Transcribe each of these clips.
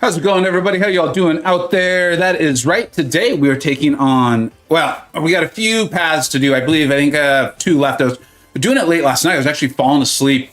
How's it going, everybody? How y'all doing out there? That is right. Today we are taking on, well, we got a few paths to do. I think two left. I was doing it late last night. I was actually falling asleep.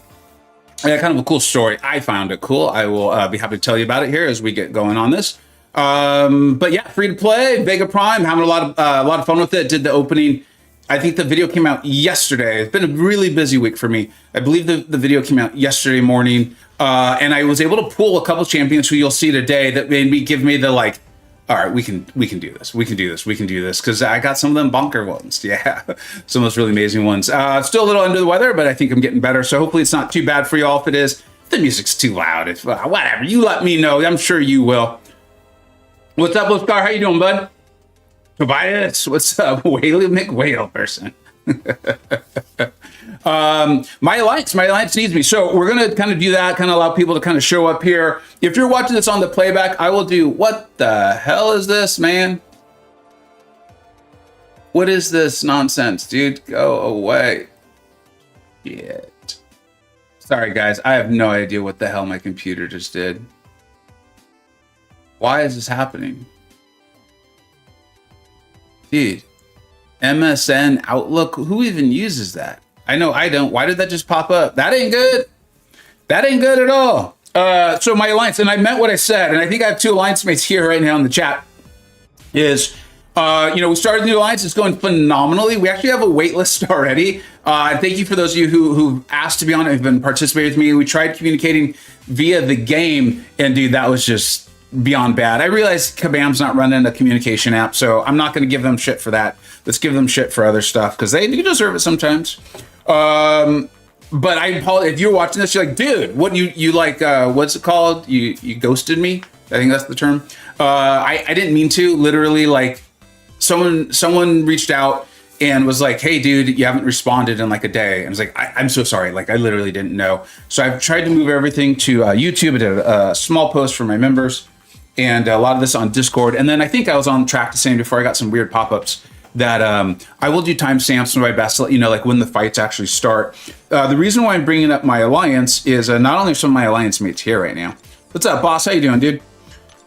I got kind of a cool story. I found it cool. I will be happy to tell you about it here as we get going on this. But yeah, free to play, Vega Prime, having a lot of fun with it. Did the opening. I think the video came out yesterday. It's been a really busy week for me. I believe the video came out yesterday morning. And I was able to pull a couple champions who you'll see today that made me give me the like, all right, we can do this. We can do this. We can do this. Cause I got some of them bonker ones. Yeah. Some of those really amazing ones. Still a little under the weather, but I think I'm getting better. So hopefully it's not too bad for y'all. If it is, the music's too loud. It's whatever. You let me know. I'm sure you will. What's up, Oscar? How you doing, bud? Tobias, what's up? Whaley McWhale person. My alliance needs me. So we're going to kind of do that, kind of allow people to kind of show up here. If you're watching this on the playback, I will do, what the hell is this, man? What is this nonsense, dude? Go away. Shit. Sorry, guys. I have no idea what the hell my computer just did. Why is this happening? Dude, MSN Outlook, who even uses that? I know I don't. Why did that just pop up? That ain't good. That ain't good at all. So my alliance, and I meant what I said, and I think I have two alliance mates here right now in the chat, is, we started the new alliance. It's going phenomenally. We actually have a wait list already. Thank you for those of you who asked to be on it, have been participating with me. We tried communicating via the game, and dude, that was just beyond bad. I realized Kabam's not running a communication app, so I'm not going to give them shit for that. Let's give them shit for other stuff, because they do deserve it sometimes. But I apologize if you're watching this. You're like, dude, what you like? What's it called? You ghosted me. I think that's the term. I didn't mean to. Literally, like someone reached out and was like, hey, dude, you haven't responded in like a day. And I was like, I'm so sorry. Like, I literally didn't know. So I've tried to move everything to YouTube. I did a small post for my members, and a lot of this on Discord. And then I think I was on track to saying before I got some weird pop-ups that I will do timestamps to my best to let you know, like, when the fights actually start. The reason why I'm bringing up my alliance is not only some of my alliance mates here right now. What's up, boss? How you doing, dude?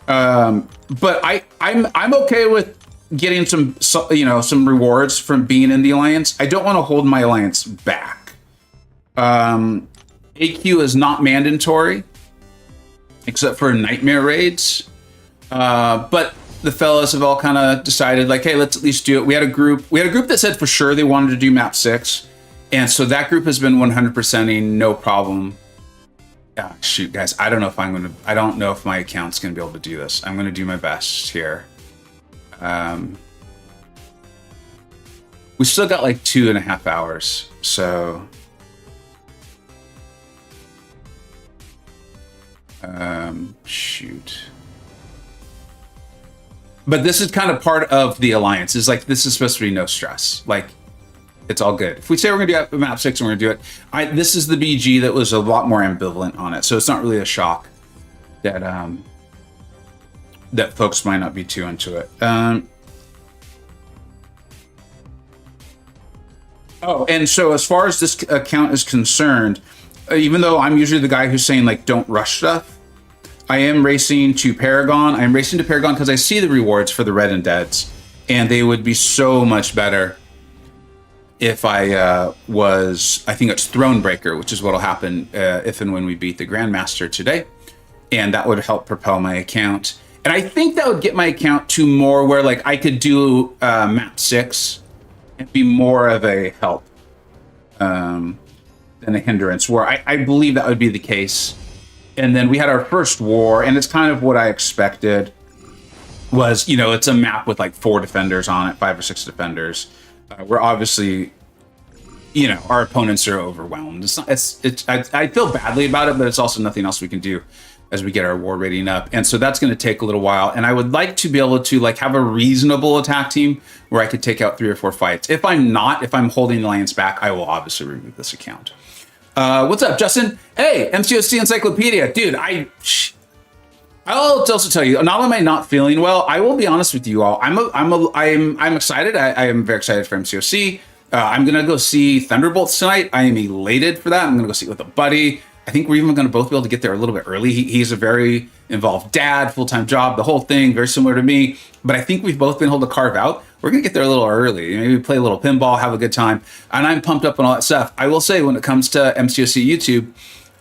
But I'm okay with getting some rewards from being in the alliance. I don't want to hold my alliance back. AQ is not mandatory, except for nightmare raids. But the fellas have all kind of decided, like, hey, let's at least do it. We had a group that said for sure they wanted to do map 6. And so that group has been 100%ing, no problem. Yeah, shoot, guys, I don't know if my account's going to be able to do this. I'm going to do my best here. We still got like 2.5 hours. So, shoot. But this is kind of part of the alliance. Is like, this is supposed to be no stress. Like, it's all good. If we say we're going to do map 6 and we're going to do it, this is the BG that was a lot more ambivalent on it. So it's not really a shock that that folks might not be too into it. Oh, and so as far as this account is concerned, even though I'm usually the guy who's saying, like, don't rush stuff, I am racing to Paragon. I'm racing to Paragon because I see the rewards for the Red and Deads, and they would be so much better if I think it's Thronebreaker, which is what will happen if and when we beat the Grandmaster today, and that would help propel my account. And I think that would get my account to more where, like, I could do map 6 and be more of a help than a hindrance, where I believe that would be the case. And then we had our first war, and it's kind of what I expected. Was, it's a map with like 4 defenders on it, 5 or 6 defenders. We're obviously, our opponents are overwhelmed. I feel badly about it, but it's also nothing else we can do as we get our war rating up. And so that's going to take a little while. And I would like to be able to, like, have a reasonable attack team where I could take out 3 or 4 fights. If I'm holding the alliance back, I will obviously remove this account. What's up, Justin? Hey, MCoC Encyclopedia, dude. I'll also tell you, not only am I not feeling well, I will be honest with you all. I'm excited. I am very excited for MCoC. I'm gonna go see Thunderbolts tonight. I am elated for that. I'm gonna go see it with a buddy. I think we're even gonna both be able to get there a little bit early. He's a very involved dad, full-time job, the whole thing, very similar to me. But I think we've both been able to carve out. We're going to get there a little early. Maybe play a little pinball, have a good time. And I'm pumped up on all that stuff. I will say when it comes to MCoC YouTube,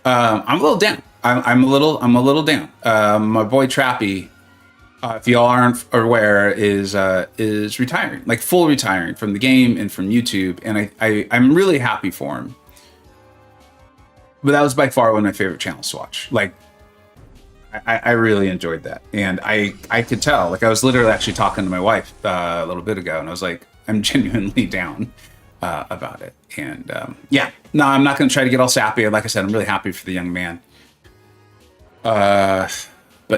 I'm a little down. I'm a little down. My boy Trappy, if y'all aren't aware, is retiring, like full retiring from the game and from YouTube. And I'm really happy for him. But that was by far one of my favorite channels to watch. Like, I really enjoyed that. And I could tell, like I was literally actually talking to my wife a little bit ago, and I was like, I'm genuinely down about it. And yeah, no, I'm not going to try to get all sappy. Like I said, I'm really happy for the young man. But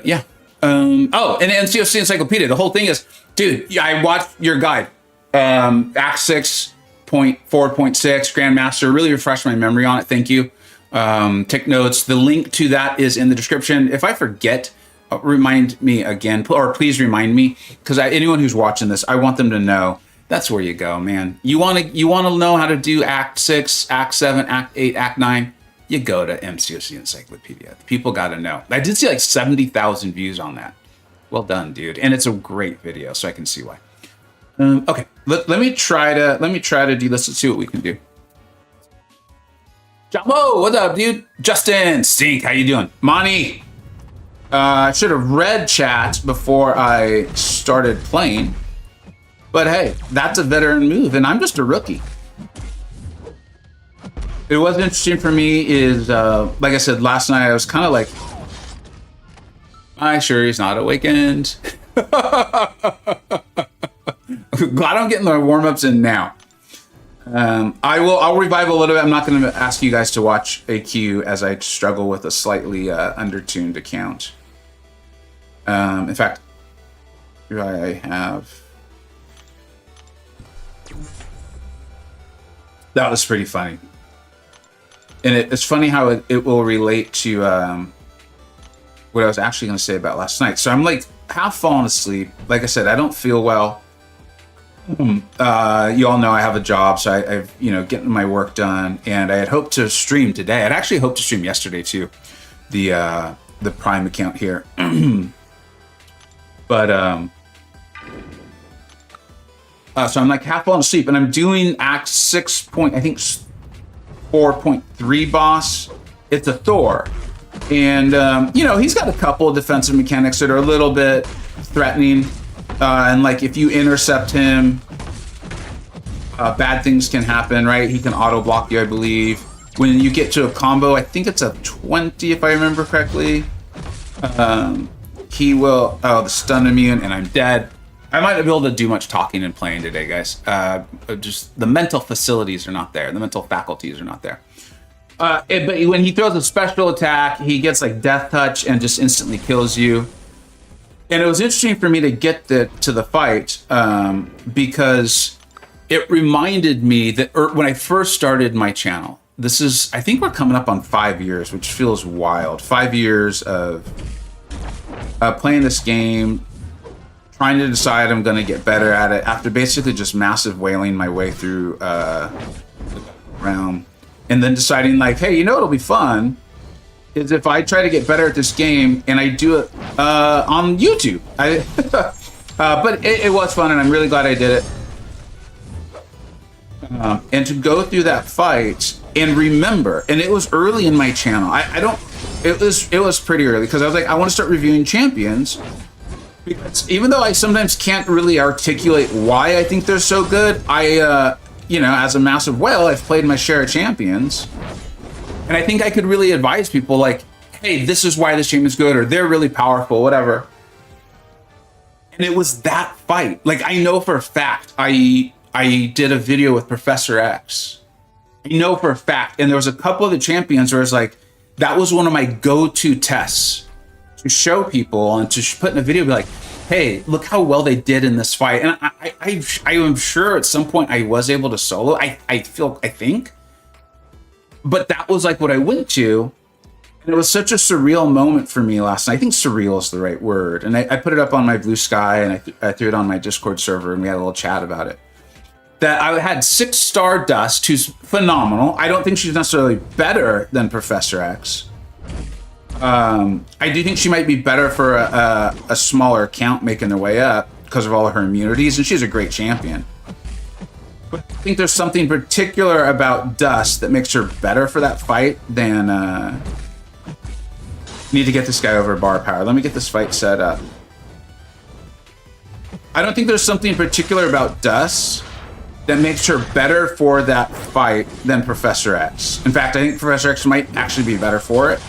yeah. Oh, and the MCoC Encyclopedia, the whole thing is, dude, I watched your guide. Act 6.4.6, Grandmaster, really refreshed my memory on it. Thank you. Take notes. The link to that is in the description. If I forget, remind me again, or please remind me, because anyone who's watching this, I want them to know that's where you go, man. You want to know how to do Act 6, Act 7, Act 8, Act 9. You go to MCoC Encyclopedia. People got to know. I did see like 70,000 views on that. Well done, dude. And it's a great video, so I can see why. Okay, let me try to do this. Let's see what we can do. Jamo, what's up, dude? Justin, Stink, how you doing? Monty, I should have read chat before I started playing. But hey, that's a veteran move, and I'm just a rookie. It was interesting for me is, like I said, last night I was kind of like, I'm sure he's not awakened. Glad I'm getting the warm-ups in now. I'll revive a little bit. I'm not going to ask you guys to watch AQ as I struggle with a slightly undertuned account. In fact, here I have. That was pretty funny. And it's funny how it will relate to what I was actually going to say about last night. So I'm like half falling asleep. Like I said, I don't feel well. You all know I have a job, so I've getting my work done, and I had hoped to stream today. I'd actually hoped to stream yesterday too, the Prime account here. But so I'm like half falling asleep, and I'm doing Act 6. I think 4.3 boss. It's a Thor, and he's got a couple of defensive mechanics that are a little bit threatening. And like if you intercept him, bad things can happen, right? He can auto block you, I believe. When you get to a combo, I think it's a 20 if I remember correctly. He will the stun immune, and I'm dead. I might not be able to do much talking and playing today, guys. Just the mental facilities are not there. The mental faculties are not there. But when he throws a special attack, he gets like death touch and just instantly kills you. And it was interesting for me to get to the fight because it reminded me that when I first started my channel, I think we're coming up on 5 years, which feels wild. 5 years of playing this game, trying to decide I'm going to get better at it after basically just massive whaling my way through the realm, and then deciding like, hey, it'll be fun is if I try to get better at this game and I do it on YouTube. But it was fun, and I'm really glad I did it. And to go through that fight and remember, and it was early in my channel. It was pretty early because I was like, I want to start reviewing champions. Because even though I sometimes can't really articulate why I think they're so good, as a massive whale, I've played my share of champions. And I think I could really advise people like, hey, this is why this champion's good, or they're really powerful, whatever. And it was that fight. Like, I know for a fact, I did a video with Professor X. I know for a fact. And there was a couple of the champions where it's like, that was one of my go-to tests to show people and to put in a video, be like, hey, look how well they did in this fight. And I am sure at some point I was able to solo. I think. But that was like what I went to. And it was such a surreal moment for me last night. I think surreal is the right word. And I put it up on my Blue Sky, and I threw it on my Discord server, and we had a little chat about it. That I had 6-star Dust, who's phenomenal. I don't think she's necessarily better than Professor X. I do think she might be better for a smaller account making their way up because of all of her immunities, and she's a great champion. But I think there's something particular about Dust that makes her better for that fight than... Need to get this guy over bar power. Let me get this fight set up. I don't think there's something particular about Dust that makes her better for that fight than Professor X. In fact, I think Professor X might actually be better for it.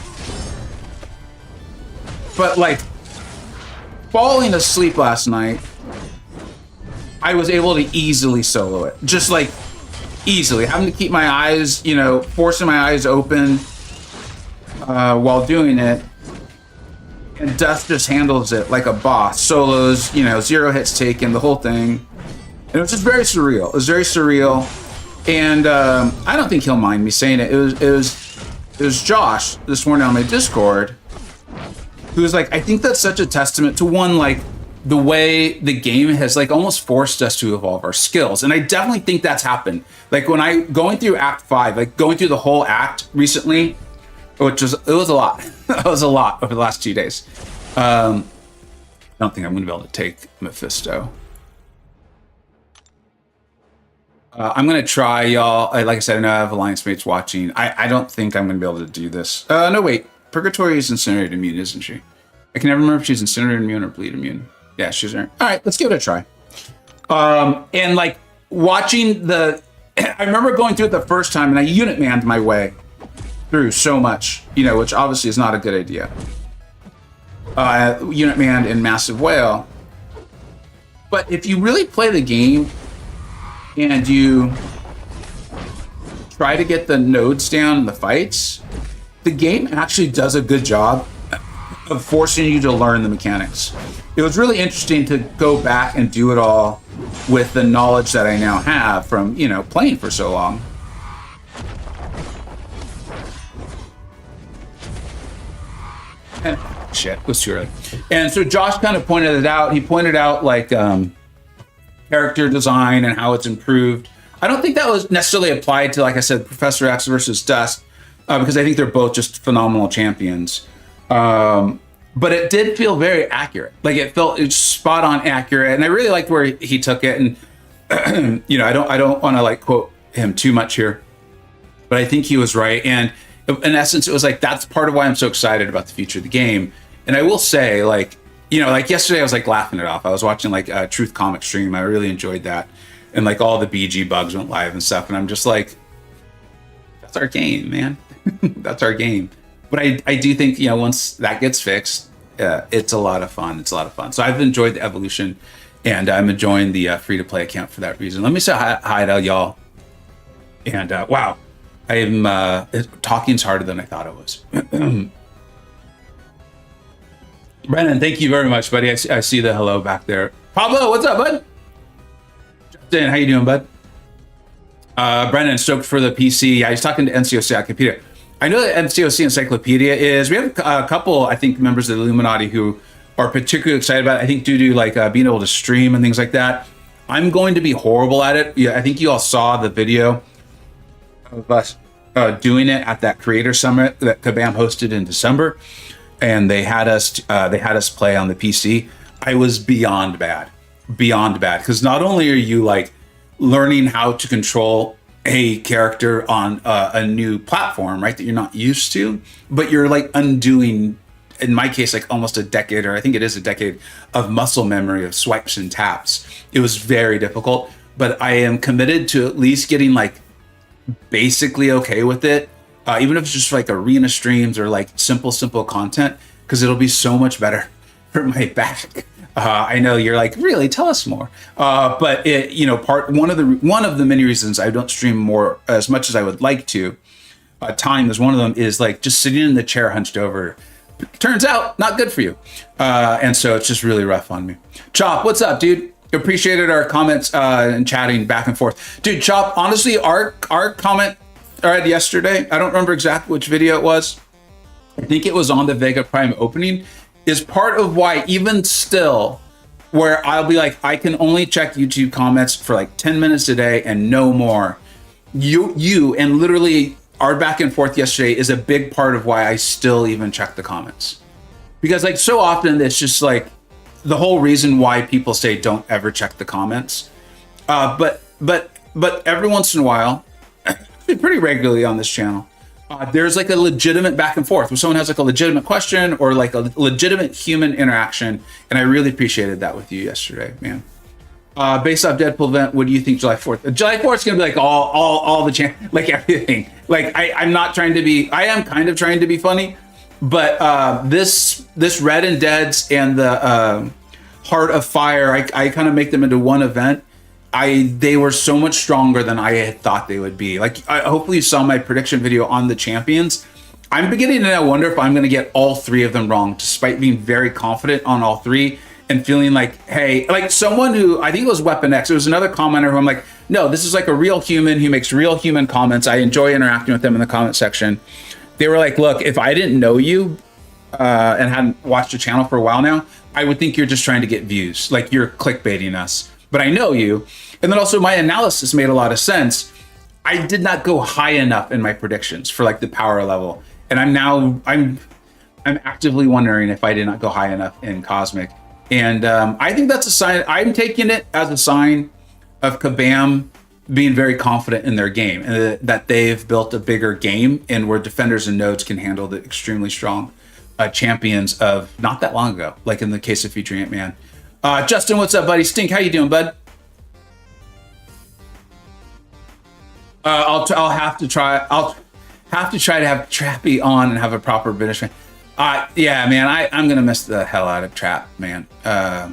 But like, falling asleep last night, I was able to easily solo it. Just like, easily. Having to keep my eyes, you know, forcing my eyes open while doing it. And Dust just handles it like a boss. Solos, you know, 0 hits taken, the whole thing. And it was just very surreal. It was very surreal. And I don't think he'll mind me saying it. It was Josh this morning on my Discord who was like, I think that's such a testament to one, like, the way the game has like almost forced us to evolve our skills. And I definitely think that's happened. Like when going through Act 5, like going through the whole act recently, it was a lot. It was a lot over the last 2 days. I don't think I'm going to be able to take Mephisto. I'm going to try, y'all. Like I said, I know I have Alliance mates watching. I don't think I'm going to be able to do this. No, wait. Purgatory is Incinerated immune, isn't she? I can never remember if she's Incinerated immune or Bleed immune. Yeah, she's there. All right, let's give it a try. And like watching the... I remember going through it the first time and I unit manned my way through so much, you know, which obviously is not a good idea. Unit manned in Massive Whale. But if you really play the game and you try to get the nodes down in the fights, the game actually does a good job of forcing you to learn the mechanics. It was really interesting to go back and do it all with the knowledge that I now have from, you know, playing for so long. And, shit, it was too early. And so Josh kind of pointed it out. He pointed out like character design and how it's improved. I don't think that was necessarily applied to, like I said, Professor X versus Dust, because I think they're both just phenomenal champions. But it did feel very accurate. Like it's spot on accurate. And I really liked where he took it. And, you know, I don't want to like quote him too much here, but I think he was right. And in essence, it was like, that's part of why I'm so excited about the future of the game. And I will say, like, you know, like yesterday I was like laughing it off. I was watching like a Truth Comic stream. I really enjoyed that. And like all the BG bugs went live and stuff. And I'm just like, that's our game, man. That's our game. But I do think, you know, once that gets fixed, it's a lot of fun. It's a lot of fun. So I've enjoyed the evolution and I'm enjoying the free-to-play account for that reason. Let me say hi to y'all. And wow, talking's harder than I thought it was. Brennan, thank you very much, buddy. I see the hello back there. Pablo, what's up, bud? Justin, how you doing, bud? Brennan, stoked for the PC. Yeah, he's talking to MCoC Encyclopedia. I know that MCoC Encyclopedia is, we have a couple, I think, members of the Illuminati who are particularly excited about it. I think due to like being able to stream and things like that. I'm going to be horrible at it. Yeah, I think you all saw the video of us doing it at that creator summit that Kabam hosted in December. And they had us play on the PC. I was beyond bad. Because not only are you like learning how to control a character on a new platform, right, that you're not used to, but you're like undoing, in my case, like almost a decade, or I think it is a decade of muscle memory of swipes and taps. It was very difficult, but I am committed to at least getting like basically okay with it. Even if it's just like arena streams or like simple content, because it'll be so much better for my back. I know you're like, really, tell us more. But it, you know, one of the many reasons I don't stream more as much as I would like to. Time is one of them. Is like just sitting in the chair hunched over. Turns out not good for you, and so it's just really rough on me. Chop, what's up, dude? Appreciated our comments and chatting back and forth, dude. Chop, honestly, our comment thread yesterday, I don't remember exactly which video it was. I think it was on the Vega Prime opening, is part of why even still, where I'll be like, I can only check YouTube comments for like 10 minutes a day and no more. You and literally our back and forth yesterday is a big part of why I still even check the comments. Because like so often it's just like the whole reason why people say don't ever check the comments. But every once in a while, pretty regularly on this channel, there's like a legitimate back and forth where someone has like a legitimate question or like a legitimate human interaction. And I really appreciated that with you yesterday, man. Based off Deadpool event, what do you think July 4th? July 4th is gonna be like all the like everything. Like I'm not trying to be, I am kind of trying to be funny, but this Red and Deads and the Heart of Fire, I kind of make them into one event. They were so much stronger than I had thought they would be. Like hopefully you saw my prediction video on the champions. I'm beginning to now wonder if I'm gonna get all three of them wrong, despite being very confident on all three. And feeling like, hey, like someone who, I think it was Weapon X, it was another commenter who I'm like, no, this is like a real human who makes real human comments. I enjoy interacting with them in the comment section. They were like, look, if I didn't know you and hadn't watched your channel for a while now, I would think you're just trying to get views. Like you're clickbaiting us, but I know you. And then also my analysis made a lot of sense. I did not go high enough in my predictions for like the power level. And I'm actively wondering if I did not go high enough in Cosmic. And I think that's a sign. I'm taking it as a sign of Kabam being very confident in their game and that they've built a bigger game and where defenders and nodes can handle the extremely strong champions of not that long ago, like in the case of featuring Ant-Man. Justin, what's up, buddy? Stink, how you doing, bud? I'll have to try. I'll have to try to have Trappy on and have a proper British man. Yeah, man, I'm gonna miss the hell out of Trap, man. Yeah.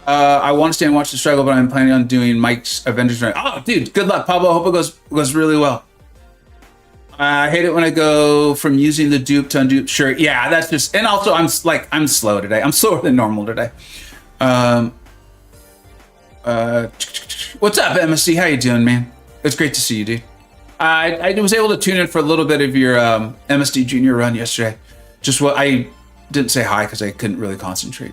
I want to stay and watch the struggle, but I'm planning on doing Mike's Avengers run. Oh, dude, good luck, Pablo. Hope it goes really well. I hate it when I go from using the dupe to undupe. Sure, yeah, that's just, and also I'm slow today. I'm slower than normal today. What's up, MSC? How you doing, man? It's great to see you, dude. I was able to tune in for a little bit of your MSD Junior run yesterday. Just what I didn't say hi because I couldn't really concentrate.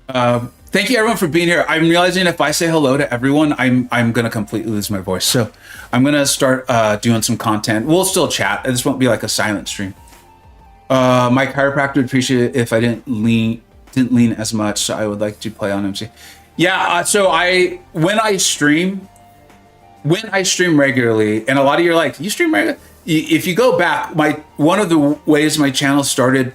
Thank you everyone for being here. I'm realizing if I say hello to everyone, I'm gonna completely lose my voice. So I'm gonna start doing some content. We'll still chat. This won't be like a silent stream. My chiropractor would appreciate it if I didn't lean as much. So I would like to play on MC. Yeah. So when I stream regularly, and a lot of you are like, you stream regularly? If you go back, one of the ways my channel started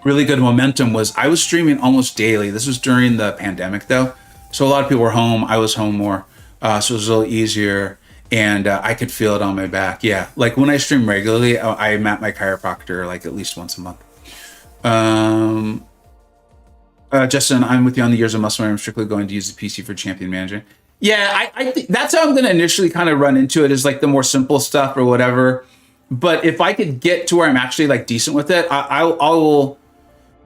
really good momentum was I was streaming almost daily. This was during the pandemic though. So a lot of people were home. I was home more. So it was a little easier and I could feel it on my back. Yeah. Like when I stream regularly, I'm at my chiropractor like at least once a month. Justin, I'm with you on the years of muscle memory. I'm strictly going to use the PC for champion management. Yeah, I think that's how I'm going to initially kind of run into it, is like the more simple stuff or whatever. But if I could get to where I'm actually like decent with it, I will.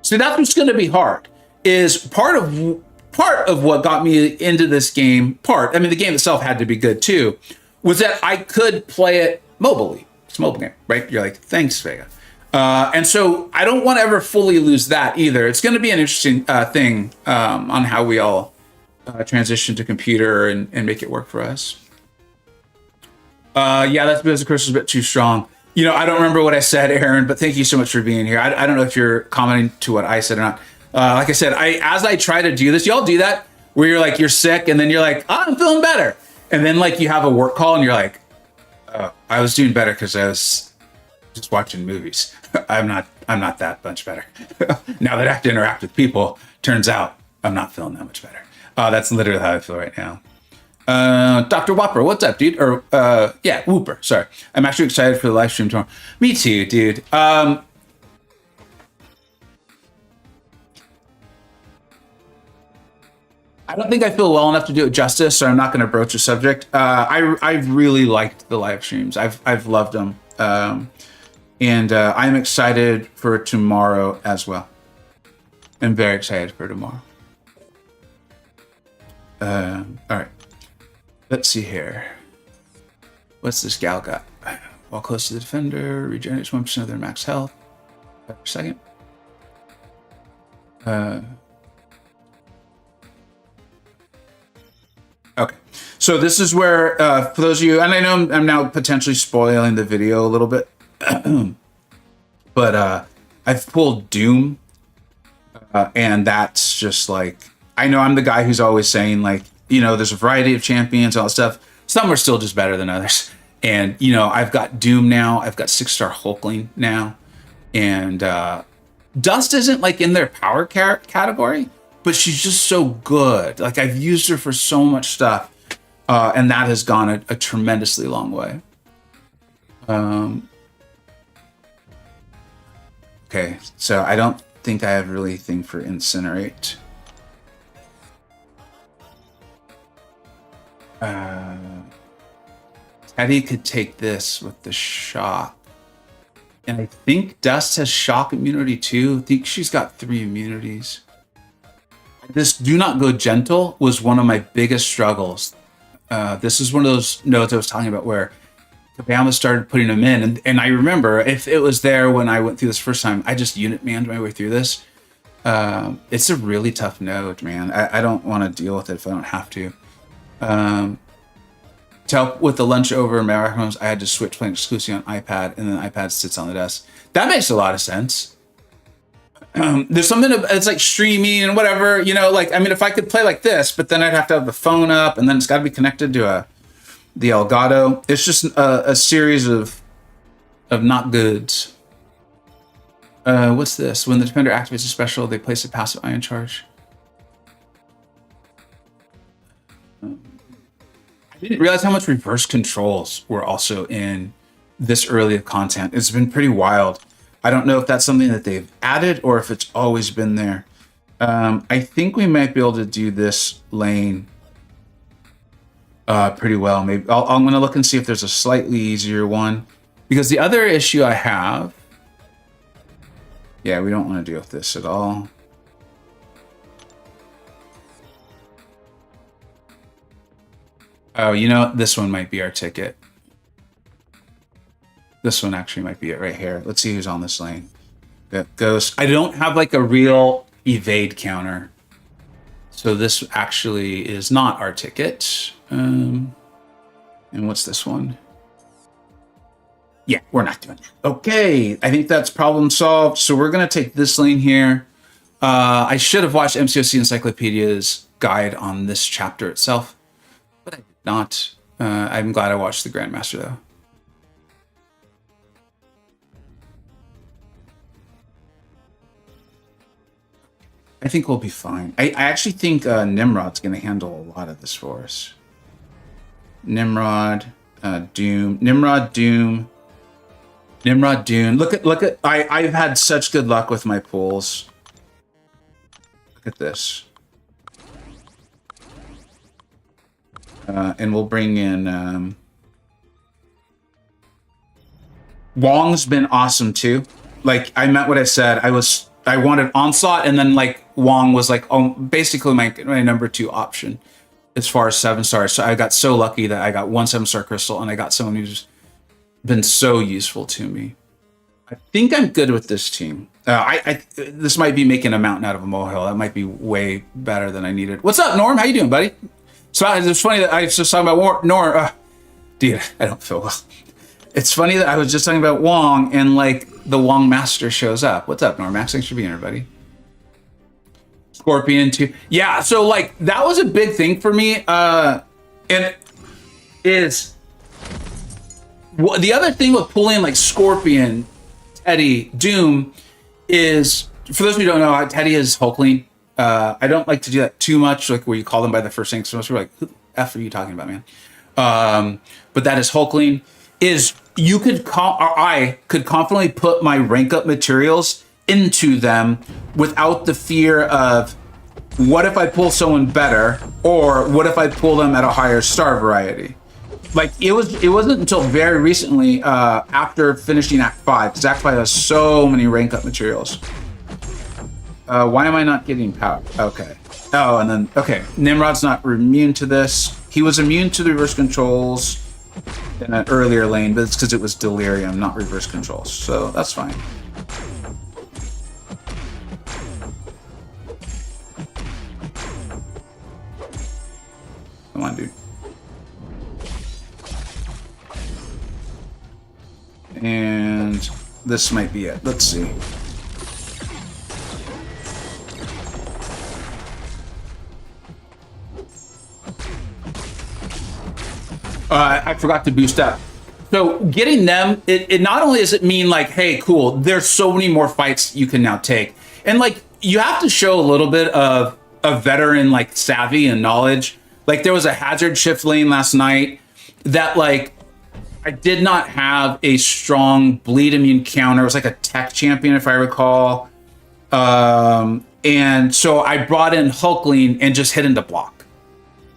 So that's what's going to be hard. Is part of what got me into this game. I mean, the game itself had to be good too. Was that I could play it mobilely. It's a mobile game, right? You're like, thanks, Vega. And so I don't want to ever fully lose that either. It's going to be an interesting thing on how we all transition to computer and make it work for us. Yeah, that's because Chris was a bit too strong. You know, I don't remember what I said, Aaron, but thank you so much for being here. I don't know if you're commenting to what I said or not. Like I said, as I try to do this, y'all do that where you're like, you're sick and then you're like, oh, I'm feeling better. And then like you have a work call and you're like, oh, I was doing better because I was just watching movies. I'm not that much better. Now that I have to interact with people, turns out I'm not feeling that much better. That's literally how I feel right now. Dr. Whopper, what's up, dude? Or yeah, Whooper, sorry. I'm actually excited for the live stream tomorrow. Me too, dude. I don't think I feel well enough to do it justice, so I'm not going to broach the subject. I've really liked the live streams. I've loved them. And I'm excited for tomorrow as well. I'm very excited for tomorrow. All right. Let's see here. What's this gal got? While close to the defender, regenerates 1% of their max health per second. Okay. So this is where, for those of you, and I know I'm now potentially spoiling the video a little bit, but I've pulled Doom, and that's just like, I know I'm the guy who's always saying like, you know, there's a variety of champions, all that stuff. Some are still just better than others. And, you know, I've got Doom now. I've got 6-star Hulkling now. And Dust isn't like in their power category, but she's just so good. Like I've used her for so much stuff. And that has gone a tremendously long way. Okay, so I don't think I have really anything for Incinerate. Teddy could take this with the shock. And I think Dust has shock immunity too. I think she's got 3 immunities. This Do Not Go Gentle was one of my biggest struggles. This is one of those nodes I was talking about where Kabama started putting them in. And I remember if it was there when I went through this first time, I just unit manned my way through this. It's a really tough node, man. I don't want to deal with it if I don't have to. To help with the lunch over marathons, I had to switch playing exclusively on iPad, and then the iPad sits on the desk. That makes a lot of sense. There's something, it's like streaming and whatever, you know, like, I mean, if I could play like this, but then I'd have to have the phone up, and then it's got to be connected to the Elgato. It's just a series of not goods. What's this? When the defender activates a special, they place a passive ion charge. I didn't realize how much reverse controls were also in this early of content. It's been pretty wild. I don't know if that's something that they've added or if it's always been there. I think we might be able to do this lane pretty well. Maybe I'm going to look and see if there's a slightly easier one. Because the other issue I have... Yeah, we don't want to deal with this at all. Oh, you know, this one might be our ticket. This one actually might be it right here. Let's see who's on this lane. Ghost. I don't have like a real evade counter. So this actually is not our ticket. And what's this one? Yeah, we're not doing that. Okay, I think that's problem solved. So we're going to take this lane here. I should have watched MCoC Encyclopedia's guide on this chapter itself, but I did not. I'm glad I watched the Grandmaster, though. I think we'll be fine. I actually think Nimrod's going to handle a lot of this for us. Nimrod, Doom, Nimrod, Doom, Nimrod, Doom. Look at. I've had such good luck with my pulls. Look at this. And we'll bring in. Wong's been awesome too. Like I meant what I said. I wanted Onslaught, and then like Wong was like basically my number 2 option as far as 7 stars. So I got so lucky that I got 1 7-star crystal, and I got someone who's been so useful to me. I think I'm good with this team. This might be making a mountain out of a molehill. That might be way better than I needed. What's up, Norm? How you doing, buddy? So it's funny that I was just talking about Norm. Dude, I don't feel well. It's funny that I was just talking about Wong, and like the Wong Master shows up. What's up, Normax? Thanks for being here, buddy. Scorpion too. Yeah, so like that was a big thing for me. And it is the other thing with pulling like Scorpion, Teddy, Doom is, for those of you who don't know, Teddy is Hulkling. I don't like to do that too much, like where you call them by the first thing. So most people are like, who the F are you talking about, man? But that is Hulkling. Is you could I could confidently put my rank up materials into them without the fear of what if I pull someone better, or what if I pull them at a higher star variety. Like it wasn't until very recently after finishing Act 5, because Act 5 has so many rank up materials. Why am I not getting power? Okay. Oh, and then okay, Nimrod's not immune to this. He was immune to the reverse controls in an earlier lane, but it's because it was delirium, not reverse controls. So that's fine. Come on, dude. this might be it. Let's see. I forgot to boost up. So getting them, it not only does it mean like, hey, cool, there's so many more fights you can now take. And like, you have to show a little bit of a veteran like savvy and knowledge. Like there was a hazard shift lane last night that like, I did not have a strong bleed immune counter. It was like a tech champion, if I recall. And so I brought in Hulkling and just hit into block.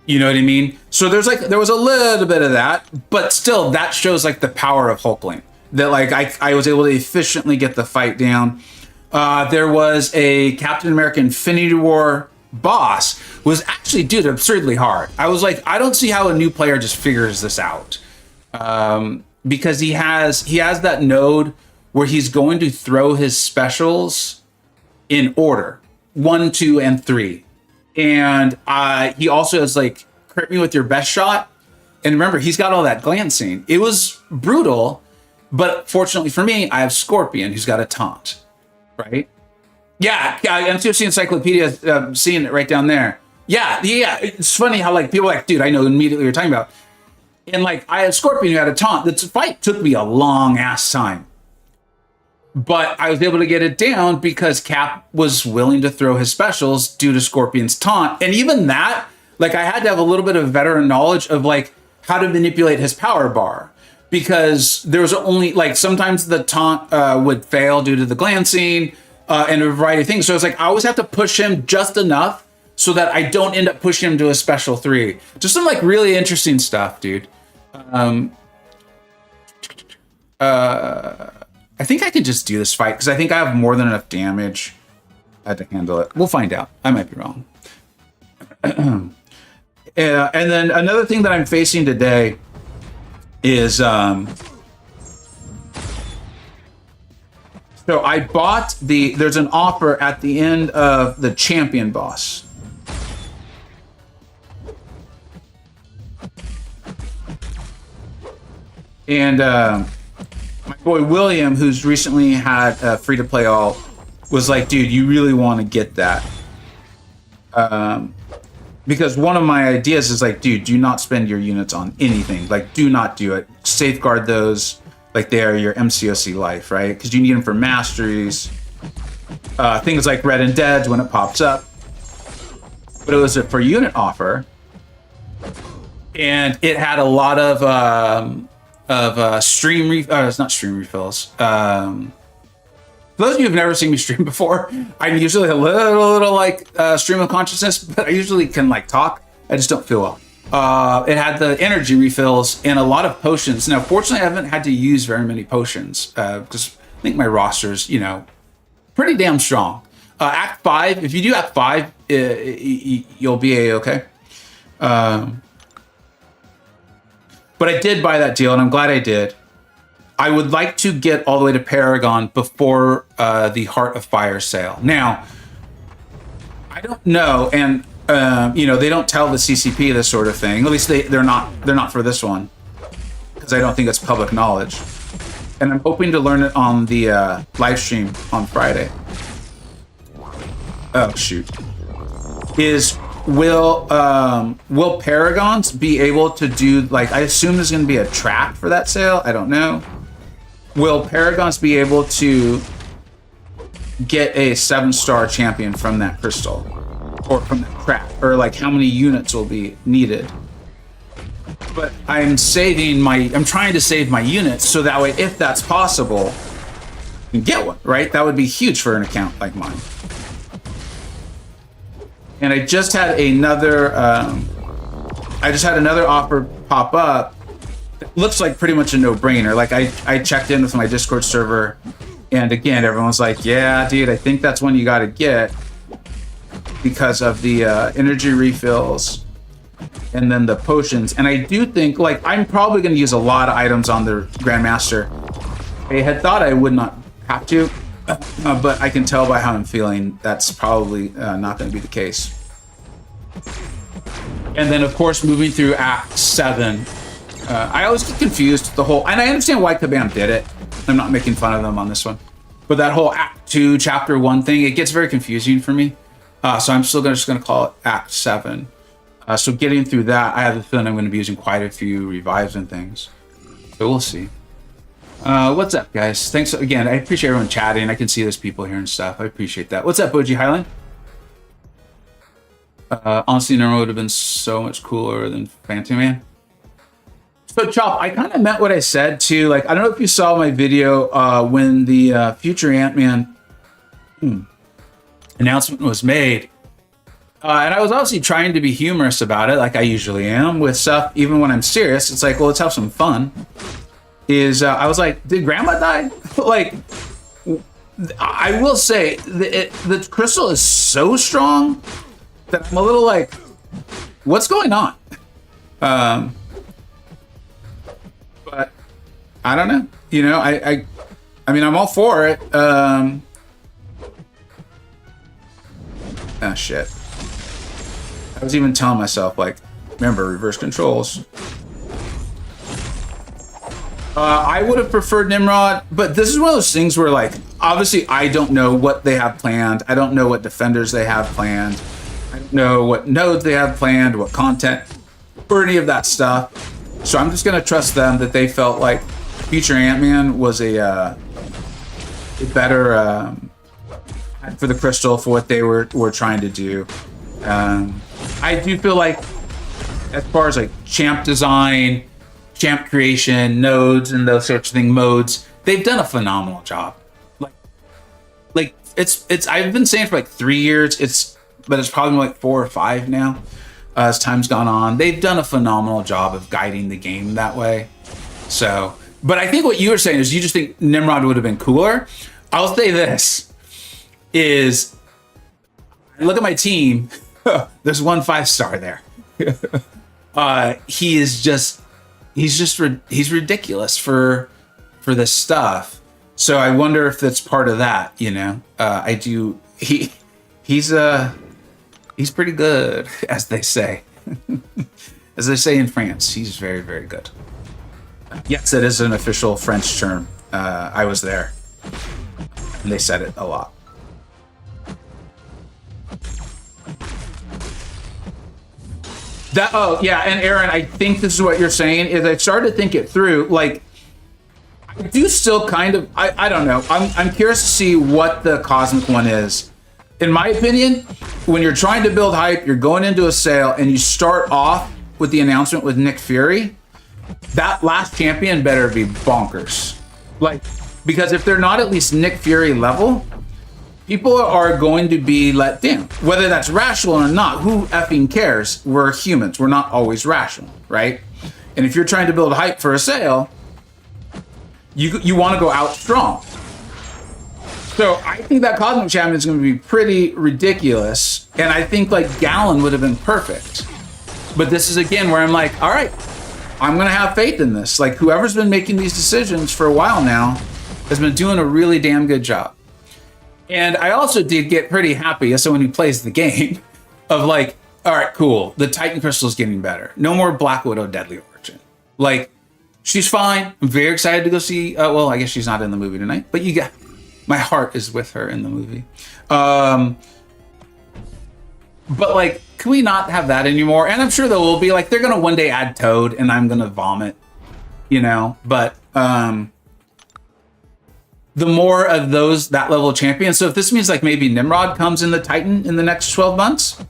You know what I mean? So there was a little bit of that, but still that shows like the power of Hulkling. That like I was able to efficiently get the fight down. There was a Captain America Infinity War boss was actually, dude, absurdly hard. I was like, I don't see how a new player just figures this out. Because he has that node where he's going to throw his specials in order 1, 2, and 3. And he also has like crit me with your best shot. And remember, he's got all that glancing. It was brutal, but fortunately for me, I have Scorpion who's got a taunt, right? Yeah, MCoC Encyclopedia, seeing it right down there. Yeah. It's funny how like people are like, dude, I know immediately what you're talking about. And like I had Scorpion who had a taunt. The fight took me a long ass time. But I was able to get it down because Cap was willing to throw his specials due to Scorpion's taunt. And even that, like I had to have a little bit of veteran knowledge of like how to manipulate his power bar. Because there was only like sometimes the taunt would fail due to the glancing and a variety of things. So it's like I always have to push him just enough so that I don't end up pushing him to a special 3. Just some like really interesting stuff, dude. I think I can just do this fight because I think I have more than enough damage to handle it. We'll find out. I might be wrong. And then another thing that I'm facing today is so I bought there's an offer at the end of the champion boss. And my boy William, who's recently had free-to-play all, was like, dude, you really want to get that. Because one of my ideas is like, dude, do not spend your units on anything. Like, do not do it. Safeguard those like they are your MCoC life, right? Because you need them for masteries. Things like Red and Dead when it pops up. But it was a per unit offer. And it had a lot of it's not stream refills. For those of you who've never seen me stream before, I'm usually a little like stream of consciousness, but I usually can like talk. I just don't feel well. It had the energy refills and a lot of potions. Now, fortunately, I haven't had to use very many potions because I think my roster's, pretty damn strong. Act 5, if you do Act 5, you'll be a-okay. But I did buy that deal, and I'm glad I did. I would like to get all the way to Paragon before the Heart of Fire sale. Now, I don't know, and they don't tell the CCP this sort of thing. At least they're not for this one, because I don't think it's public knowledge. And I'm hoping to learn it on the live stream on Friday. Oh shoot! Will Paragons be able to do, like, I assume there's going to be a trap for that sale. I don't know. Will Paragons be able to get a 7-star champion from that crystal or from that trap? Or like how many units will be needed? But I'm trying to save my units so that way, if that's possible, I can get one, right? That would be huge for an account like mine. And I just had another offer pop up. It looks like pretty much a no-brainer. Like I checked in with my Discord server, and again, everyone's like, "Yeah, dude, I think that's one you got to get because of the energy refills and then the potions." And I do think, like, I'm probably going to use a lot of items on the Grandmaster. I had thought I would not have to. But I can tell by how I'm feeling that's probably not going to be the case. And then, of course, moving through Act 7, I always get confused with the whole... And I understand why Kabam did it. I'm not making fun of them on this one. But that whole Act 2, Chapter 1 thing, it gets very confusing for me. So I'm still just going to call it Act 7. So getting through that, I have the feeling I'm going to be using quite a few revives and things. So we'll see. What's up, guys? Thanks again. I appreciate everyone chatting. I can see there's people here and stuff. I appreciate that. What's up, Boji Highland? Honestly, Nero would have been so much cooler than Phantom Man. So, Chop, I kind of meant what I said, too. Like, I don't know if you saw my video when the future Ant-Man announcement was made. And I was obviously trying to be humorous about it, like I usually am with stuff. Even when I'm serious, it's like, well, let's have some fun. I was like, did Grandma die? Like, I will say, the crystal is so strong that I'm a little like, what's going on? But I don't know. You know, I mean, I'm all for it. Ah, shit. I was even telling myself, like, remember, reverse controls. I would have preferred Nimrod, but this is one of those things where, like, obviously I don't know what they have planned. I don't know what defenders they have planned. I don't know what nodes they have planned, what content, or any of that stuff. So I'm just going to trust them that they felt like Future Ant-Man was a better for the crystal for what they were trying to do. I do feel like as far as like champ design, champ creation, nodes, and those sorts of thing, modes, they've done a phenomenal job. Like it's I've been saying for like 3 years, but it's probably like 4 or 5 now. As time's gone on, they've done a phenomenal job of guiding the game that way. So, but I think what you were saying is you just think Nimrod would have been cooler. I'll say this is, look at my team. There's one 5-star there. He's ridiculous for this stuff. So I wonder if that's part of that, you know. He's pretty good, as they say. As they say in France, he's very, very good. Yes, it is an official French term. I was there. And they said it a lot. Oh, yeah, and Aaron, I think this is what you're saying, is I started to think it through. Like, I do still kind of, I don't know. I'm curious to see what the Cosmic one is. In my opinion, when you're trying to build hype, you're going into a sale and you start off with the announcement with Nick Fury, that last champion better be bonkers. Like, because if they're not at least Nick Fury level, people are going to be let down. Whether that's rational or not, who effing cares? We're humans. We're not always rational, right? And if you're trying to build hype for a sale, you want to go out strong. So I think that Cosmic Champion is going to be pretty ridiculous. And I think like Gallon would have been perfect. But this is again where I'm like, all right, I'm going to have faith in this. Like whoever's been making these decisions for a while now has been doing a really damn good job. And I also did get pretty happy as someone who plays the game of like, all right, cool. The Titan Crystal is getting better. No more Black Widow Deadly Origin. Like, she's fine. I'm very excited to go see, well, I guess she's not in the movie tonight, but my heart is with her in the movie. But like, can we not have that anymore? And I'm sure there will be, like, they're going to one day add Toad and I'm going to vomit, you know, but the more of that level of champions. So if this means like maybe Nimrod comes in the Titan in the next 12 months,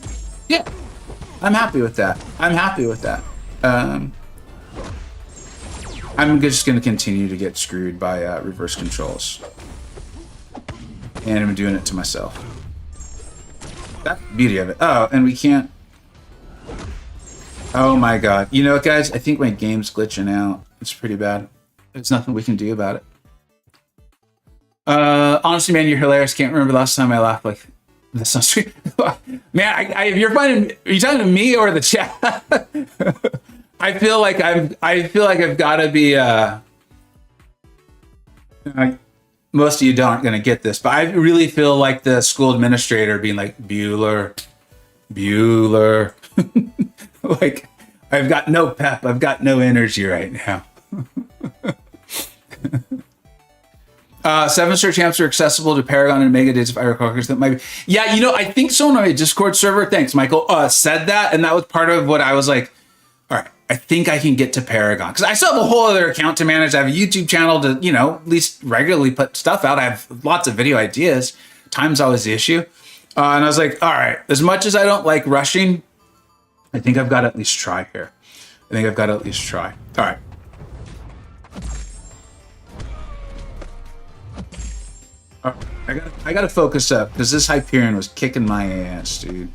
yeah, I'm happy with that. I'm just going to continue to get screwed by reverse controls. And I'm doing it to myself. That's the beauty of it. Oh, and we can't. Oh my God. You know what, guys? I think my game's glitching out. It's pretty bad. There's nothing we can do about it. Honestly, man, you're hilarious. Can't remember the last time I laughed like this on stream. Man, are you talking to me or the chat? I feel like I've got to be. Most of you aren't going to get this, but I really feel like the school administrator being like Bueller. Like I've got no pep. I've got no energy right now. 7-star champs are accessible to Paragon and Mega Days of Ira Corkers. That might be. Yeah, you know, I think someone on my Discord server, thanks, Michael, said that. And that was part of what I was like, all right, I think I can get to Paragon. Because I still have a whole other account to manage. I have a YouTube channel to, you know, at least regularly put stuff out. I have lots of video ideas. Time's always the issue. And I was like, all right, as much as I don't like rushing, I think I've got to at least try here. I think I've got to at least try. All right. I gotta focus up because this Hyperion was kicking my ass, dude.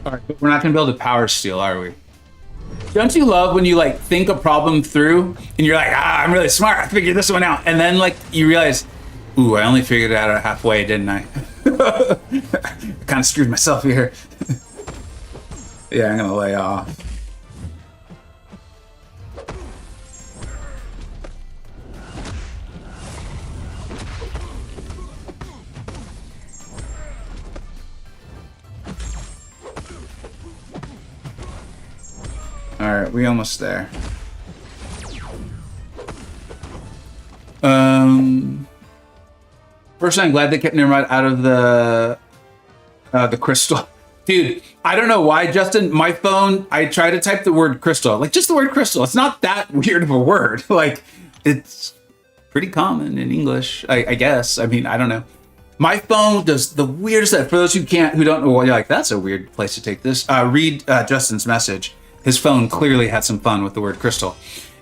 All right, but we're not gonna be able to power steal, are we? Don't you love when you like think a problem through and you're like, I'm really smart, I figured this one out, and then like you realize, ooh, I only figured it out halfway, didn't I? I kind of screwed myself here. Yeah, I'm gonna lay off. All right, we almost there. First, I'm glad they kept Nimrod out of the crystal. Dude, I don't know why, Justin. My phone, I try to type the word crystal, like just the word crystal. It's not that weird of a word. Like, it's pretty common in English, I guess. I mean, I don't know. My phone does the weirdest stuff. For those who don't know, you're like, that's a weird place to take this. Read Justin's message. His phone clearly had some fun with the word crystal.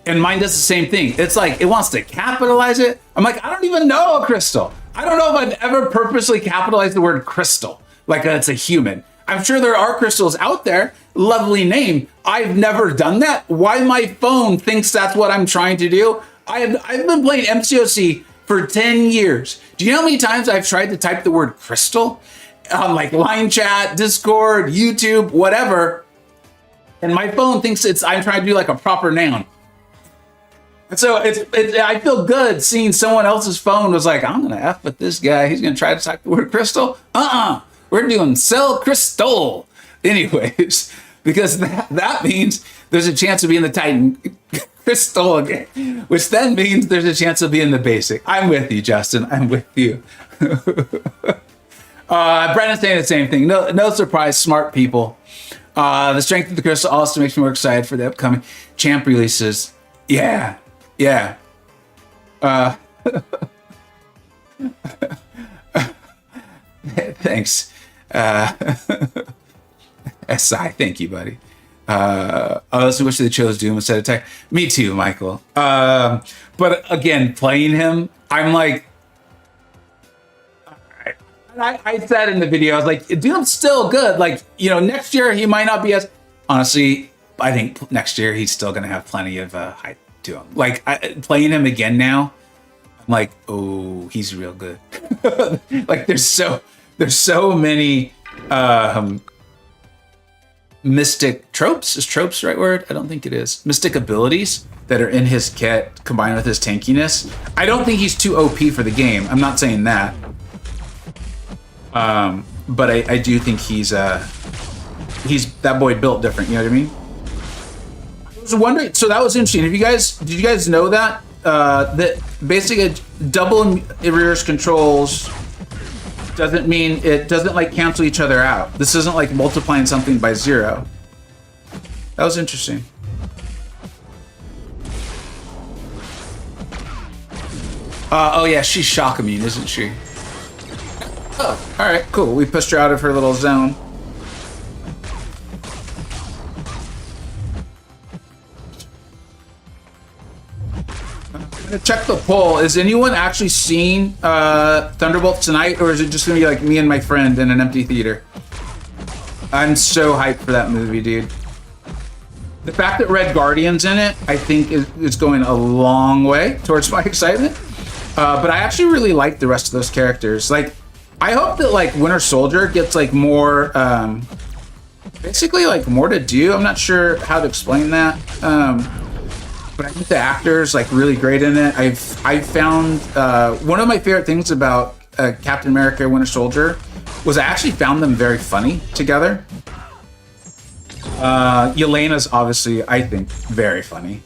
And mine does the same thing. It's like, it wants to capitalize it. I'm like, I don't even know a crystal. I don't know if I've ever purposely capitalized the word crystal, like it's a human. I'm sure there are crystals out there. Lovely name. I've never done that. Why my phone thinks that's what I'm trying to do? I've been playing MCoC for 10 years. Do you know how many times I've tried to type the word crystal on like line chat, Discord, YouTube, whatever? And my phone thinks I'm trying to do like a proper noun. And so I feel good seeing someone else's phone was like, I'm gonna F with this guy. He's gonna try to type the word crystal. We're doing sell crystal. Anyways, because that means there's a chance of being the Titan crystal again, which then means there's a chance of being the basic. I'm with you, Justin. I'm with you. Brandon's saying the same thing. No surprise, smart people. The strength of the crystal also makes me more excited for the upcoming champ releases. Yeah. Thanks. SI, thank you, buddy. I also wish they chose Doom instead of Tech. Me too, Michael. But again, playing him, I'm like, I said in the video, I was like, Doom's still good. Like, you know, next year he might not be as... Honestly, I think next year he's still going to have plenty of hype to him. Like, playing him again now, I'm like, oh, he's real good. Like, there's so many mystic tropes. Is tropes the right word? I don't think it is. Mystic abilities that are in his kit combined with his tankiness. I don't think he's too OP for the game. I'm not saying that. But I do think he's that boy built different. You know what I mean? I was wondering. So that was interesting. Did you guys know that that basically double reverse controls doesn't mean it doesn't like cancel each other out. This isn't like multiplying something by 0. That was interesting. Oh yeah, she's shock immune, isn't she? Oh, all right, cool. We pushed her out of her little zone. I'm gonna check the poll. Is anyone actually seeing Thunderbolts tonight, or is it just gonna be like me and my friend in an empty theater? I'm so hyped for that movie, dude. The fact that Red Guardian's in it, I think, is going a long way towards my excitement. But I actually really like the rest of those characters. Like, I hope that like Winter Soldier gets like more, basically like more to do. I'm not sure how to explain that. But I think the actor's like really great in it. I've found one of my favorite things about Captain America Winter Soldier was I actually found them very funny together. Yelena's obviously, I think, very funny.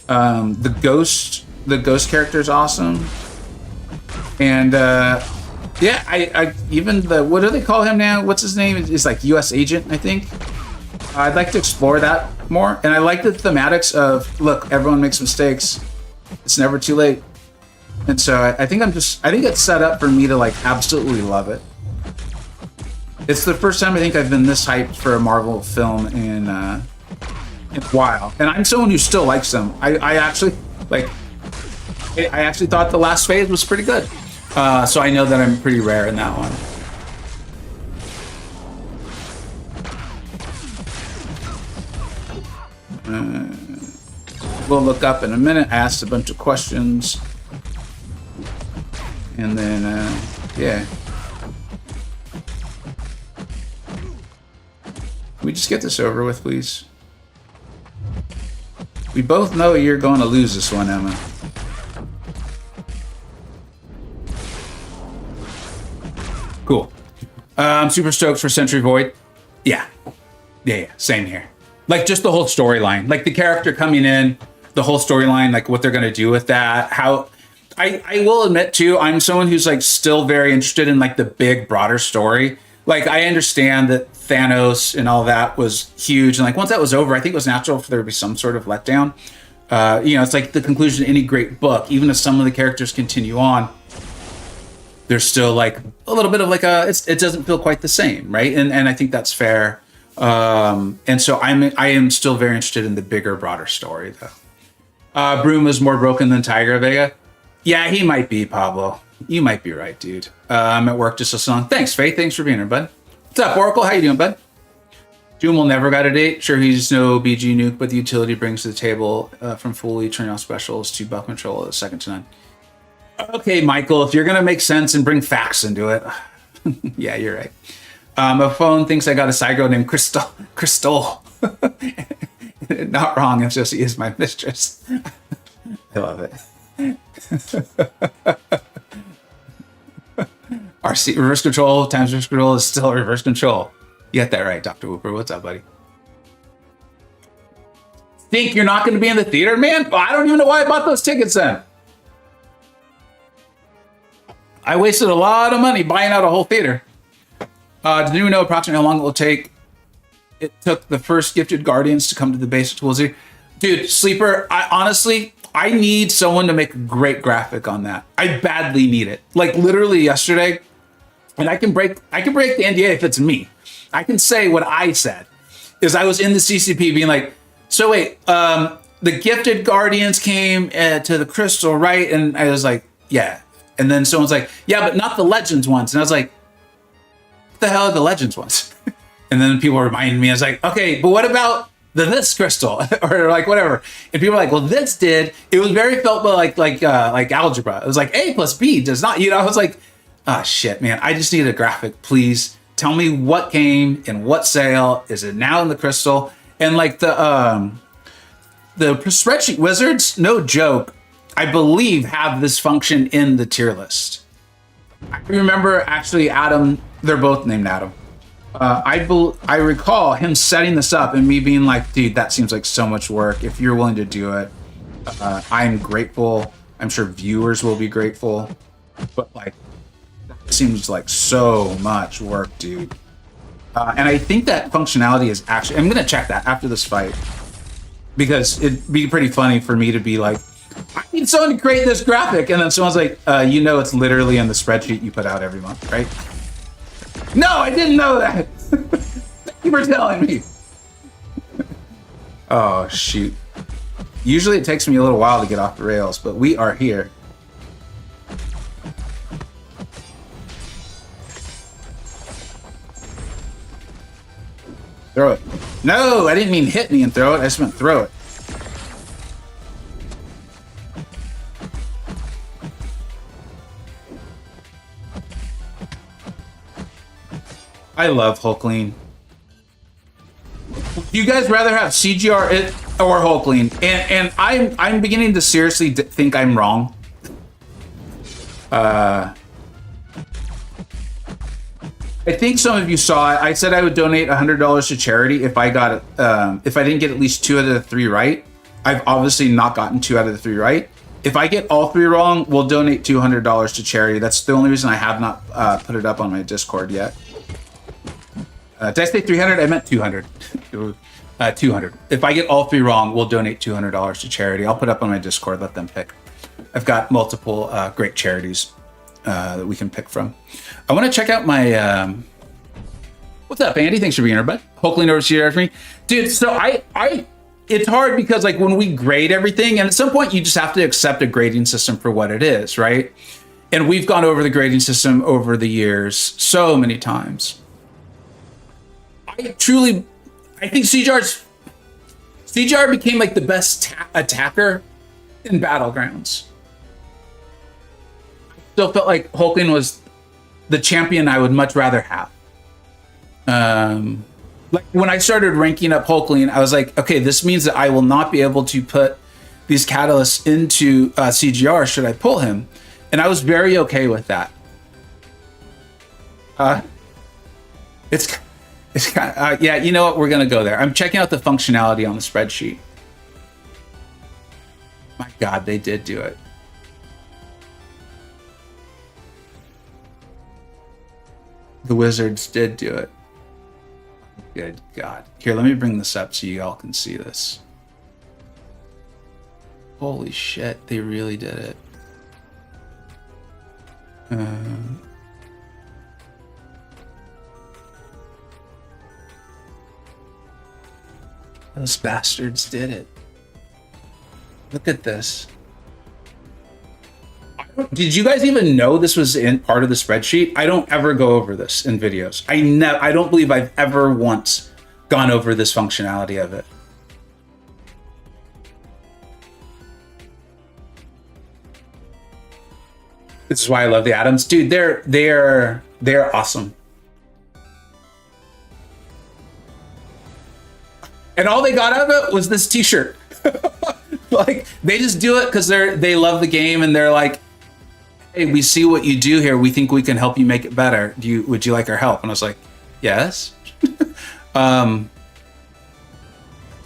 The ghost character is awesome. And yeah, I even the, what do they call him now? What's his name? It's like U.S. Agent, I think. I'd like to explore that more. And I like the thematics of, look, everyone makes mistakes. It's never too late. And so I think I think it's set up for me to like absolutely love it. It's the first time I think I've been this hyped for a Marvel film in a while. And I'm someone who still likes them. I actually thought the last phase was pretty good. So I know that I'm pretty rare in that one. We'll look up in a minute. I asked a bunch of questions. And then, yeah. Can we just get this over with, please? We both know you're going to lose this one, Emma. Cool. I'm super stoked for Sentry Void. Yeah. Yeah, same here. Like, just the whole storyline. Like, the character coming in, the whole storyline, like, what they're going to do with that. How... I will admit, too, I'm someone who's, like, still very interested in, like, the big, broader story. Like, I understand that Thanos and all that was huge. And, like, once that was over, I think it was natural for there to be some sort of letdown. You know, it's like the conclusion of any great book. Even if some of the characters continue on, there's still, like, a little bit of, like, it doesn't feel quite the same, right? And I think that's fair. And so I am still very interested in the bigger, broader story, though. Broom is more broken than Tiger Vega. Yeah, he might be, Pablo. You might be right, dude. I'm at work just listening. Thanks, Faith. Thanks for being here, bud. What's up, Oracle? How you doing, bud? Doom will never got a date. Sure, he's no BG nuke, but the utility brings to the table from fully turning off specials to buff control is second to none. Okay, Michael, if you're going to make sense and bring facts into it. Yeah, you're right. My phone thinks I got a side girl named Crystal. Not wrong, it's just he is my mistress. I love it. RC reverse control times reverse control is still reverse control. You got that right, Dr. Whooper. What's up, buddy? Think you're not going to be in the theater, man? Well, I don't even know why I bought those tickets then. I wasted a lot of money buying out a whole theater. Did anyone know approximately how long it will take? It took the first Gifted Guardians to come to the basic tools here. Dude, Sleeper, honestly, I need someone to make a great graphic on that. I badly need it. Like literally yesterday, and I can break the NDA if it's me. I can say what I said. Is I was in the CCP being like, so wait, the Gifted Guardians came to the Crystal, right? And I was like, yeah. And then someone's like, yeah, but not the Legends ones. And I was like, what the hell are the Legends ones? And then people reminded me, I was like, okay, but what about this crystal or like whatever? And people were like, well, this did. It was very felt like algebra. It was like A plus B does not, I was like, oh shit, man, I just need a graphic, please. Tell me what came in what sale. Is it now in the crystal? And like the spreadsheet wizards, no joke, I believe have this function in the tier list. I remember actually Adam, they're both named Adam. I recall him setting this up and me being like, dude, that seems like so much work. If you're willing to do it, I'm grateful. I'm sure viewers will be grateful. But like, that seems like so much work, dude. And I think that functionality is actually, I'm going to check that after this fight. Because it'd be pretty funny for me to be like, I need someone to create this graphic. And then someone's like, it's literally in the spreadsheet you put out every month, right? No, I didn't know that. Thank you for telling me. Oh, shoot. Usually it takes me a little while to get off the rails, but we are here. Throw it. No, I didn't mean hit me and throw it. I just meant throw it. I love Hulkling. Do you guys rather have CGR or Hulkling? And I'm beginning to seriously think I'm wrong. I think some of you saw it. I said I would donate $100 to charity if I got if I didn't get at least 2 out of the 3 right. I've obviously not gotten 2 out of the 3 right. If I get all 3 wrong, we'll donate $200 to charity. That's the only reason I have not put it up on my Discord yet. Did I say 300? I meant 200. 200. If I get all 3 wrong, we'll donate $200 to charity. I'll put up on my Discord, let them pick. I've got multiple great charities that we can pick from. I want to check out my... what's up, Andy? Thanks for being here, bud. Hulkling over here for me. Dude, so it's hard because like when we grade everything, and at some point you just have to accept a grading system for what it is, right? And we've gone over the grading system over the years so many times. I think CGR became like the best attacker in Battlegrounds. Still felt like Hulkling was the champion I would much rather have. Like when I started ranking up Hulkling, I was like, okay, this means that I will not be able to put these catalysts into CGR should I pull him. And I was very okay with that. It's kind of, yeah, you know what? We're going to go there. I'm checking out the functionality on the spreadsheet. My God, they did do it. The Wizards did do it. Good God. Here, let me bring this up so you all can see this. Holy shit, they really did it. Those bastards did it. Look at this. Did you guys even know this was in part of the spreadsheet? I don't ever go over this in videos. I don't believe I've ever once gone over this functionality of it. This is why I love the Atoms. Dude, they're awesome. And all they got out of it was this t-shirt. Like they just do it because they love the game and they're like, hey, we see what you do here. We think we can help you make it better. Would you like our help? And I was like, yes.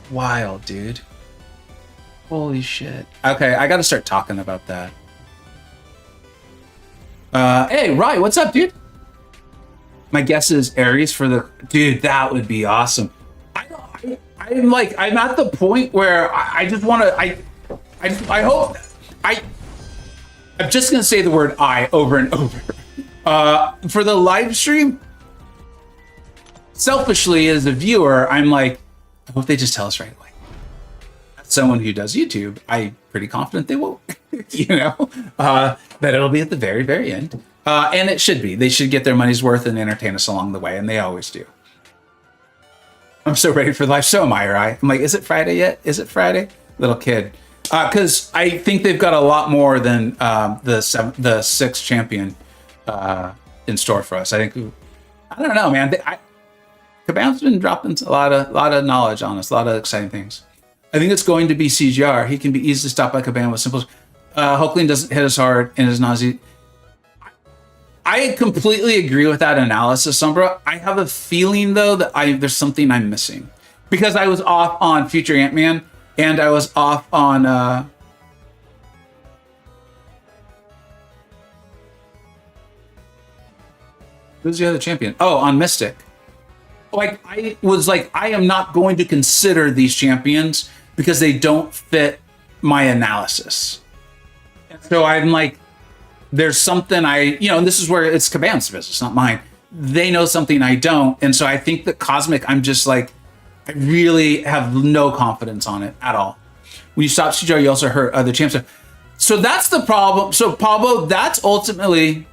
Wild, dude. Holy shit. Okay, I got to start talking about that. Hey, Rye, what's up, dude? My guess is Aries for the... Dude, that would be awesome. I'm at the point where I just want to... I hope... I'm just going to say the word I over and over. For the live stream, selfishly as a viewer, I'm like, I hope they just tell us right away. As someone who does YouTube, I'm pretty confident they will, you know, that it'll be at the very, very end. And it should be. They should get their money's worth and entertain us along the way, and they always do. I'm so ready for life. So am I, right? I'm like, is it Friday yet? Is it Friday? Little kid. Because I think they've got a lot more than the 6th champion in store for us. I think, I don't know, man. Kabam's been dropping a lot of knowledge on us, a lot of exciting things. I think it's going to be CGR. He can be easily stopped by Kabam with simple. Hulkling doesn't hit us hard and is nausea. I completely agree with that analysis, Sombra. I have a feeling though that there's something I'm missing because I was off on Future Ant-Man. And I was off on who's the other champion? Oh, on Mystic. Like I was like, I am not going to consider these champions because they don't fit my analysis. And so I'm like, there's something and this is where it's Kabam's business, not mine. They know something I don't. And so I think that Cosmic, I'm just like, I really have no confidence on it at all. When you stop CGR, you also hurt other champs. So that's the problem. So Pablo, that's ultimately...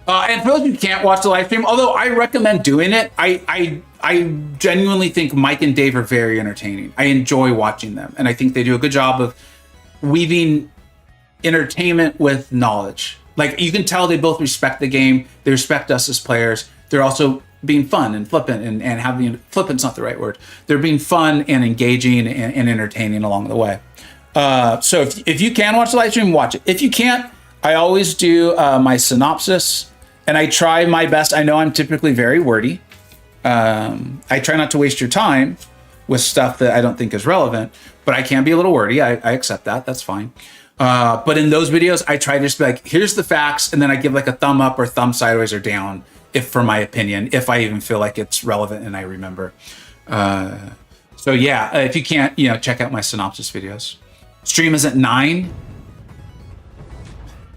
and for those who can't watch the live stream, although I recommend doing it, I genuinely think Mike and Dave are very entertaining. I enjoy watching them. And I think they do a good job of weaving entertainment with knowledge. Like, you can tell they both respect the game. They respect us as players. They're also being fun and flippant and having, flippant's not the right word. They're being fun and engaging and entertaining along the way. So if you can watch the live stream, watch it. If you can't, I always do my synopsis, and I try my best. I know I'm typically very wordy. I try not to waste your time with stuff that I don't think is relevant, but I can be a little wordy. I accept that. That's fine. But in those videos, I try to just be like, here's the facts, and then I give like a thumb up or thumb sideways or down, if for my opinion, if I even feel like it's relevant and I remember. So yeah, if you can't, check out my synopsis videos. Stream is at 9.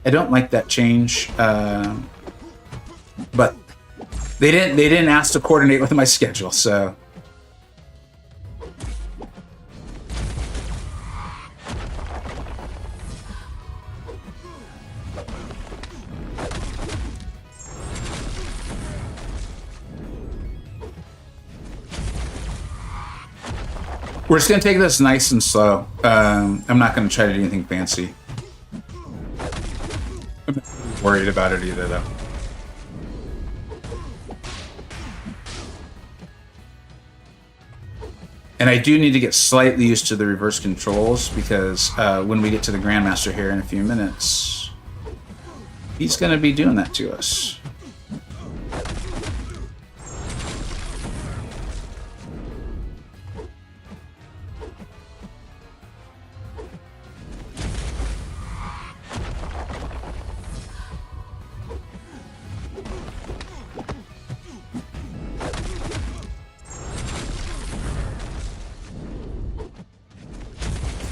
I don't like that change, but they didn't ask to coordinate with my schedule, so. We're just gonna take this nice and slow. I'm not gonna try to do anything fancy. I'm not worried about it either, though. And I do need to get slightly used to the reverse controls, because when we get to the Grandmaster here in a few minutes, he's gonna be doing that to us.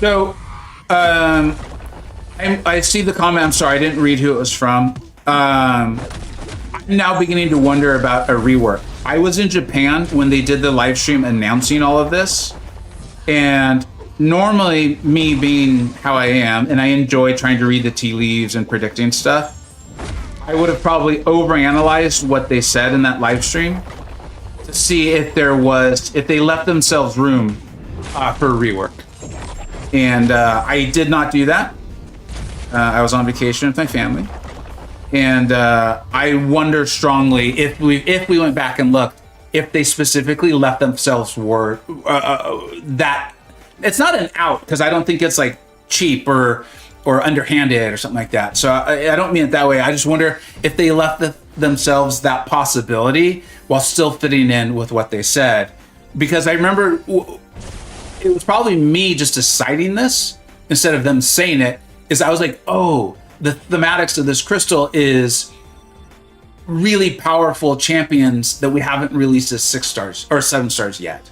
So, I see the comment. I'm sorry, I didn't read who it was from. I'm now beginning to wonder about a rework. I was in Japan when they did the live stream announcing all of this, and normally, me being how I am, and I enjoy trying to read the tea leaves and predicting stuff, I would have probably overanalyzed what they said in that live stream to see if they left themselves room for a rework. And I did not do that. I was on vacation with my family, and I wonder strongly if we went back and looked, if they specifically left themselves word that it's not an out, because I don't think it's like cheap or underhanded or something like that. So I don't mean it that way. I just wonder if they left themselves that possibility while still fitting in with what they said, because I remember. It was probably me just deciding this instead of them saying it, is I was like, oh, the thematics of this crystal is really powerful champions that we haven't released as 6 stars or 7 stars yet.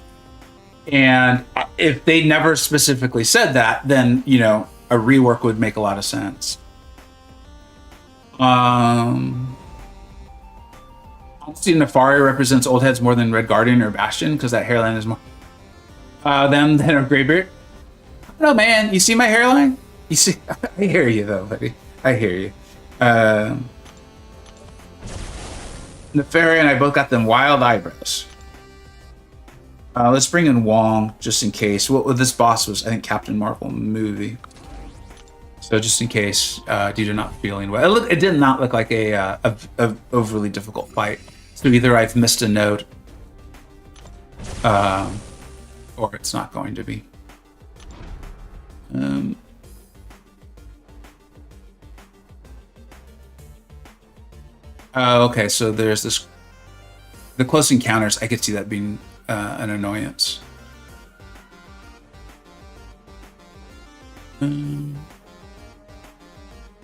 And if they never specifically said that, then, a rework would make a lot of sense. Honestly, Nefari represents old heads more than Red Guardian or Bastion, because that hairline is more them than a graybeard. I don't know, man. You see my hairline? You see? I hear you, though, buddy. I hear you. Nefari and I both got them wild eyebrows. Let's bring in Wong, just in case. What this boss was, I think, Captain Marvel movie. So just in case, due to not feeling well. It did not look like a overly difficult fight. So either I've missed a note, or it's not going to be. Okay, so there's this. The close encounters, I could see that being an annoyance. I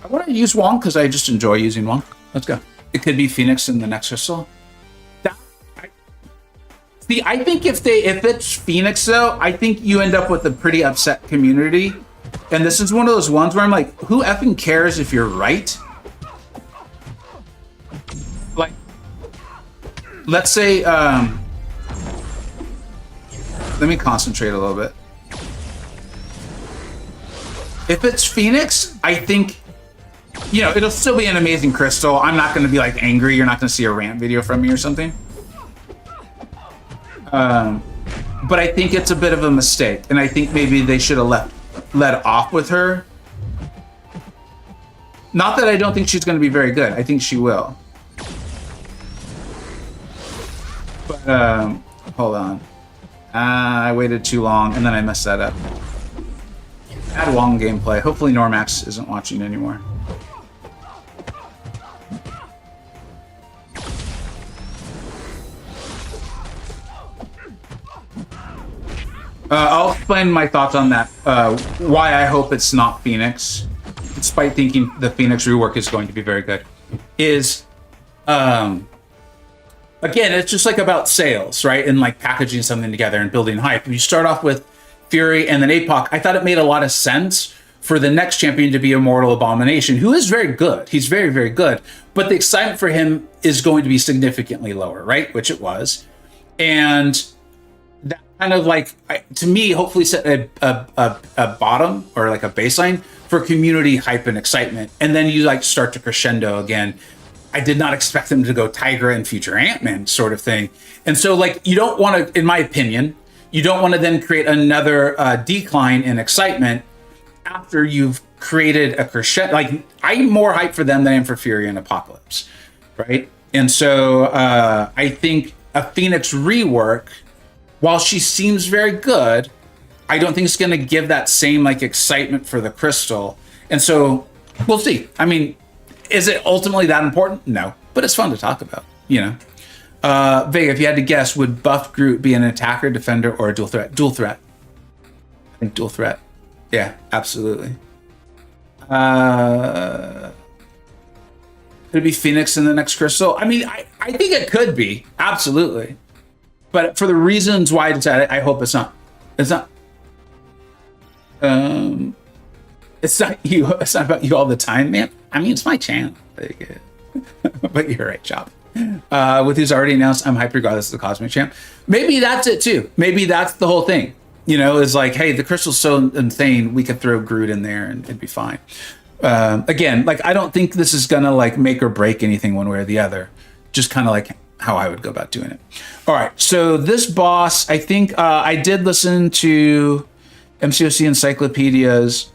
want to use Wong because I just enjoy using Wong. Let's go. It could be Phoenix in the next crystal. See, I think if it's Phoenix though, I think you end up with a pretty upset community. And this is one of those ones where I'm like, who effing cares if you're right? Like, let's say, let me concentrate a little bit. If it's Phoenix, I think, it'll still be an amazing crystal. I'm not going to be like angry. You're not going to see a rant video from me or something. But I think it's a bit of a mistake, and I think maybe they should have let off with her. Not that I don't think she's going to be very good. I think she will. But, hold on. I waited too long, and then I messed that up. Bad Wong gameplay. Hopefully Normax isn't watching anymore. I'll explain my thoughts on that. Why I hope it's not Phoenix, despite thinking the Phoenix rework is going to be very good, is, again, it's just like about sales, right? And like packaging something together and building hype. If you start off with Fury and then APOC, I thought it made a lot of sense for the next champion to be Immortal Abomination, who is very good. He's very, very good. But the excitement for him is going to be significantly lower, right? Which it was. And that kind of like, to me, hopefully set a bottom or like a baseline for community hype and excitement. And then you like start to crescendo again. I did not expect them to go Tigra and future Ant-Man sort of thing. And so like, you don't want to, in my opinion, you don't want to then create another decline in excitement after you've created a crescendo. Like, I'm more hyped for them than I am for Fury and Apocalypse, right? And so I think a Phoenix rework, while she seems very good, I don't think it's going to give that same like excitement for the Crystal. And so we'll see. I mean, is it ultimately that important? No, but it's fun to talk about, you know. Vega, if you had to guess, would buff Groot be an attacker, defender, or a dual threat? Dual threat. I think dual threat. Yeah, absolutely. Could it be Phoenix in the next Crystal? I mean, I think it could be, absolutely. But for the reasons why I decided, I hope it's not. It's not. It's not you. It's not about you all the time, man. I mean, it's my channel. But you're right, Chop. With who's already announced, I'm hyped regardless of the Cosmic Champ. Maybe that's it too. Maybe that's the whole thing. You know, is like, hey, the Crystal's so insane, we could throw Groot in there and it'd be fine. Again, like, I don't think this is gonna like make or break anything one way or the other. Just kind of like how I would go about doing it. All right, so this boss, I think I did listen to MCoC Encyclopedia's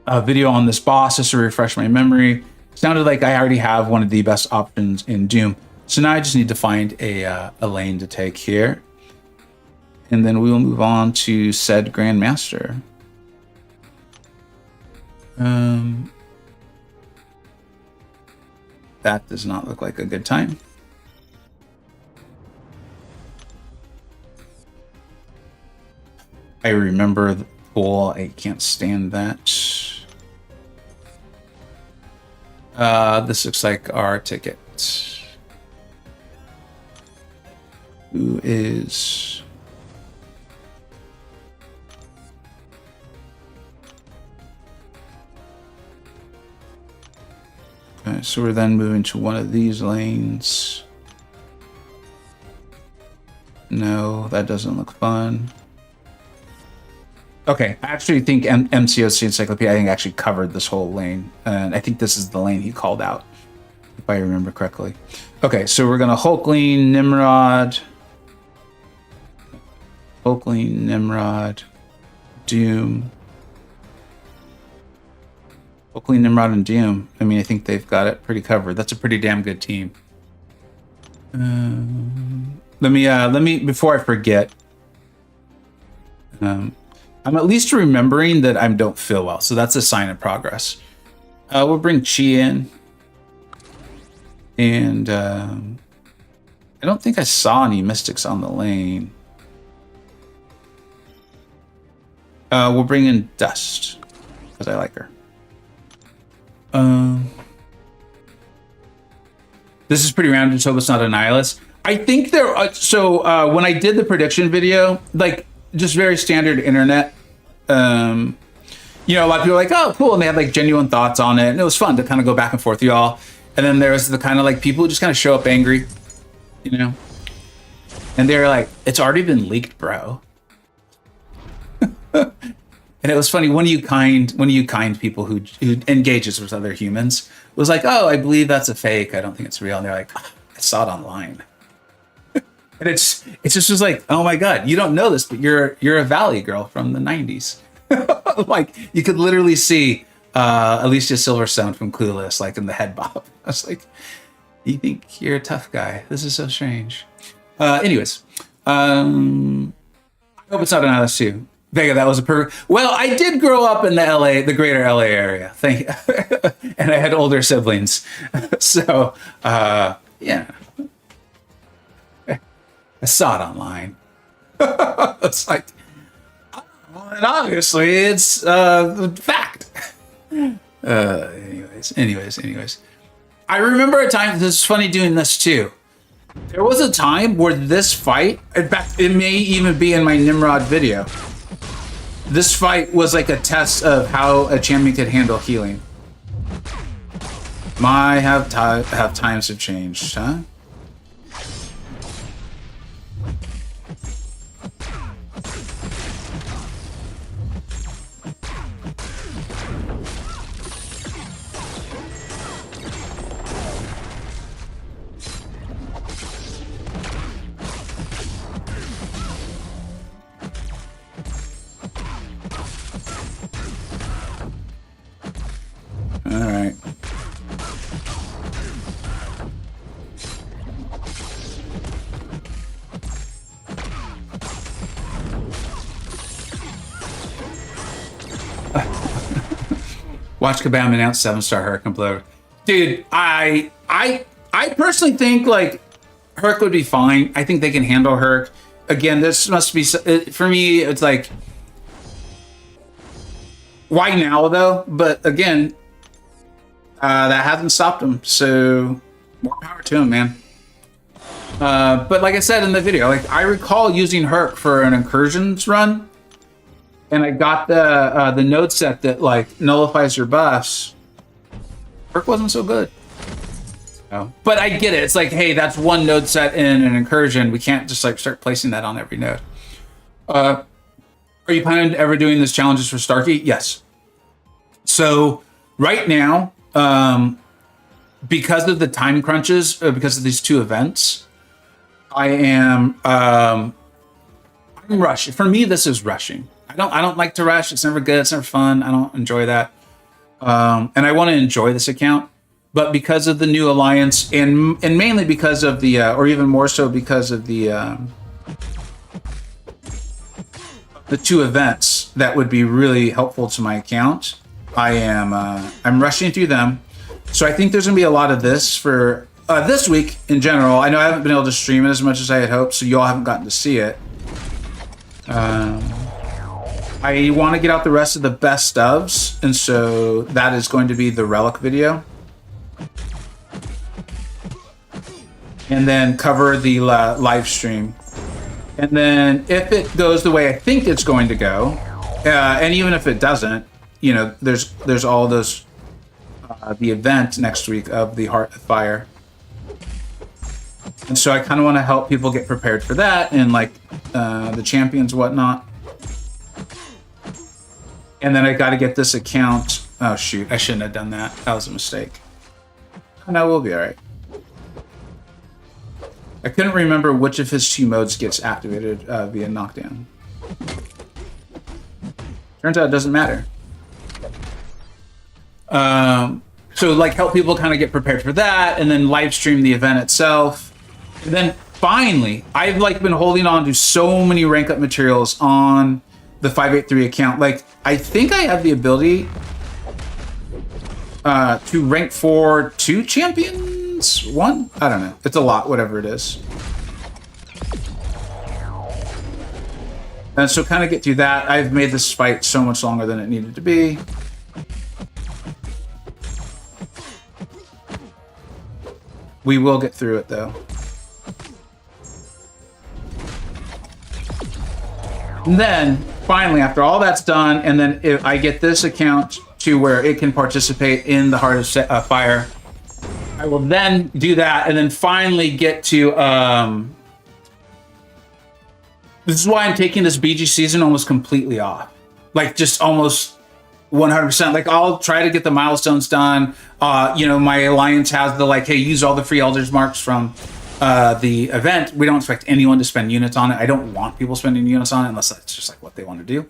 video on this boss just to refresh my memory. Sounded like I already have one of the best options in Doom. So now I just need to find a lane to take here. And then we will move on to said Grandmaster. That does not look like a good time. I remember the pool. I can't stand that. This looks like our ticket. Who is... Okay, so we're then moving to one of these lanes. No, that doesn't look fun. Okay, I actually think MCoC Encyclopedia, I think, actually covered this whole lane. And I think this is the lane he called out, if I remember correctly. Okay, so we're going to Hulkling, Nimrod. Hulkling, Nimrod, Doom. Hulkling, Nimrod, and Doom. I mean, I think they've got it pretty covered. That's a pretty damn good team. Let me, before I forget, I'm at least remembering that I don't feel well, so that's a sign of progress. We'll bring Chi in. And I don't think I saw any Mystics on the lane. We'll bring in Dust, because I like her. This is pretty random, just hope it's not a Nihilist. I think there are, so when I did the prediction video, like, just very standard internet, you know, a lot of people are like, oh, cool, and they had like genuine thoughts on it, and it was fun to kind of go back and forth, y'all. And then there was the kind of like people who just kind of show up angry, you know, and they're like, it's already been leaked, bro. And it was funny, one of you kind people who engages with other humans was like, oh, I believe that's a fake, I don't think it's real. And they're like, oh, I saw it online. And it's just was like, oh my God, you don't know this, but you're a Valley girl from the 90s. Like, you could literally see Alicia Silverstone from Clueless, like in the head bob. I was like, you think you're a tough guy? This is so strange. Anyways, I hope it's not an LS2. Vega, that was a perfect. Well, I did grow up in the greater LA area. Thank you. And I had older siblings. So, yeah. I saw it online. It's like, and obviously it's fact. Anyways. I remember a time, this is funny doing this too. There was a time where this fight, in fact, it may even be in my Nimrod video. This fight was like a test of how a champion could handle healing. Have times have changed, huh? All right. Watch Kabam announce 7-star Herc and blow. Dude, I personally think like Herc would be fine. I think they can handle Herc. Again, this must be for me. It's like, why now though? But again, that hasn't stopped him. So more power to him, man. But like I said in the video, like I recall using Herc for an incursions run. And I got the node set that like nullifies your buffs. Herc wasn't so good. No. But I get it. It's like, hey, that's one node set in an incursion. We can't just like start placing that on every node. Are you planning on ever doing this challenges for Starkey? Yes. So right now, because of the time crunches, because of these two events, I am I'm rushing. For me, this is rushing. I don't like to rush. It's never good. It's never fun. I don't enjoy that. And I want to enjoy this account, but because of the new alliance and mainly because of the, or even more so because of the two events that would be really helpful to my account, I'm rushing through them. So I think there's gonna be a lot of this for this week in general. I know I haven't been able to stream it as much as I had hoped, so you all haven't gotten to see it. I want to get out the rest of the best ofs, and so that is going to be the relic video. And then cover the live stream. And then if it goes the way I think it's going to go, and even if it doesn't, you know, there's all those, the event next week of the Heart of Fire. And so I kind of want to help people get prepared for that and like the champions, whatnot. And then I got to get this account. Oh shoot, I shouldn't have done that. That was a mistake. No, we'll be all right. I couldn't remember which of his 2 modes gets activated via knockdown. Turns out it doesn't matter. So like help people kind of get prepared for that, and then live stream the event itself. And then finally, I've like been holding on to so many rank up materials on the 583 account. Like I think I have the ability to rank for 2 champions. 1? I don't know. It's a lot, whatever it is. And so kind of get through that. I've made this fight so much longer than it needed to be. We will get through it though. And then finally, after all that's done, and then if I get this account to where it can participate in the Heart of Fire, I will then do that, and then finally get to this is why I'm taking this BG season almost completely off. Like just almost 100%. Like I'll try to get the milestones done. You know, my alliance has the like, hey, use all the free Elders marks from the event. We don't expect anyone to spend units on it. I don't want people spending units on it unless that's just like what they want to do.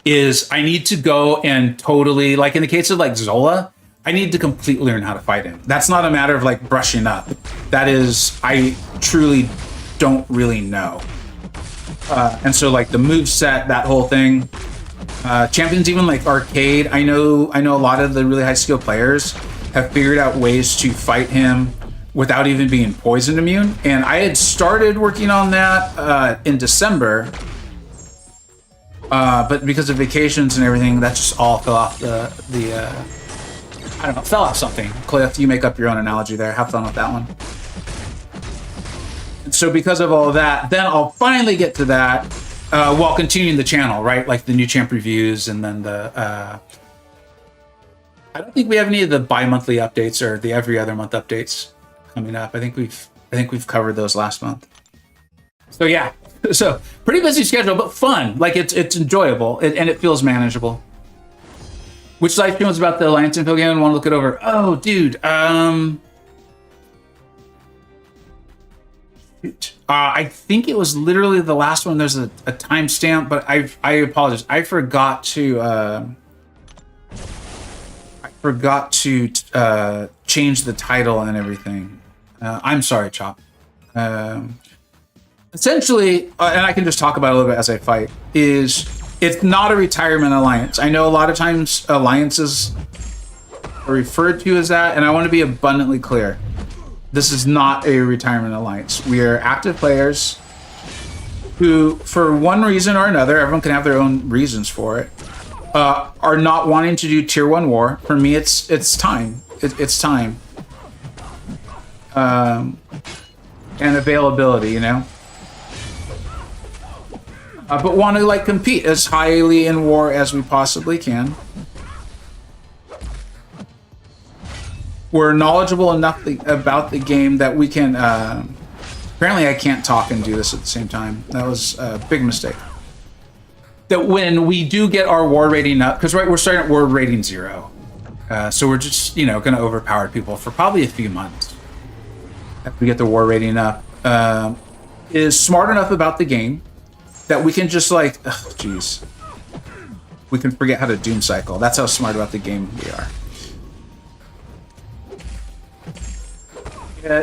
is I need to go and totally, like in the case of like Zola, I need to completely learn how to fight him. That's not a matter of like brushing up. That is, I truly don't really know. And so like the move set, that whole thing, champions, even like arcade, I know a lot of the really high skill players have figured out ways to fight him without even being poison immune. And I had started working on that in December, but because of vacations and everything, that just all fell off the I don't know, fell off something. Cliff, you make up your own analogy there. Have fun with that one. And so because of all of that, then I'll finally get to that while continuing the channel, right? Like the new champ reviews, and then the I don't think we have any of the bi-monthly updates or the every other month updates coming up. I think we've covered those last month. So yeah, so pretty busy schedule, but fun. Like it's enjoyable and it feels manageable. Which live stream was about the Alliance info game? Want to look it over? Oh, dude. I think it was literally the last one. There's a timestamp, but I apologize. I forgot to change the title and everything. I'm sorry, Chop. Essentially, and I can just talk about it a little bit as I fight, it's not a retirement alliance. I know a lot of times alliances are referred to as that, and I want to be abundantly clear. This is not a retirement alliance. We are active players who, for one reason or another, everyone can have their own reasons for it, are not wanting to do tier 1 war. For me, it's time. It's time. And availability, you know? But want to like compete as highly in war as we possibly can. We're knowledgeable enough about the game that we can. Apparently, I can't talk and do this at the same time. That was a big mistake. That when we do get our war rating up, because right, we're starting at war rating 0, so we're just going to overpower people for probably a few months. After we get the war rating up, is smart enough about the game that we can just like, geez, we can forget how to doom cycle. That's how smart about the game we are.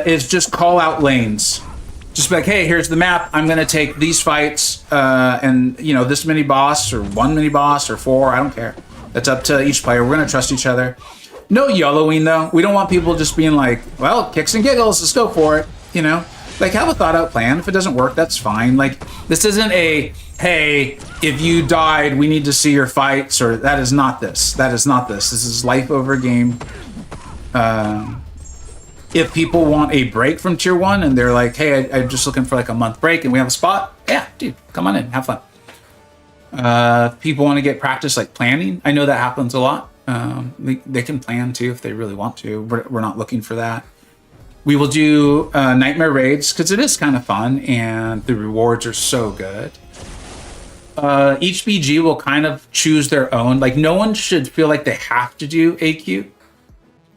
Is just call out lanes. Just be like, hey, here's the map. I'm going to take these fights and, this mini boss or 1 mini boss or 4. I don't care. That's up to each player. We're going to trust each other. No YOLOing, though. We don't want people just being like, well, kicks and giggles. Let's go for it. Like, have a thought out plan. If it doesn't work, that's fine. Like, this isn't a, hey, if you died, we need to see your fights, or that is not this. That is not this. This is life over game. If people want a break from tier 1 and they're like, hey, I'm just looking for like a month break and we have a spot, yeah, dude, come on in, have fun. People want to get practice like planning. I know that happens a lot. They can plan too if they really want to. We're not looking for that. We will do nightmare raids because it is kind of fun and the rewards are so good. Each BG will kind of choose their own. Like, no one should feel like they have to do AQ,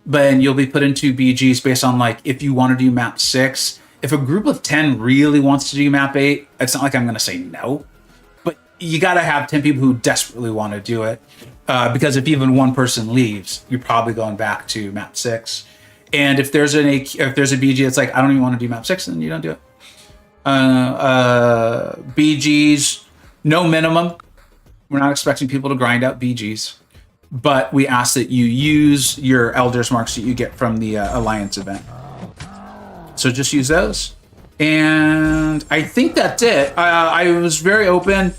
but you'll be put into BGs based on like if you want to do map 6. If a group of 10 really wants to do map 8, it's not like I'm going to say no, but you got to have 10 people who desperately want to do it, because if even one person leaves, you're probably going back to map 6. And if there's a BG that's like, I don't even want to do map 6, then you don't do it. BGs, no minimum. We're not expecting people to grind out BGs, but we ask that you use your Elder's Marks that you get from the Alliance event. So just use those. And I think that's it. I was very open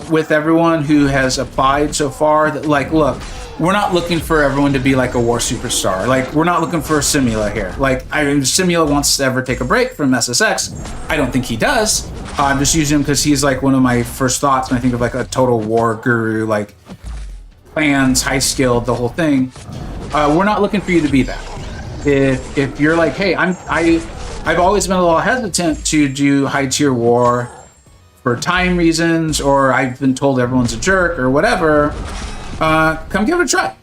with everyone who has applied so far that, like, look, we're not looking for everyone to be like a war superstar. Like, we're not looking for a Simula here. Like, if Simula wants to ever take a break from SSX, I don't think he does. I'm just using him because he's like one of my first thoughts when I think of like a total war guru, like plans, high skilled, the whole thing. We're not looking for you to be that. If you're like, hey, I've always been a little hesitant to do high tier war for time reasons, or I've been told everyone's a jerk or whatever, come give it a try.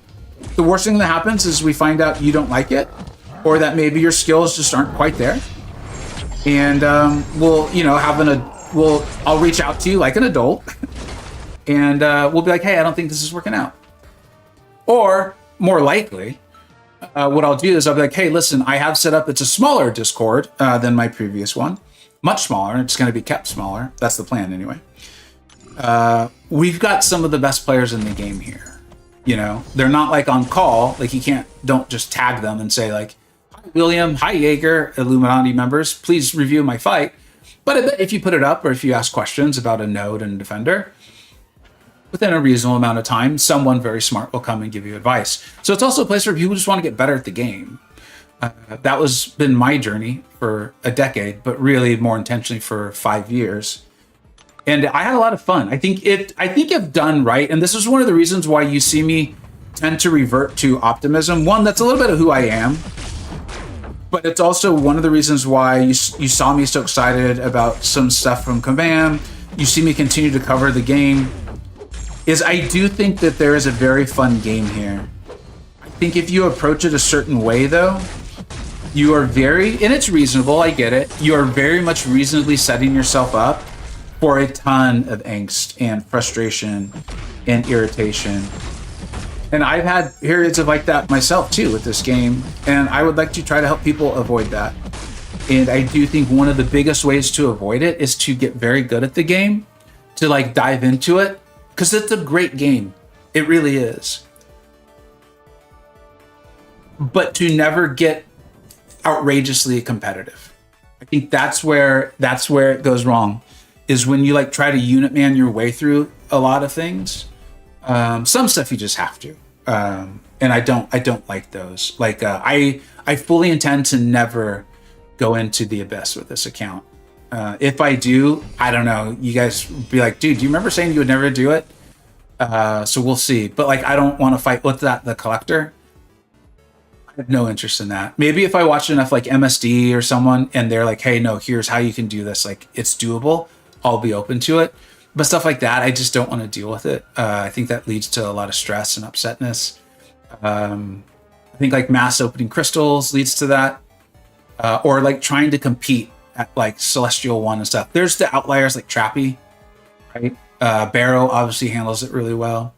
The worst thing that happens is we find out you don't like it, or that maybe your skills just aren't quite there. And I'll reach out to you like an adult and we'll be like, hey, I don't think this is working out. Or more likely, what I'll do is I'll be like, hey, listen, I have set up, it's a smaller Discord than my previous one, much smaller. It's going to be kept smaller. That's the plan anyway. We've got some of the best players in the game here. You know, they're not like on call. Like don't just tag them and say like, hi, William, hi, Jaeger, Illuminati members, please review my fight. But if you put it up or if you ask questions about a node and a defender, within a reasonable amount of time, someone very smart will come and give you advice. So it's also a place where people just want to get better at the game. That was been my journey for a decade, but really more intentionally for 5 years. And I had a lot of fun. I think if done right, and this is one of the reasons why you see me tend to revert to optimism. One, that's a little bit of who I am, but it's also one of the reasons why you saw me so excited about some stuff from Kabam. You see me continue to cover the game. Is I do think that there is a very fun game here. I think if you approach it a certain way, though, you are and it's reasonable, I get it, you are very much reasonably setting yourself up for a ton of angst and frustration and irritation. And I've had periods of like that myself, too, with this game, and I would like to try to help people avoid that. And I do think one of the biggest ways to avoid it is to get very good at the game, to like dive into it, because it's a great game. It really is. But to never get outrageously competitive. I think that's where it goes wrong, is when you like try to unit man your way through a lot of things. Some stuff you just have to. And I don't like those. Like I fully intend to never go into the abyss with this account. If I do, I don't know, you guys be like, dude, do you remember saying you would never do it? So we'll see. But like, I don't want to fight with the collector. I have no interest in that. Maybe if I watch enough like MSD or someone and they're like, hey, no, here's how you can do this, like it's doable, I'll be open to it. But stuff like that, I just don't want to deal with it. I think that leads to a lot of stress and upsetness. I think like mass opening crystals leads to that. Or like trying to compete at like Celestial 1 and stuff. There's the outliers like Trappy, right? Barrow obviously handles it really well.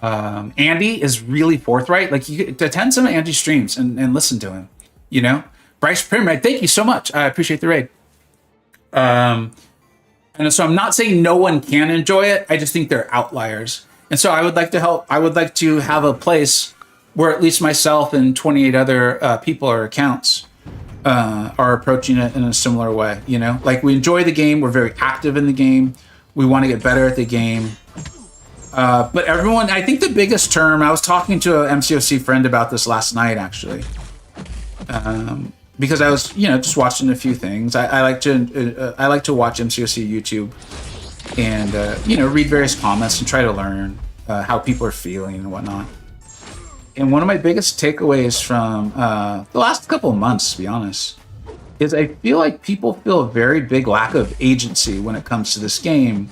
Andy is really forthright. Like you could attend some of Andy's streams and listen to him, you know? Bryce Primrade, thank you so much. I appreciate the raid. And so I'm not saying no one can enjoy it. I just think they're outliers. And so I would like to help. I would like to have a place where at least myself and 28 other people or accounts are approaching it in a similar way. You know, like we enjoy the game. We're very active in the game. We want to get better at the game. But everyone, I think the biggest term, I was talking to an MCoC friend about this last night, actually. Because I was, just watching a few things. I like to watch MCoC YouTube and, read various comments and try to learn how people are feeling and whatnot. And one of my biggest takeaways from the last couple of months, to be honest, is I feel like people feel a very big lack of agency when it comes to this game.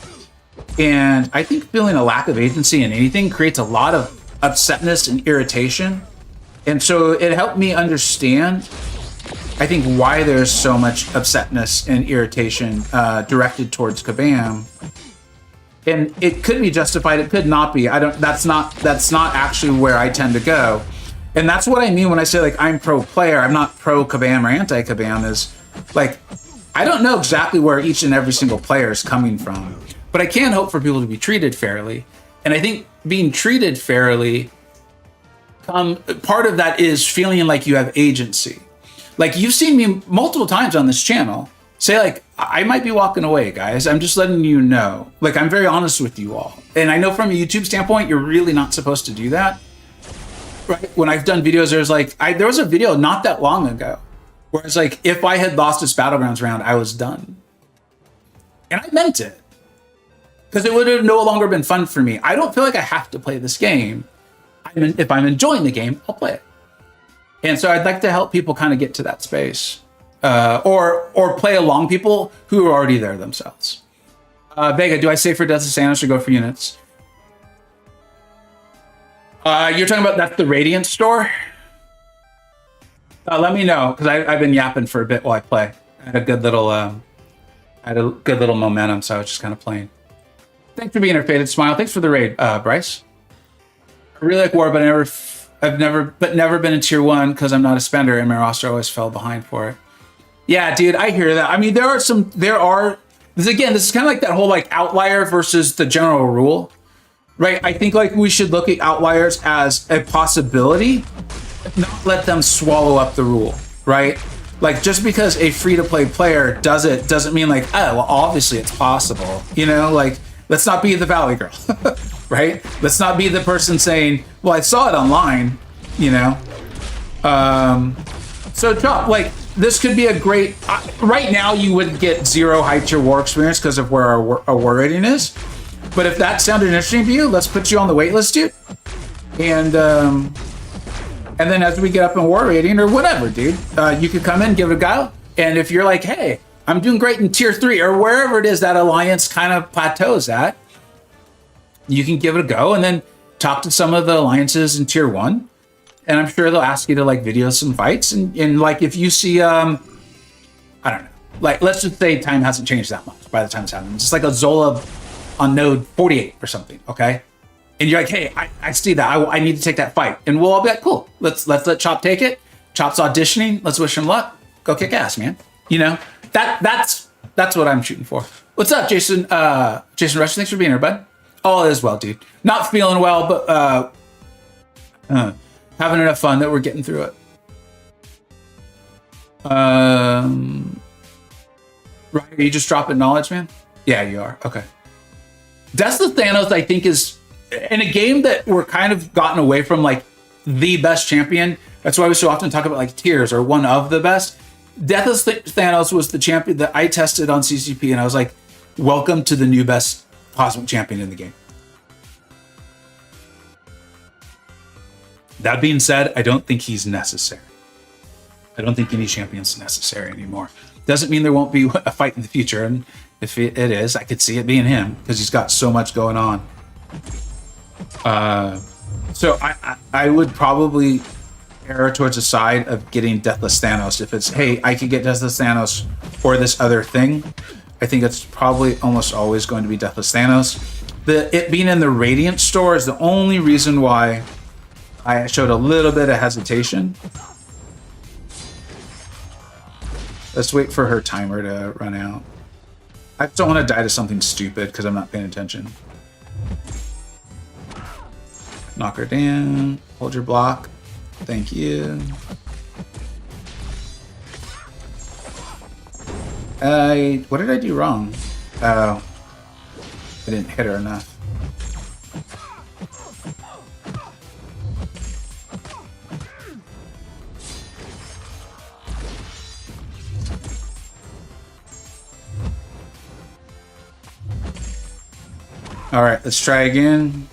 And I think feeling a lack of agency in anything creates a lot of upsetness and irritation. And so it helped me understand, I think, why there's so much upsetness and irritation directed towards Kabam. And it could be justified, it could not be. That's not actually where I tend to go. And that's what I mean when I say like I'm pro player. I'm not pro Kabam or anti Kabam. Is like I don't know exactly where each and every single player is coming from, but I can hope for people to be treated fairly. And I think being treated fairly, part of that is feeling like you have agency. Like you've seen me multiple times on this channel say like, I might be walking away, guys. I'm just letting you know. Like I'm very honest with you all. And I know from a YouTube standpoint, you're really not supposed to do that. Right? When I've done videos, there was a video not that long ago where it's like, if I had lost this Battlegrounds round, I was done. And I meant it. Because it would have no longer been fun for me. I don't feel like I have to play this game. If I'm enjoying the game, I'll play it. And so I'd like to help people kind of get to that space. Or play along people who are already there themselves. Vega, do I save for Death of Sanos or go for units? You're talking about that's the Radiant store? Let me know, because I've been yapping for a bit while I play. I had a good little momentum, so I was just kind of playing. Thanks for being a faded smile. Thanks for the raid, Bryce. I really like war, but I've never been in tier 1 because I'm not a spender, and my roster always fell behind for it. Yeah, dude, I hear that. I mean, this is kind of like that whole like outlier versus the general rule, right? I think like we should look at outliers as a possibility, not let them swallow up the rule, right? Like just because a free-to-play player does it doesn't mean like, oh, well, obviously it's possible, you know? Like, let's not be the Valley Girl, right? Let's not be the person saying, well, I saw it online, you know? So Chop, like, this could be a great, right now you wouldn't get 0 high tier war experience because of where our war rating is. But if that sounded interesting to you, let's put you on the wait list, dude. And then as we get up in war rating or whatever, dude, you could come in, give it a go. And if you're like, hey, I'm doing great in tier 3 or wherever it is that alliance kind of plateaus at, you can give it a go and then talk to some of the alliances in tier 1. And I'm sure they'll ask you to like video some fights. And like if you see, I don't know, like let's just say time hasn't changed that much by the time it's happening. It's just like a Zola on node 48 or something, okay? And you're like, hey, I see that. I need to take that fight. And we'll all be like, cool, let's let Chop take it. Chop's auditioning. Let's wish him luck. Go kick ass, man. You know, that's what I'm shooting for. What's up, Jason? Jason Rush, thanks for being here, bud. All is well, dude. Not feeling well, but having enough fun that we're getting through it. Right, are you just dropping knowledge, man? Yeah, you are. Okay. Death of Thanos, I think, is in a game that we're kind of gotten away from, like the best champion. That's why we so often talk about like tiers or one of the best. Death of Thanos was the champion that I tested on CCP, and I was like, welcome to the new best cosmic champion in the game. That being said, I don't think he's necessary. I don't think any champion's necessary anymore. Doesn't mean there won't be a fight in the future, and if it is, I could see it being him because he's got so much going on. So I would probably err towards the side of getting Deathless Thanos. If it's, hey, I could get Deathless Thanos or this other thing, I think it's probably almost always going to be Deathless Thanos. It being in the Radiant store is the only reason why I showed a little bit of hesitation. Let's wait for her timer to run out. I just don't want to die to something stupid because I'm not paying attention. Knock her down. Hold your block. Thank you. What did I do wrong? Oh. I didn't hit her enough. All right, let's try again.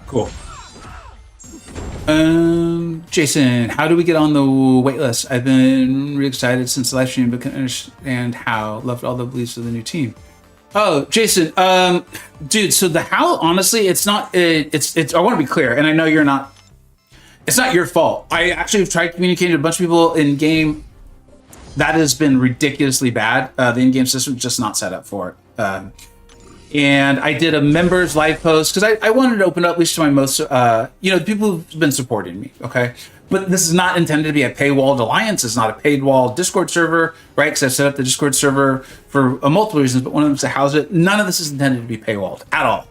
Cool. Jason, how do we get on the wait list? I've been really excited since the live stream, but couldn't understand how. Loved all the beliefs of the new team. Oh, Jason, dude, so the how, honestly, it's not, it's, I want to be clear, and I know you're not, it's not your fault. I actually have tried communicating to a bunch of people in game. That has been ridiculously bad. The in-game system is just not set up for it. And I did a members live post because I wanted to open up at least to my most, people who've been supporting me, okay? But this is not intended to be a paywalled alliance. It's not a paywall Discord server, right? Because I've set up the Discord server for multiple reasons, but one of them is to house it. None of this is intended to be paywalled at all.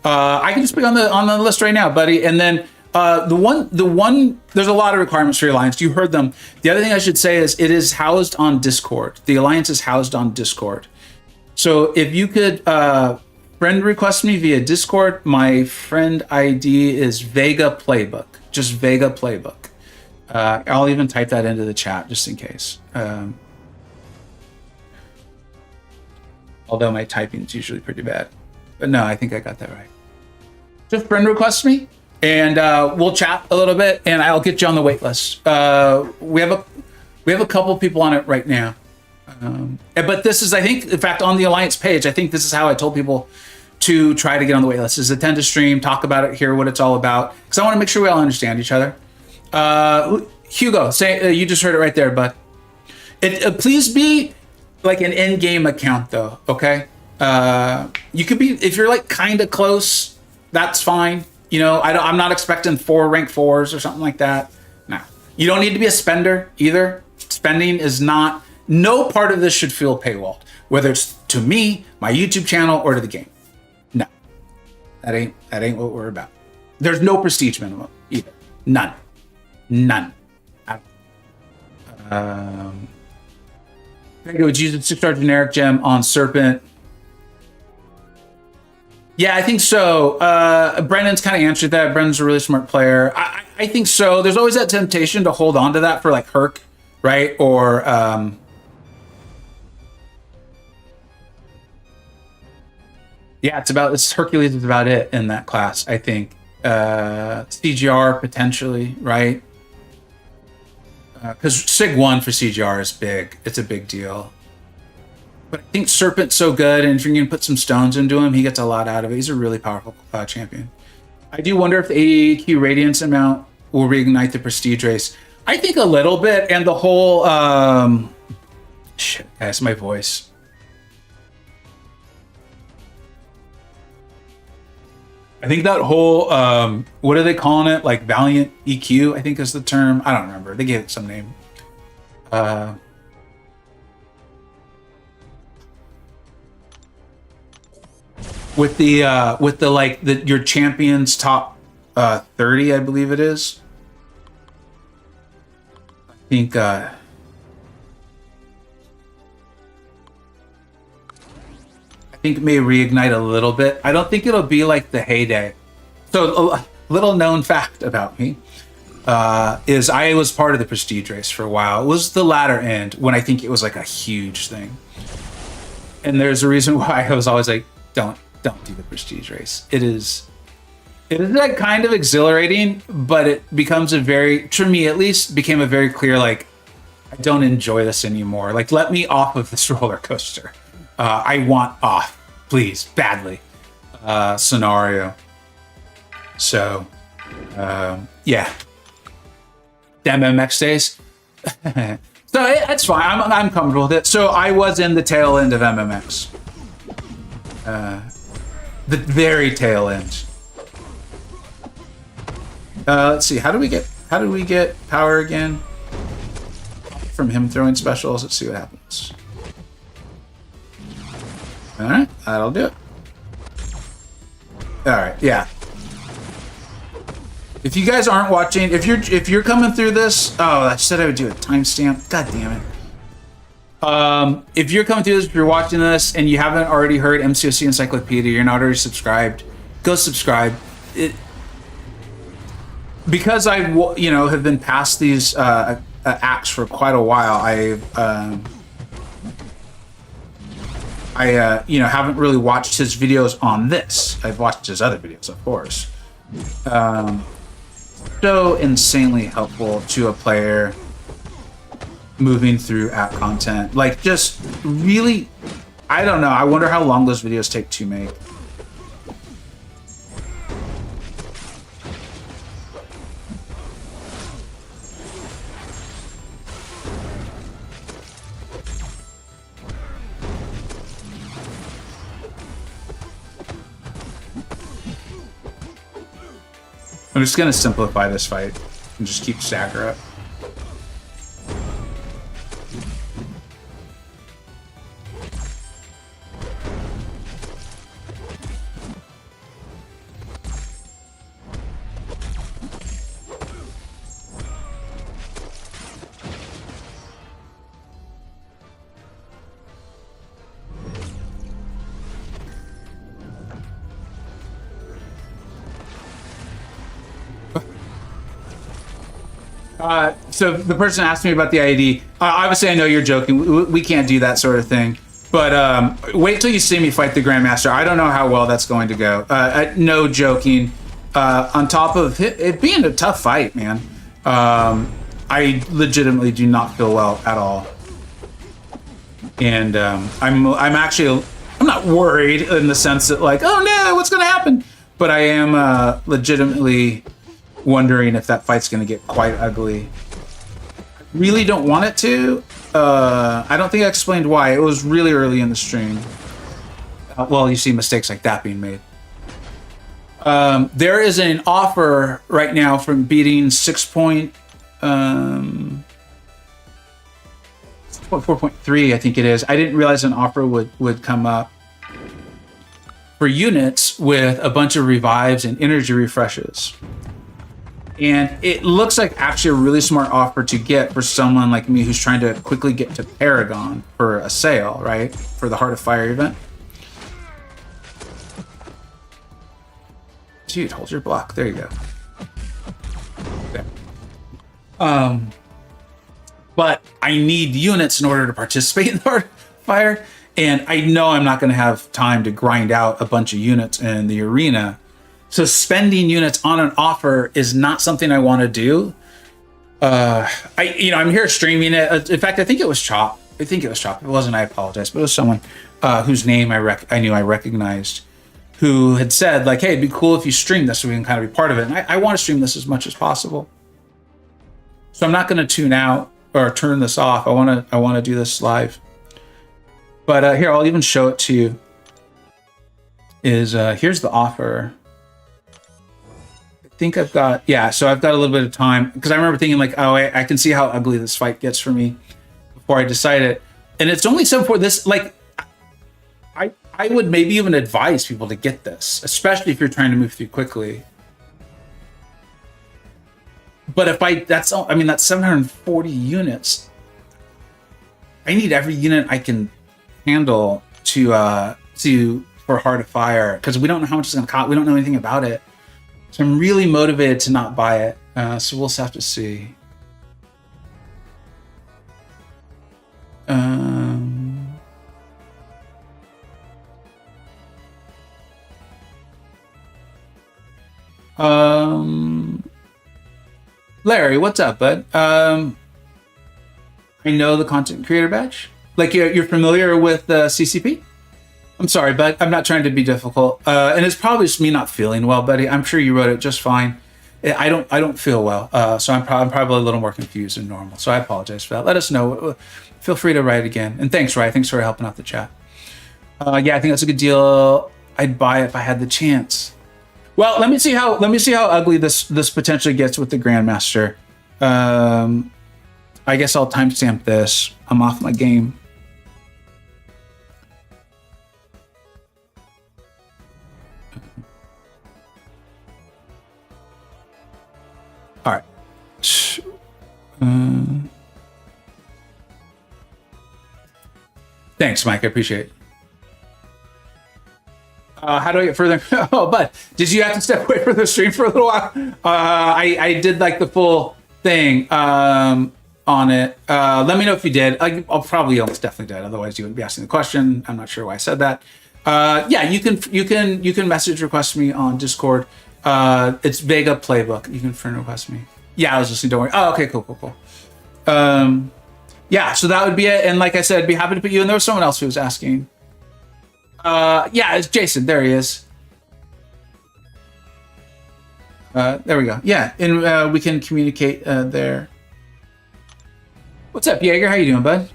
I can just be on the list right now, buddy. And then the one, there's a lot of requirements for your alliance. You heard them. The other thing I should say is it is housed on Discord. The alliance is housed on Discord. So if you could friend request me via Discord, my friend ID is Vega Playbook. Just Vega Playbook. I'll even type that into the chat just in case. Although my typing is usually pretty bad. But no, I think I got that right. Just friend request me, and we'll chat a little bit, and I'll get you on the wait list. We have a couple people on it right now. But this is, I think, in fact, on the Alliance page, I think this is how I told people to try to get on the wait list, is attend a stream, talk about it, hear what it's all about, because I want to make sure we all understand each other. Hugo, say you just heard it right there, bud. Please be like an in-game account, though, okay? You could be, if you're like kind of close, that's fine. You know, I'm not expecting 4 rank 4s or something like that. No. You don't need to be a spender either. Spending is not, no part of this should feel paywalled, whether it's to me, my YouTube channel, or to the game. No. That ain't what we're about. There's no prestige minimum either. None. Vega would use a 6-star generic gem on Serpent. Yeah, I think so. Brendan's kind of answered that. Brendan's a really smart player. I think so. There's always that temptation to hold on to that for like Herc, right? Or yeah, it's Hercules is about it in that class, I think. CGR potentially, right? Because Sig 1 for CGR is big. It's a big deal. But I think Serpent's so good, and if you're going to put some stones into him, he gets a lot out of it. He's a really powerful champion. I do wonder if the 80 AQ Radiance amount will reignite the Prestige race. I think a little bit, and the whole... shit, guys, my voice. I think that whole... what are they calling it? Like Valiant EQ, I think is the term. I don't remember. They gave it some name. With the like your champions top 30, I believe it is. I think it may reignite a little bit. I don't think it'll be like the heyday. So a little known fact about me is I was part of the Prestige race for a while. It was the latter end when I think it was like a huge thing. And there's a reason why I was always like, don't do the Prestige race. It is like kind of exhilarating, but it becomes to me at least, became a very clear, like, I don't enjoy this anymore. Like, let me off of this roller coaster. I want off, please, badly. Scenario. So, yeah. MX days. So it's fine. I'm comfortable with it. So I was in the tail end of MMX. The very tail end. Let's see. How do we get power again? From him throwing specials. Let's see what happens. All right, that'll do it. All right, yeah. If you guys aren't watching, if you're coming through this, oh, I said I would do a timestamp. God damn it. If you're coming through this, if you're watching this and you haven't already heard MCoC Encyclopedia, you're not already subscribed, go subscribe. Because I have been past these acts for quite a while. I haven't really watched his videos on this. I've watched his other videos, of course. So insanely helpful to a player moving through app content. Like, just really, I don't know. I wonder how long those videos take to make. I'm just going to simplify this fight and just keep stagger up. So the person asked me about the IED. Obviously, I know you're joking. We can't do that sort of thing. But wait till you see me fight the Grandmaster. I don't know how well that's going to go. No joking. On top of it being a tough fight, man. I legitimately do not feel well at all. And I'm not worried in the sense that like, oh no, what's going to happen? But I am legitimately wondering if that fight's going to get quite ugly. Really don't want it to. I don't think I explained why. It was really early in the stream. Well, you see mistakes like that being made. There is an offer right now from beating 4.3, I think it is. I didn't realize an offer would come up for units with a bunch of revives and energy refreshes. And it looks like actually a really smart offer to get for someone like me who's trying to quickly get to Paragon for a sale, right? For the Heart of Fire event. Dude, hold your block. There you go. Okay. But I need units in order to participate in the Heart of Fire. And I know I'm not going to have time to grind out a bunch of units in the arena. So spending units on an offer is not something I want to do. I'm here streaming it. In fact, I think it was Chop. If it wasn't, I apologize. But it was someone whose name I knew I recognized, who had said like, "Hey, it'd be cool if you stream this so we can kind of be part of it." And I want to stream this as much as possible. So I'm not going to tune out or turn this off. I want to do this live. But here, I'll even show it to you. Here's the offer. I think I've got, so I've got a little bit of time because I remember thinking like, oh, I can see how ugly this fight gets for me before I decide it. And it's only 7-4. This, like, I would maybe even advise people to get this, especially if you're trying to move through quickly. But that's 740 units. I need every unit I can handle for Heart of Fire because we don't know how much it's going to cost. We don't know anything about it. So I'm really motivated to not buy it. So we'll just have to see. Larry, what's up, bud? I know the content creator badge. Like you're familiar with CCP? I'm sorry, bud. I'm not trying to be difficult. And it's probably just me not feeling well, buddy. I'm sure you wrote it just fine. I don't feel well. So I'm probably a little more confused than normal. So I apologize for that. Let us know. Feel free to write again. And thanks, Ryan. Thanks for helping out the chat. I think that's a good deal. I'd buy it if I had the chance. Well, let me see how ugly this potentially gets with the Grandmaster. I guess I'll timestamp this. I'm off my game. All right. Thanks, Mike. I appreciate it. How do I get further? Oh, but did you have to step away from the stream for a little while? I did like the full thing on it. Let me know if you did. I'll probably almost definitely did. Otherwise, you wouldn't be asking the question. I'm not sure why I said that. You can message request me on Discord. It's Vega Playbook. You can friend request me. Yeah, I was listening. Don't worry. Oh, okay, cool. So that would be it. And like I said, I'd be happy to put you in. There was someone else who was asking. It's Jason. There he is. There we go. Yeah, and we can communicate there. What's up, Jaeger? How you doing, bud?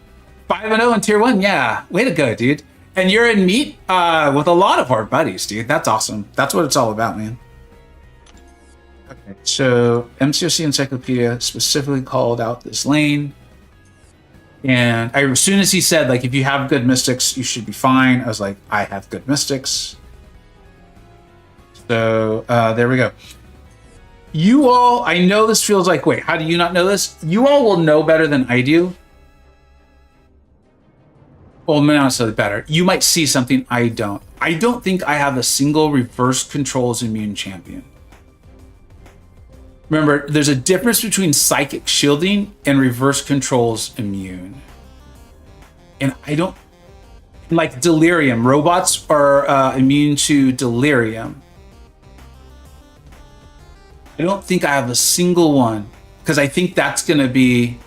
5-0 in Tier 1. Yeah, way to go, dude. And you're in meet with a lot of our buddies, dude. That's awesome. That's what it's all about, man. Okay, so MCoC Encyclopedia specifically called out this lane. And as soon as he said, like, if you have good mystics, you should be fine. I was like, I have good mystics. So there we go. You all, I know this feels like, wait, how do you not know this? You all will know better than I do. Well, not necessarily better. You might see something I don't. I don't think I have a single reverse controls immune champion. Remember, there's a difference between psychic shielding and reverse controls immune. And I don't, like delirium. Robots are immune to delirium. I don't think I have a single one because I think that's going to be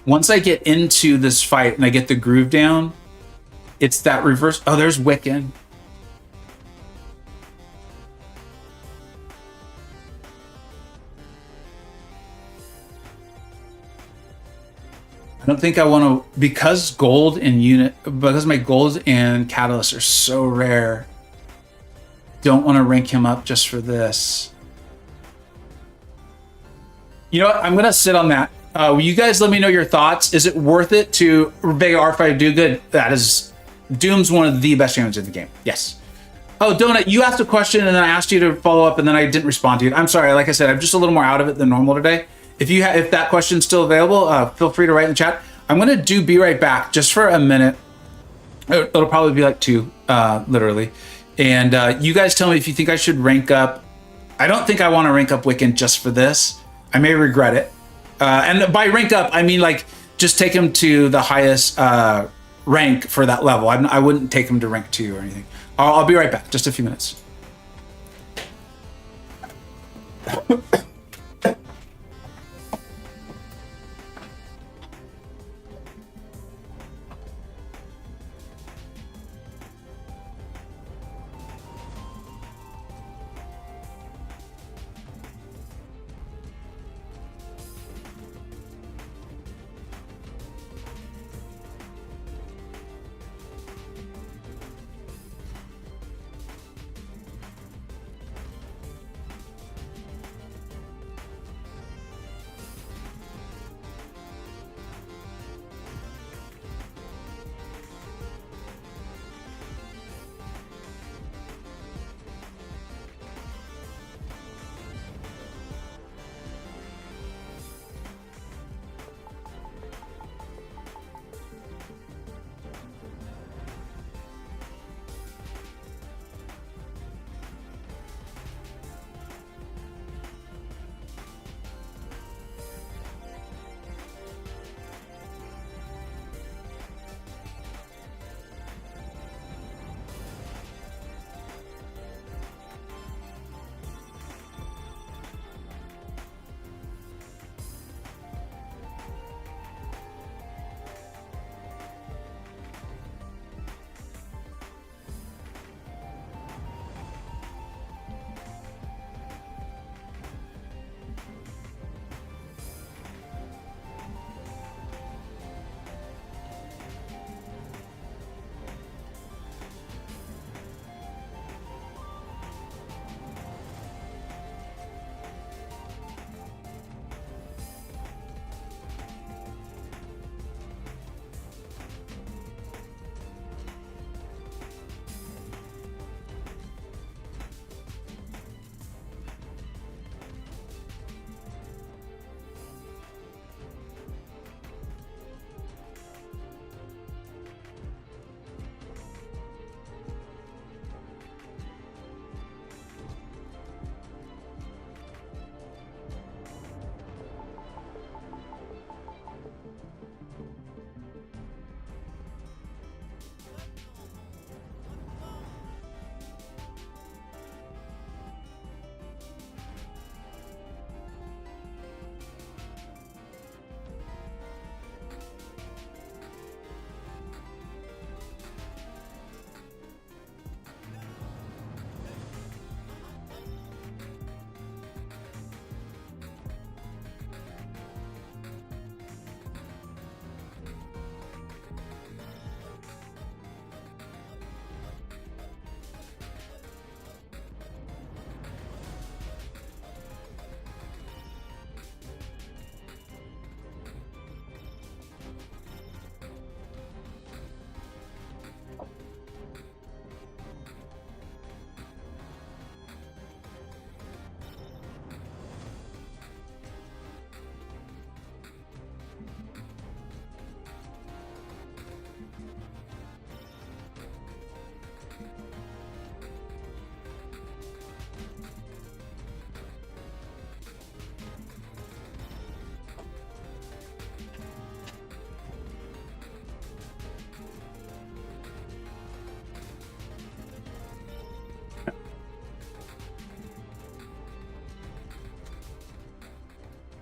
Once I get into this fight and I get the groove down, it's that reverse. Oh, there's Wiccan. I don't think I want to, because gold and unit, because my gold and catalyst are so rare, don't want to rank him up just for this. You know what? I'm going to sit on that. Will you guys let me know your thoughts? Is it worth it to Vega R5 do good? That is, Doom's one of the best champions in the game. Yes. Oh, Donut, you asked a question and then I asked you to follow up and then I didn't respond to you. I'm sorry. Like I said, I'm just a little more out of it than normal today. If that question's still available, feel free to write in the chat. I'm going to be right back just for a minute. It'll probably be like 2, literally. And you guys tell me if you think I should rank up. I don't think I want to rank up Wiccan just for this. I may regret it. And by rank up, I mean like just take him to the highest rank for that level. I wouldn't take him to rank 2 or anything. I'll be right back. Just a few minutes.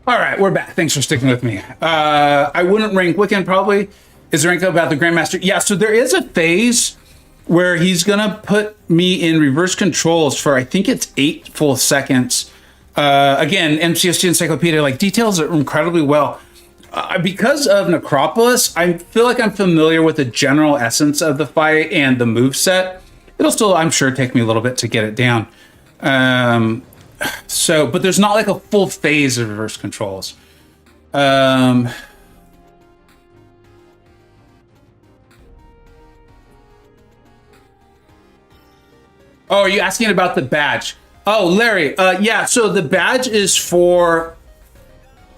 All right, we're back. Thanks for sticking with me. I wouldn't rank Wiccan probably. Is there anything about the Grandmaster? Yeah, so there is a phase where he's gonna put me in reverse controls for I think it's 8 full seconds. Again, MCoC Encyclopedia like details it incredibly well. Because of Necropolis, I feel like I'm familiar with the general essence of the fight and the move set. It'll still, I'm sure, take me a little bit to get it down. But there's not like a full phase of reverse controls. Oh, are you asking about the badge? Oh, Larry, yeah, so the badge is for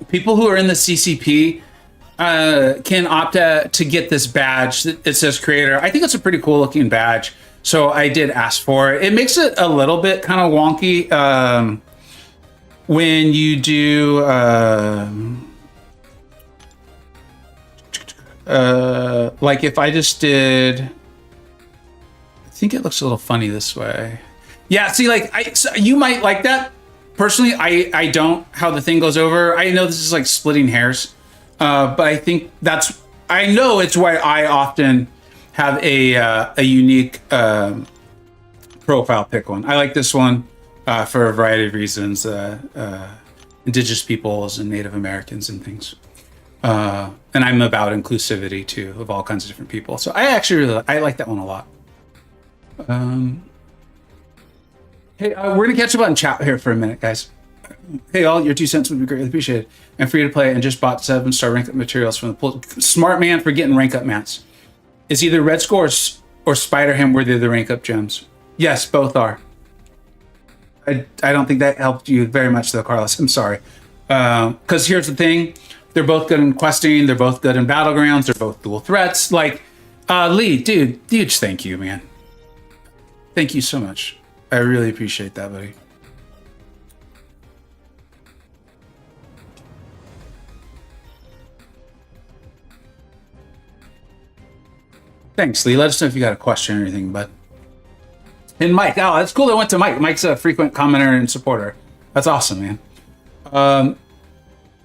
people who are in the CCP can opt to get this badge. It says creator. I think it's a pretty cool looking badge. So I did ask for it. It makes it a little bit kind of wonky when you do like if I just did, I think it looks a little funny this way. Yeah, see, like so you might like that. Personally, I don't how the thing goes over. I know this is like splitting hairs, but I think I know it's why I often have a unique profile pick one. I like this one for a variety of reasons, indigenous peoples and Native Americans and things. And I'm about inclusivity too, of all kinds of different people. So I actually I like that one a lot. Hey, we're gonna catch up on chat here for a minute, guys. Hey, all your 2 cents would be greatly appreciated. And free to play, and just bought 7-star rank up materials from the pool. Smart man for getting rank up mats. Is either Red Skull or Spider-Ham worthy of the rank up gems? Yes, both are. I don't think that helped you very much though, Carlos. I'm sorry. Because here's the thing. They're both good in questing. They're both good in battlegrounds. They're both dual threats. Like, Lee, dude, huge thank you, man. Thank you so much. I really appreciate that, buddy. Thanks, Lee. Let us know if you got a question or anything, bud. And Mike, oh, that's cool. I went to Mike. Mike's a frequent commenter and supporter. That's awesome, man.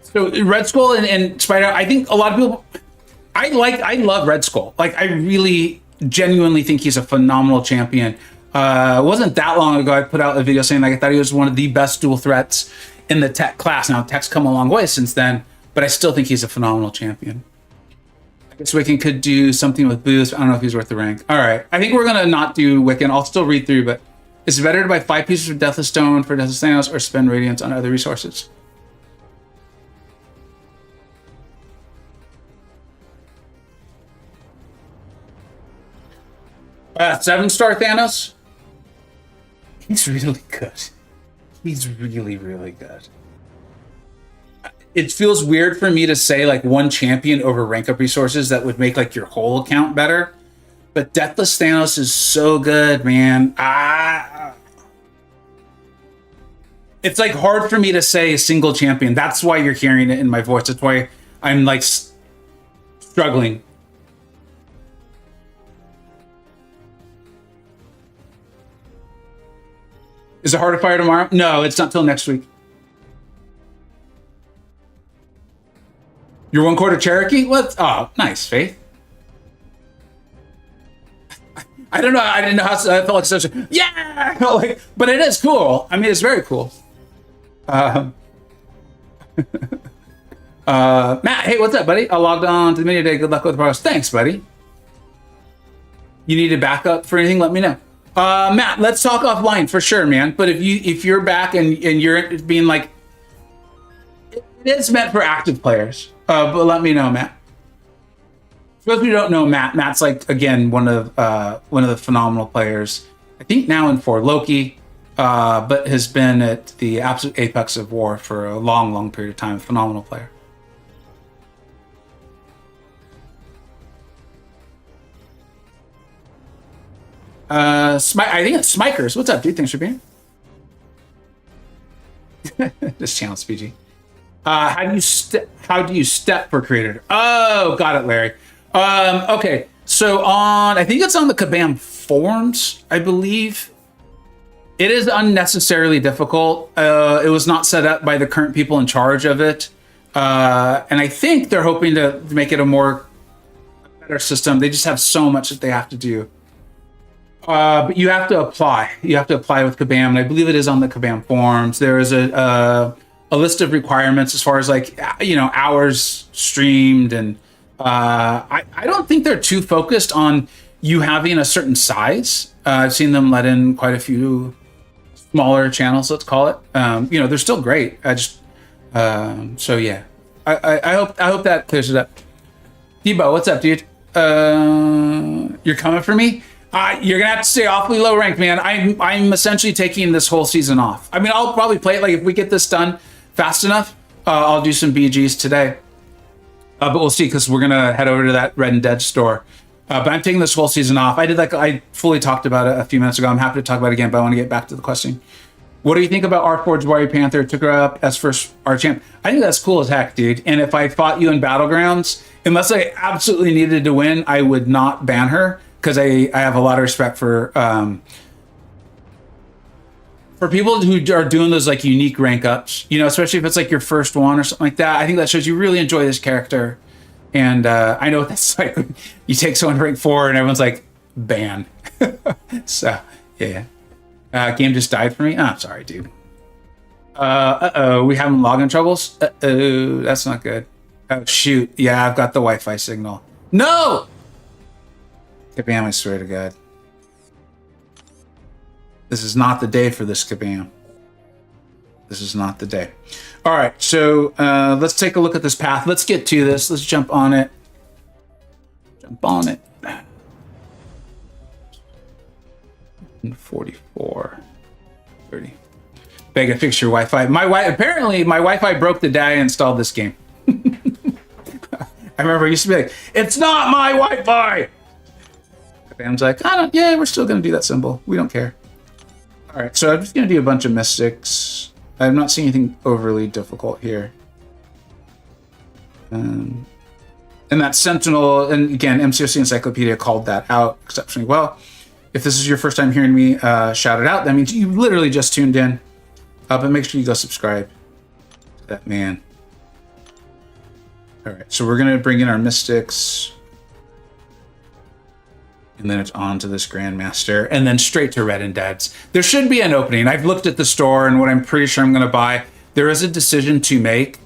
So Red Skull and Spider, I think a lot of people, I love Red Skull. Like, I really genuinely think he's a phenomenal champion. It wasn't that long ago I put out a video saying like I thought he was one of the best dual threats in the tech class. Now tech's come a long way since then, but I still think he's a phenomenal champion. I guess Wiccan could do something with boost. I don't know if he's worth the rank. All right, I think we're gonna not do Wiccan. I'll still read through, but is it better to buy 5 pieces of Deathless Stone for Deathless Thanos or spend Radiance on other resources? Seven-star Thanos? He's really good. He's really, really good. It feels weird for me to say like one champion over rank up resources that would make like your whole account better. But Deathless Thanos is so good, man. It's like hard for me to say a single champion. That's why you're hearing it in my voice. That's why I'm like struggling. Is it hard to fire tomorrow? No, it's not till next week. Your 1/4 Cherokee? What? Oh, nice, Faith. I don't know. I didn't know how. I felt like such a yeah. Like, but it is cool. I mean, it's very cool. Matt, hey, what's up, buddy? I logged on to the media today. Good luck with the progress. Thanks, buddy. You need a backup for anything? Let me know. Matt, let's talk offline for sure, man. But if you're back and you're being like, it is meant for active players. But let me know, Matt. For those who don't know Matt's like again one of the phenomenal players. I think now in for Loki, but has been at the absolute apex of war for a long, long period of time. Phenomenal player. I think it's Smikers. What's up, dude? Thanks for being here. This channel's PG. How do you step for creator? Oh, got it, Larry. Okay, so I think it's on the Kabam forums, I believe. It is unnecessarily difficult. It was not set up by the current people in charge of it. And I think they're hoping to make it a better system. They just have so much that they have to do. But you have to apply. You have to apply with Kabam, and I believe it is on the Kabam forums. There is a list of requirements as far as like hours streamed, and I don't think they're too focused on you having a certain size. I've seen them let in quite a few smaller channels, let's call it. They're still great. So yeah, I hope that clears it up. Debo, what's up, dude? You're coming for me? You're gonna have to stay awfully low ranked, man. I'm essentially taking this whole season off. I mean, I'll probably play it. Like if we get this done fast enough, I'll do some BGs today. But we'll see, because we're gonna head over to that Red and Dead store. But I'm taking this whole season off. I fully talked about it a few minutes ago. I'm happy to talk about it again, but I want to get back to the question. What do you think about R4's Warrior Panther? Took her up as first R champ. I think that's cool as heck, dude. And if I fought you in Battlegrounds, unless I absolutely needed to win, I would not ban her, because I have a lot of respect for people who are doing those like unique rank ups, especially if it's like your first one or something like that. I think that shows you really enjoy this character. And I know that's like, you take someone to rank 4 and everyone's like, ban. So, yeah. Game just died for me. Oh, I'm sorry, dude. We having login troubles? That's not good. Oh, shoot. Yeah, I've got the Wi-Fi signal. No! Kabam, I swear to God. This is not the day for this, Kabam. This is not the day. All right, so let's take a look at this path. Let's get to this. Let's jump on it. Jump on it. 44. 30. Vega, fix your Wi-Fi. Apparently, my Wi-Fi broke the day I installed this game. I remember I used to be like, it's not my Wi-Fi! Kabam's like, yeah, we're still going to do that symbol. We don't care. All right, so I'm just going to do a bunch of mystics. I'm not seeing anything overly difficult here. And that Sentinel, and again, MCoC Encyclopedia called that out exceptionally well. If this is your first time hearing me shout it out, that means you literally just tuned in. But make sure you go subscribe to that man. All right, so we're going to bring in our mystics. And then it's on to this Grandmaster, and then straight to Red and Dead's. There should be an opening. I've looked at the store, and what I'm pretty sure I'm going to buy, there is a decision to make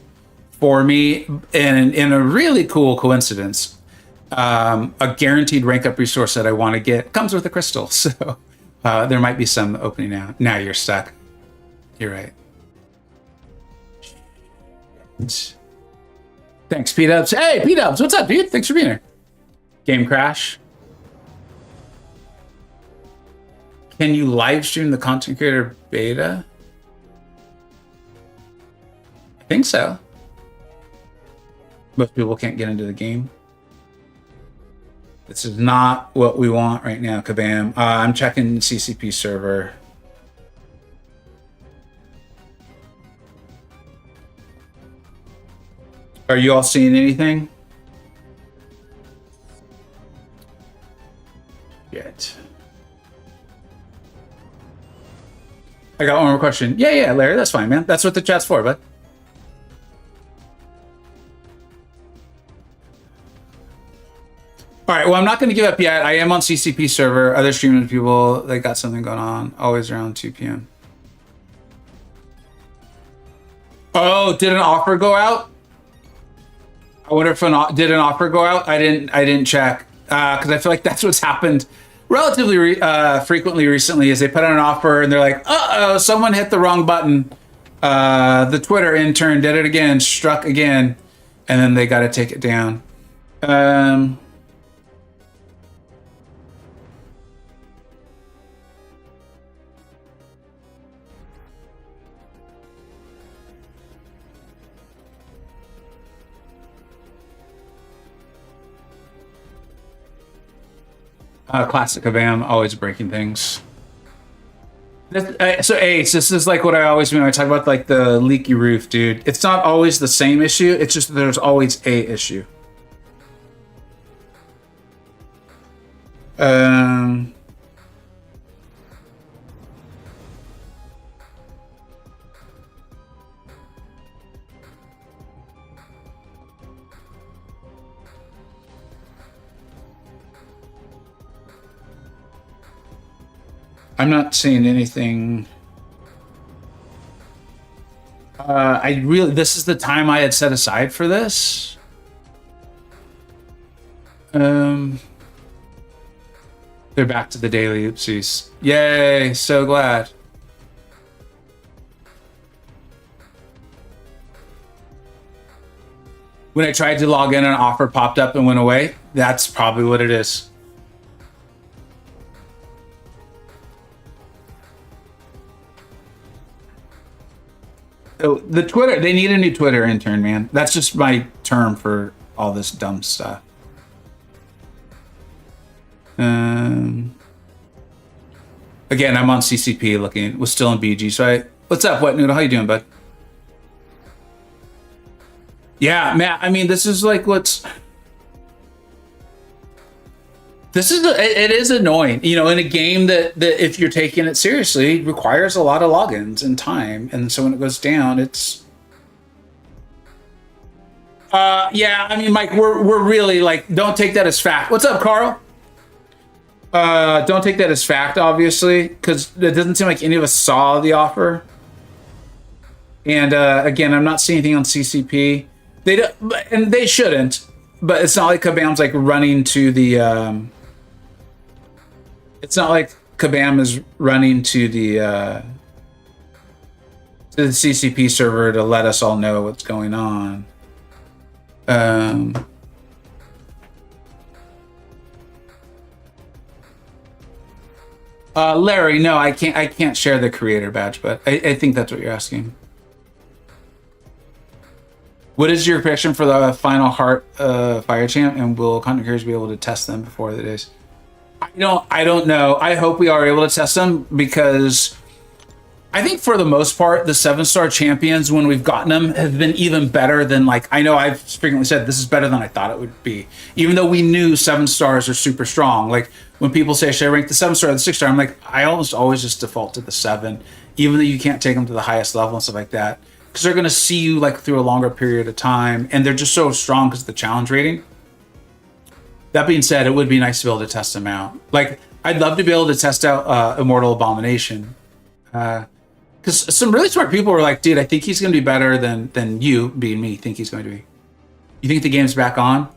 for me, and in a really cool coincidence, a guaranteed rank up resource that I want to get comes with a crystal. So there might be some opening now. Now you're stuck. You're right. Thanks, P-Dubs. Hey, P-Dubs, what's up, dude? Thanks for being here. Game crash. Can you live stream the content creator beta? I think so. Most people can't get into the game. This is not what we want right now, Kabam. I'm checking CCP server. Are you all seeing anything? Yet. I got one more question. Yeah, Larry, that's fine, man. That's what the chat's for, bud. All right, well, I'm not going to give up yet. I am on CCP server. Other streaming people, they got something going on. Always around 2 p.m. Oh, did an offer go out? I wonder if did an offer go out? I didn't check, because I feel like that's what's happened relatively frequently recently. Is they put out an offer and they're like, uh-oh, someone hit the wrong button. The Twitter intern did it again, struck again, and then they got to take it down. Classic Kabam, always breaking things. So Ace, this is like what I always mean when I talk about like the leaky roof, dude. It's not always the same issue. It's just that there's always a issue. I'm not seeing anything. This is the time I had set aside for this. They're back to the daily oopsies. Yay, so glad. When I tried to log in, an offer popped up and went away. That's probably what it is. So the Twitter, they need a new Twitter intern, man. That's just my term for all this dumb stuff. Again, I'm on CCP looking. Was still in BG, so what's up, Wet Noodle? How you doing, bud? Yeah, Matt. I mean, this is like it is annoying, you know, in a game that if you're taking it seriously requires a lot of logins and time, and so when it goes down, it's yeah. I mean, Mike, we're really like, don't take that as fact. What's up, Carl? Don't take that as fact, obviously, because it doesn't seem like any of us saw the offer. And again, I'm not seeing anything on CCP. They don't, and they shouldn't. But it's not like Kabam's like running to the. It's not like Kabam is running to the CCP server to let us all know what's going on. Larry, no, I can't share the creator badge, but I think that's what you're asking. What is your prediction for the final Heart Fire Champ, and will content creators be able to test them before the days? I don't know. I hope we are able to test them, because I think for the most part, the 7-star champions, when we've gotten them, have been even better than, like, I know I've frequently said this is better than I thought it would be, even though we knew 7 stars are super strong. Like, when people say, should I rank the 7-star or the 6-star? I'm like, I almost always just default to the 7, even though you can't take them to the highest level and stuff like that, because they're going to see you like through a longer period of time, and they're just so strong because of the challenge rating. That being said, it would be nice to be able to test them out. Like, I'd love to be able to test out Immortal Abomination. Because some really smart people were like, dude, I think he's going to be better than you, being me, think he's going to be. You think the game's back on?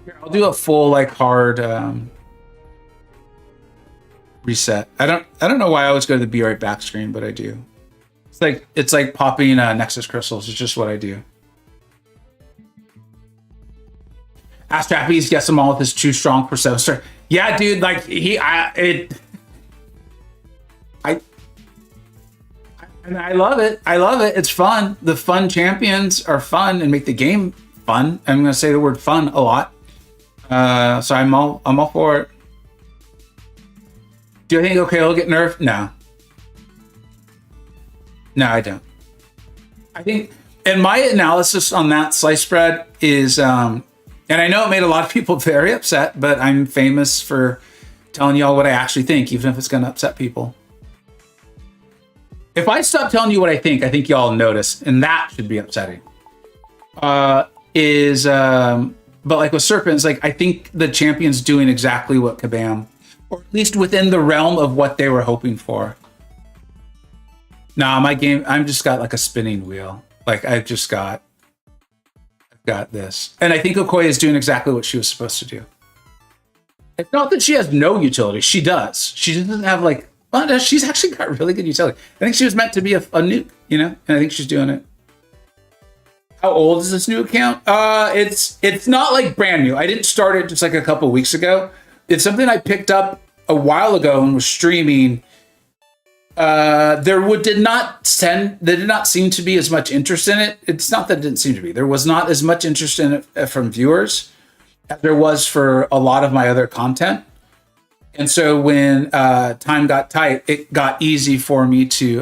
Here, I'll do a full, like, hard reset. I don't know why I always go to the be right back screen, but I do. It's like popping Nexus crystals. It's just what I do. Ask Trappies gets them all with his too strong for 7-star. Yeah, dude, like and I love it. I love it. It's fun. The fun champions are fun and make the game fun. I'm gonna say the word fun a lot. So I'm all for it. Do I think okay he'll get nerfed? No. No, I don't. I think, and my analysis on that slice bread is, and I know it made a lot of people very upset, but I'm famous for telling y'all what I actually think, even if it's going to upset people. If I stop telling you what I think y'all notice, and that should be upsetting. But like with Serpents, like I think the champion's doing exactly what Kabam, or at least within the realm of what they were hoping for. Nah, my game, I'm just got like a spinning wheel. Like I've got this. And I think Okoye is doing exactly what she was supposed to do. It's not that she has no utility. She does. She doesn't have like, well, no, she's actually got really good utility. I think she was meant to be a nuke, you know? And I think she's doing it. How old is this new account? It's not like brand new. I didn't start it just like a couple weeks ago. It's something I picked up a while ago and was streaming. There did not seem to be as much interest in it. It's not that it didn't seem to be. There was not as much interest in it from viewers as there was for a lot of my other content. And so when time got tight, it got easy for me to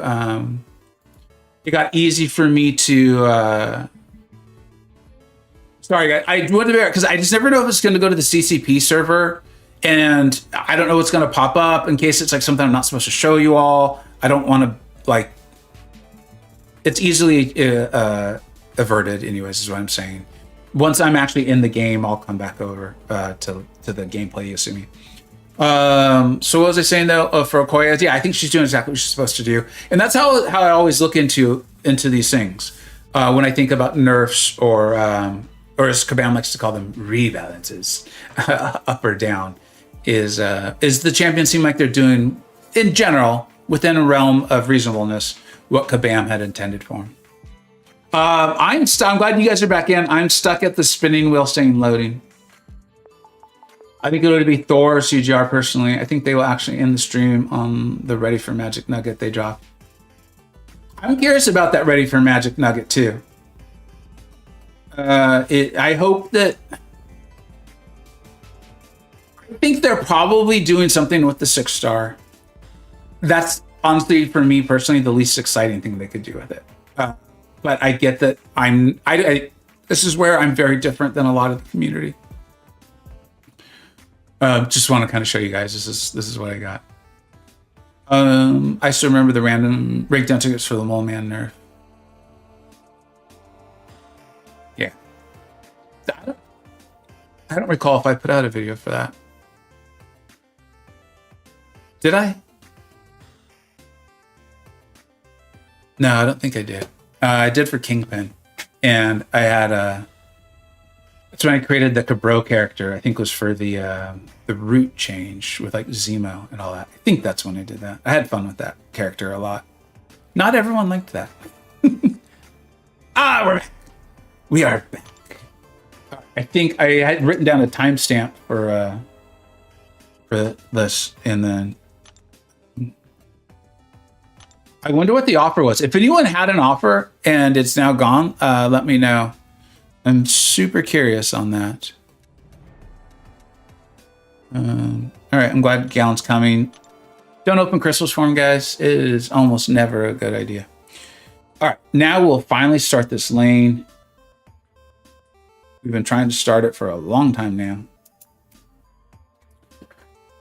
sorry guys, I wanted to, because I just never know if it's going to go to the CCP server. And I don't know what's going to pop up in case it's like something I'm not supposed to show you all. I don't want to, like, it's easily averted anyways, is what I'm saying. Once I'm actually in the game, I'll come back over to the gameplay you see me. So what was I saying though? For Okoye, yeah, I think she's doing exactly what she's supposed to do, and that's how I always look into these things when I think about nerfs or as Kabam likes to call them, rebalances, up or down. Is the champions seem like they're doing in general within a realm of reasonableness what Kabam had intended for him. I'm glad you guys are back in. I'm stuck at the spinning wheel saying loading. I think it would be Thor or CGR personally. I think they will actually end the stream on the Ready for Magic Nugget they dropped. I'm curious about that Ready for Magic Nugget too. I hope that... I think they're probably doing something with the 6-star. That's honestly, for me personally, the least exciting thing they could do with it. But I get that this is where I'm very different than a lot of the community. Just want to kind of show you guys, this is what I got. I still remember the random breakdown tickets for the Mole Man nerf. Yeah. I don't recall if I put out a video for that. Did I? No, I don't think I did. I did for Kingpin. And I had that's when I created the Cabro character. I think it was for the root change with like Zemo and all that. I think that's when I did that. I had fun with that character a lot. Not everyone liked that. We're back. We are back. I think I had written down a timestamp for this, and then I wonder what the offer was. If anyone had an offer and it's now gone, let me know. I'm super curious on that. All right, I'm glad Gallon's coming. Don't open crystals for him, guys. It is almost never a good idea. All right, now we'll finally start this lane. We've been trying to start it for a long time now.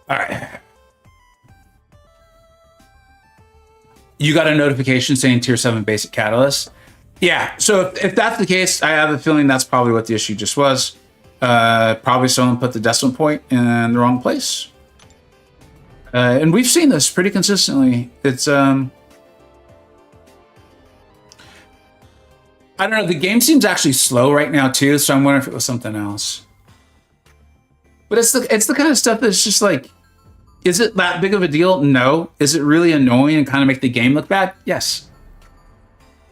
All right. You got a notification saying tier 7 basic catalyst. Yeah, so if that's the case, I have a feeling that's probably what the issue just was. Probably someone put the decimal point in the wrong place. And we've seen this pretty consistently. It's I don't know, the game seems actually slow right now too, so I'm wondering if it was something else. But it's the kind of stuff that's just like, is it that big of a deal? No. Is it really annoying and kind of make the game look bad? Yes.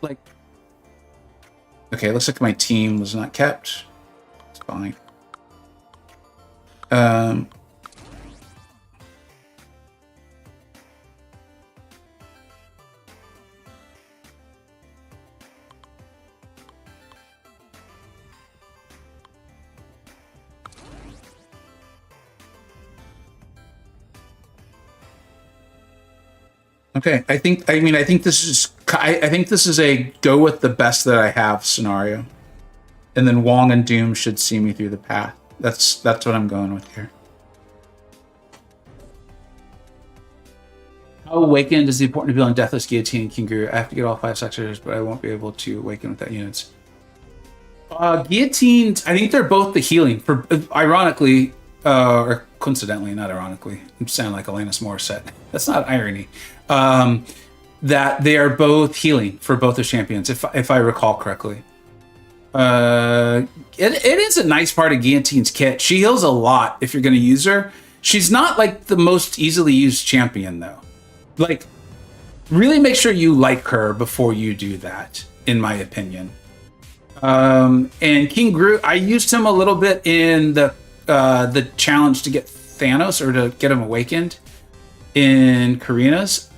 Like, okay, looks like my team was not kept. It's fine. Okay, I think this is a go with the best that I have scenario, and then Wong and Doom should see me through the path. That's what I'm going with here. How awakened is the important to be on Deathless, Guillotine, and King Guru? I have to get all 5 sectors, but I won't be able to awaken with that units. Guillotines, I think they're both the healing. For ironically, or coincidentally, not ironically, I'm sounding like Alanis Morissette. That's not irony. That they are both healing for both the champions, if I recall correctly. It is a nice part of Guillotine's kit. She heals a lot if you're going to use her. She's not like the most easily used champion though. Like, really make sure you like her before you do that, in my opinion. And King Groot, I used him a little bit in the challenge to get Thanos, or to get him awakened in Karina's.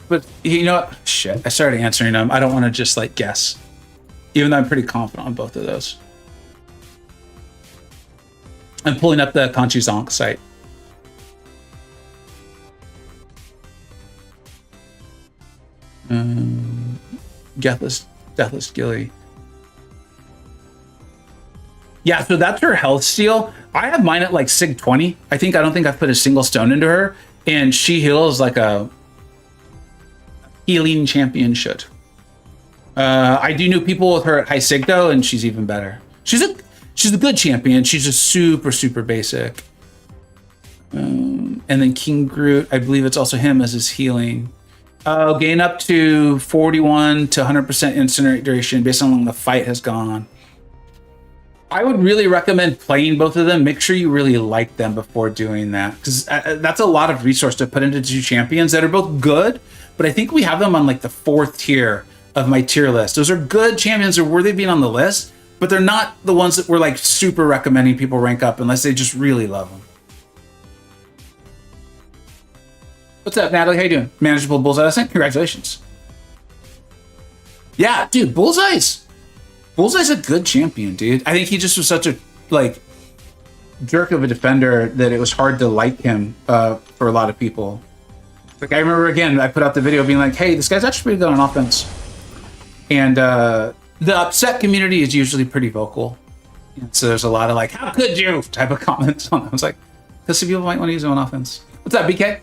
But you know what? Shit, I started answering them. I don't want to just like guess, even though I'm pretty confident on both of those. I'm pulling up the Conchi Zonk site. Deathless Gilly. Yeah, so that's her health steal. I have mine at like Sig 20. I don't think I've put a single stone into her, and she heals like a healing champion should. I do know people with her at high Sig though, and she's even better. She's a good champion. She's just super basic. And then King Groot, I believe it's also him as his healing. Gain up to 41 to 100% incinerate duration based on how long the fight has gone. I would really recommend playing both of them. Make sure you really like them before doing that, because that's a lot of resource to put into two champions that are both good, but I think we have them on like the 4th tier of my tier list. Those are good champions, are worthy of being on the list, but they're not the ones that we're like super recommending people rank up unless they just really love them. What's up, Natalie? How you doing? Manageable Bullseye. Congratulations. Yeah, dude, Bullseye's a good champion, dude. I think he just was such a like jerk of a defender that it was hard to like him for a lot of people. Like I remember, again, I put out the video being like, hey, this guy's actually pretty good on offense. And the upset community is usually pretty vocal. And so there's a lot of like, how could you type of comments on it. I was like, because some people might want to use him on offense. What's up, BK?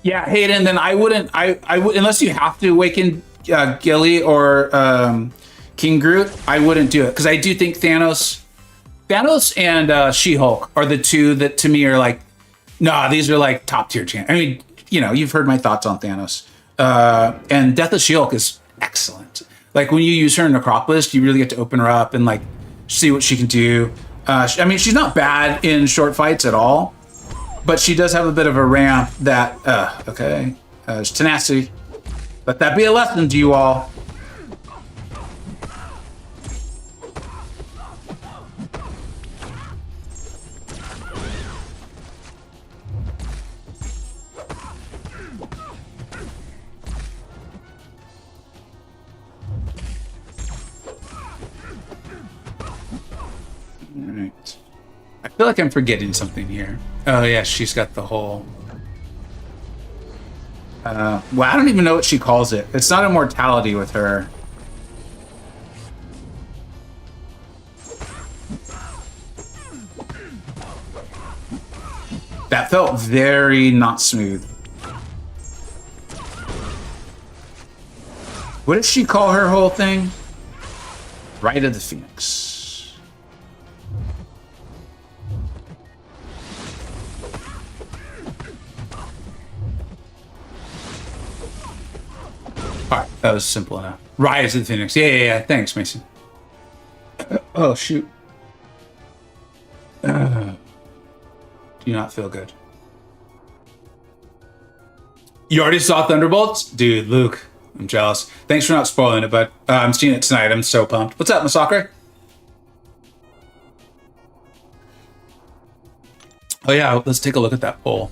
Yeah, Hayden, then I would, unless you have to awaken Gilly or King Groot, I wouldn't do it. Because I do think Thanos and She-Hulk are the two that to me are like, nah, these are like top tier champions. I mean, you know, you've heard my thoughts on Thanos. And Death of She-Hulk is excellent. Like when you use her in Necropolis, you really get to open her up and like see what she can do. I mean, she's not bad in short fights at all. But she does have a bit of a ramp that, okay, it's tenacity. Let that be a lesson to you all. All right. I feel like I'm forgetting something here. Oh yeah, she's got the whole... well, I don't even know what she calls it. It's not immortality with her. That felt very not smooth. What does she call her whole thing? Rite of the Phoenix. Alright, that was simple enough. Rise of the Phoenix. Yeah. Thanks, Mason. Oh, shoot. Do not feel good. You already saw Thunderbolts? Dude, Luke, I'm jealous. Thanks for not spoiling it, but I'm seeing it tonight. I'm so pumped. What's up, Masakre? Oh, yeah, let's take a look at that poll.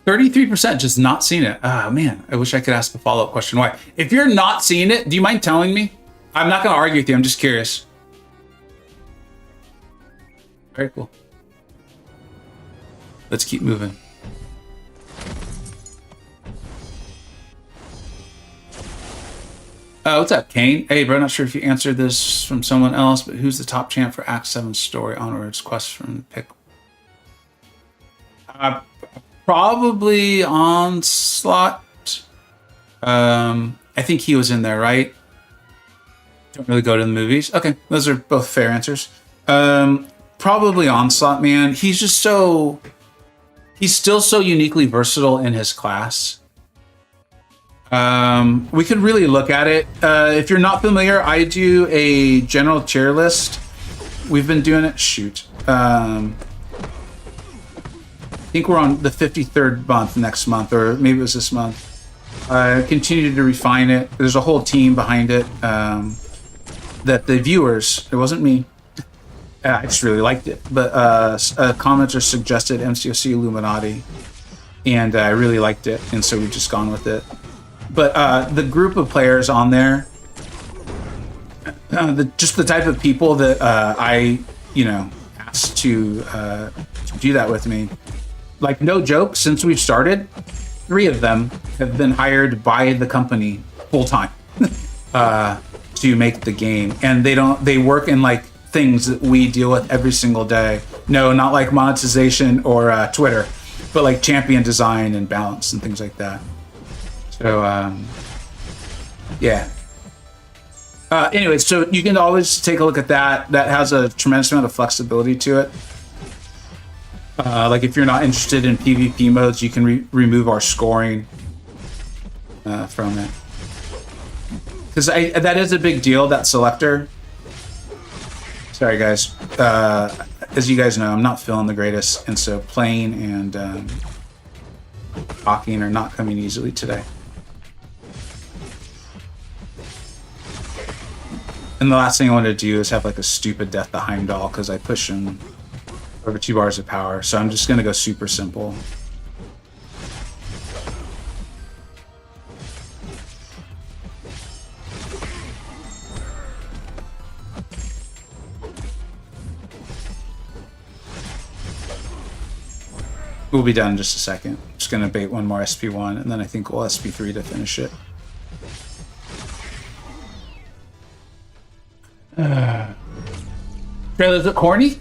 33% just not seen it. Ah, man, I wish I could ask a follow-up question. Why? If you're not seeing it, do you mind telling me? I'm not going to argue with you. I'm just curious. Very cool. Let's keep moving. What's up, Kane? Hey, bro, not sure if you answered this from someone else, but who's the top champ for Act 7 story onwards? Quest from pick. Probably Onslaught. I think he was in there, right? Don't really go to the movies. Okay, those are both fair answers. Probably Onslaught, man. He's just so... He's still so uniquely versatile in his class. We could really look at it. If you're not familiar, I do a general tier list. We've been doing it. Shoot. I think we're on the 53rd month next month, or maybe it was this month. I continue to refine it. There's a whole team behind it that the viewers, it wasn't me, I just really liked it, but a commenter suggested MCoC Illuminati, and I really liked it, and so we've just gone with it. But the group of players on there, just the type of people that I, asked to do that with me. Like, no joke, since we've started, 3 of them have been hired by the company full-time to make the game. And they work in, like, things that we deal with every single day. No, not like monetization or Twitter, but like champion design and balance and things like that. So, yeah. Anyway, so you can always take a look at that. That has a tremendous amount of flexibility to it. Like if you're not interested in PvP modes, you can remove our scoring from it. Because that is a big deal, that selector. Sorry, guys. As you guys know, I'm not feeling the greatest, and so playing and talking are not coming easily today. And the last thing I wanted to do is have like a stupid death to Heimdall because I push him over 2 bars of power. So I'm just going to go super simple. We'll be done in just a second. Just going to bait one more SP1 and then I think we'll SP3 to finish it. Trailers look corny?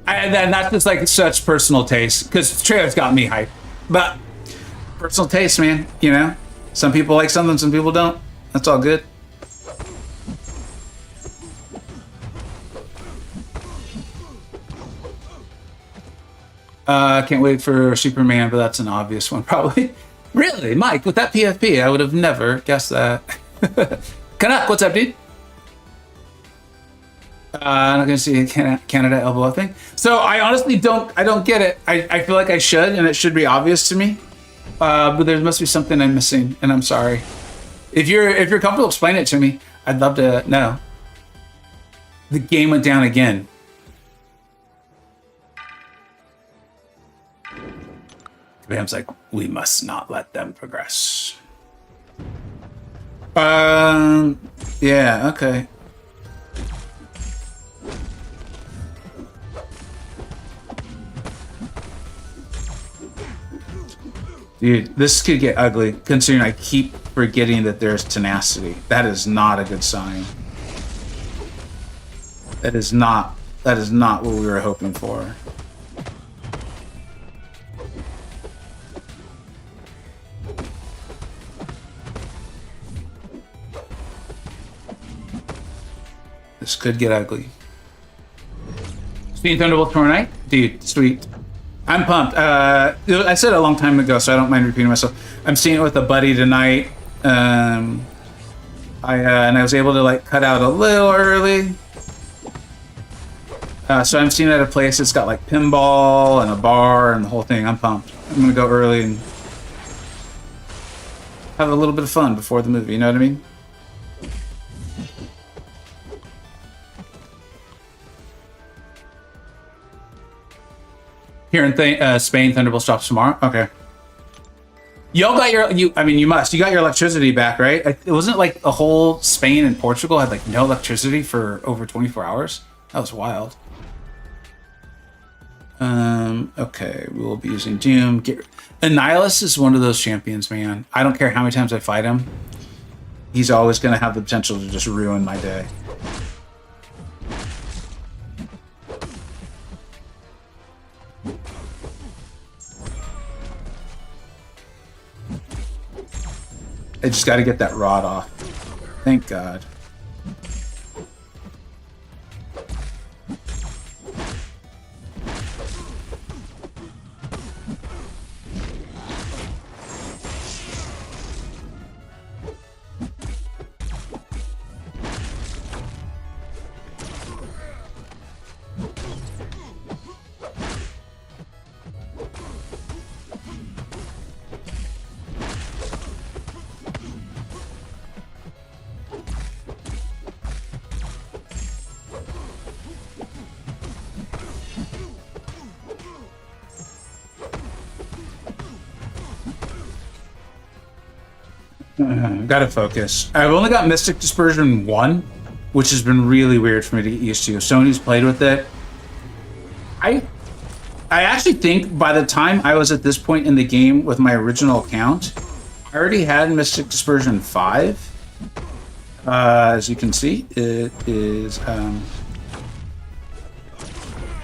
And that's just like such personal taste, because trailers got me hyped. But personal taste, man, you know? Some people like something, some people don't. That's all good. Can't wait for Superman, but that's an obvious one, probably. Really, Mike, with that PFP, I would have never guessed that. Canuck, what's up, dude? I'm not gonna see a Canada elbow thing. So I honestly don't get it. I feel like I should, and it should be obvious to me. But there must be something I'm missing, and I'm sorry. If you're comfortable explaining it to me, I'd love to know. The game went down again. Bam's like, we must not let them progress. Yeah, okay. Dude, this could get ugly, considering I keep forgetting that there's tenacity. That is not a good sign. That is not what we were hoping for. This could get ugly. Speed Thunderbolt tomorrow night? Dude, sweet. I'm pumped. I said it a long time ago, so I don't mind repeating myself. I'm seeing it with a buddy tonight. And I was able to like cut out a little early. So I'm seeing it at a place that's got like pinball and a bar and the whole thing. I'm pumped. I'm gonna go early and have a little bit of fun before the movie. You know what I mean? Here in Spain, Thunderbolt stops tomorrow. Okay. Y'all got you must. You got your electricity back, right? It wasn't like a whole Spain and Portugal had like no electricity for over 24 hours. That was wild. Okay, we will be using Doom. Annihilus is one of those champions, man. I don't care how many times I fight him. He's always going to have the potential to just ruin my day. I just got to get that rod off. Thank God. Gotta focus. I've only got Mystic Dispersion 1, which has been really weird for me to get used to. Sony's played with it. I actually think by the time I was at this point in the game with my original account, I already had Mystic Dispersion 5. As you can see, it is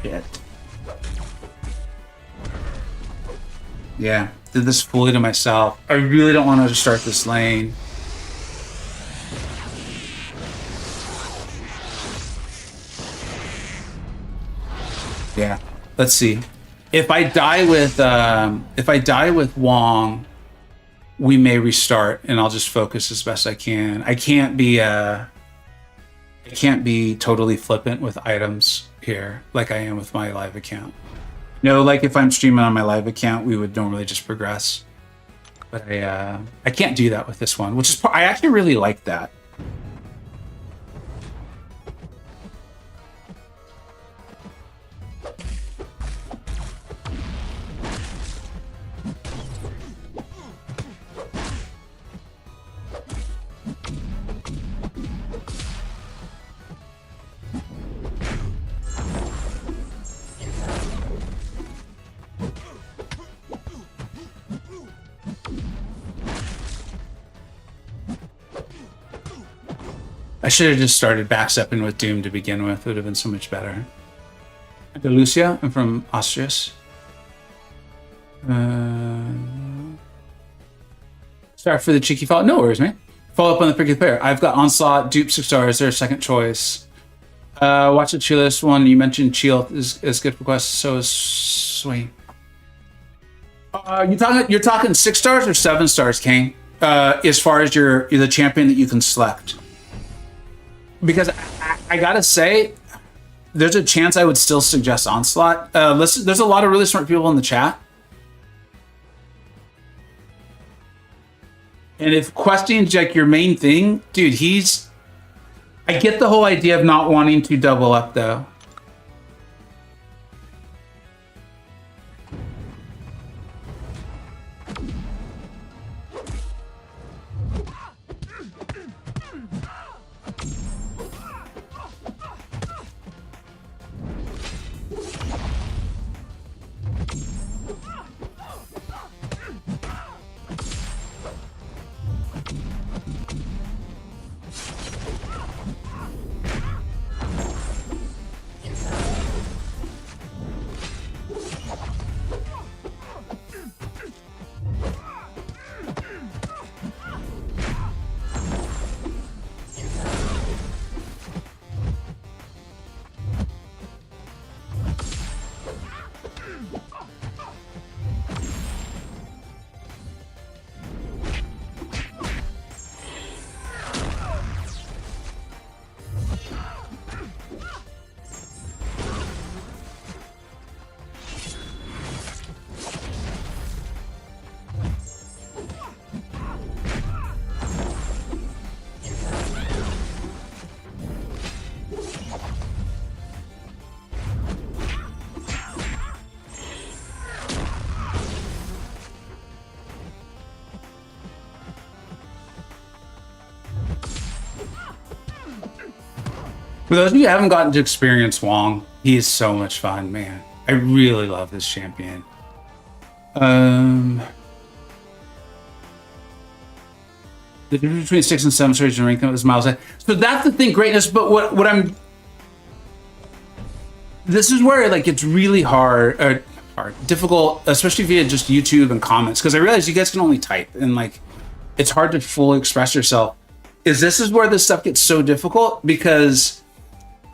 shit. Yeah, did this fully to myself. I really don't want to start this lane. Yeah. Let's see. If I die with Wong, we may restart, and I'll just focus as best I can. I can't be totally flippant with items here like I am with my live account. No, like if I'm streaming on my live account, we would normally just progress. But I can't do that with this one, which is I actually really like that. I should have just started backstepping with Doom to begin with. It would have been so much better. Lucia, I'm from Austrias. Sorry for the cheeky follow. No worries, man. Follow up on the pick of the pair. I've got Onslaught, Dupe, 6 stars. They're a second choice. Watch the Cheelist one. You mentioned Cheel is good request. So is Swain. You're talking 6 stars or 7 stars, Kane? As far as you're the champion that you can select. Because I gotta say, there's a chance I would still suggest Onslaught. Listen, there's a lot of really smart people in the chat. And if questioning's like your main thing, dude, I get the whole idea of not wanting to double up though. For those of you who haven't gotten to experience Wong, he is so much fun, man. I really love this champion. The difference between 6 and 7 stars in rank is miles. So that's the thing, greatness. But what I'm, this is where like it's really difficult, especially via just YouTube and comments, because I realize you guys can only type and like it's hard to fully express yourself. This is where this stuff gets so difficult, because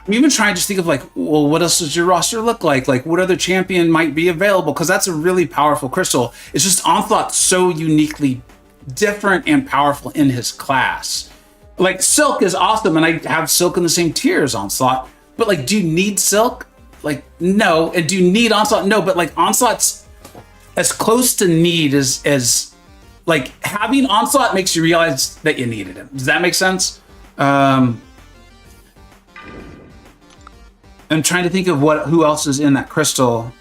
I'm even trying to just think of like, well, what else does your roster look like? Like what other champion might be available? Because that's a really powerful crystal. It's just Onslaught so uniquely different and powerful in his class. Like Silk is awesome, and I have Silk in the same tier as Onslaught, but like, do you need Silk? Like, no. And do you need Onslaught? No, but like Onslaught's as close to need as like having Onslaught makes you realize that you needed him. Does that make sense? I'm trying to think of who else is in that crystal.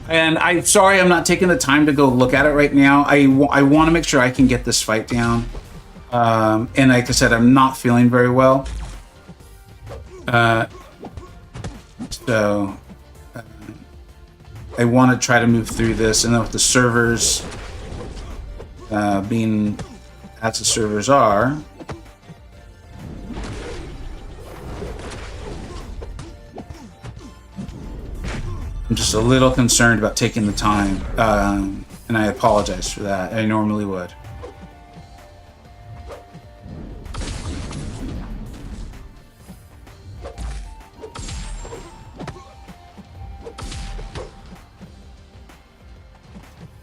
And I'm sorry I'm not taking the time to go look at it right now. I want to make sure I can get this fight down. And like I said, I'm not feeling very well. So I want to try to move through this. And then with the servers being as the servers are, I'm just a little concerned about taking the time, and I apologize for that. I normally would.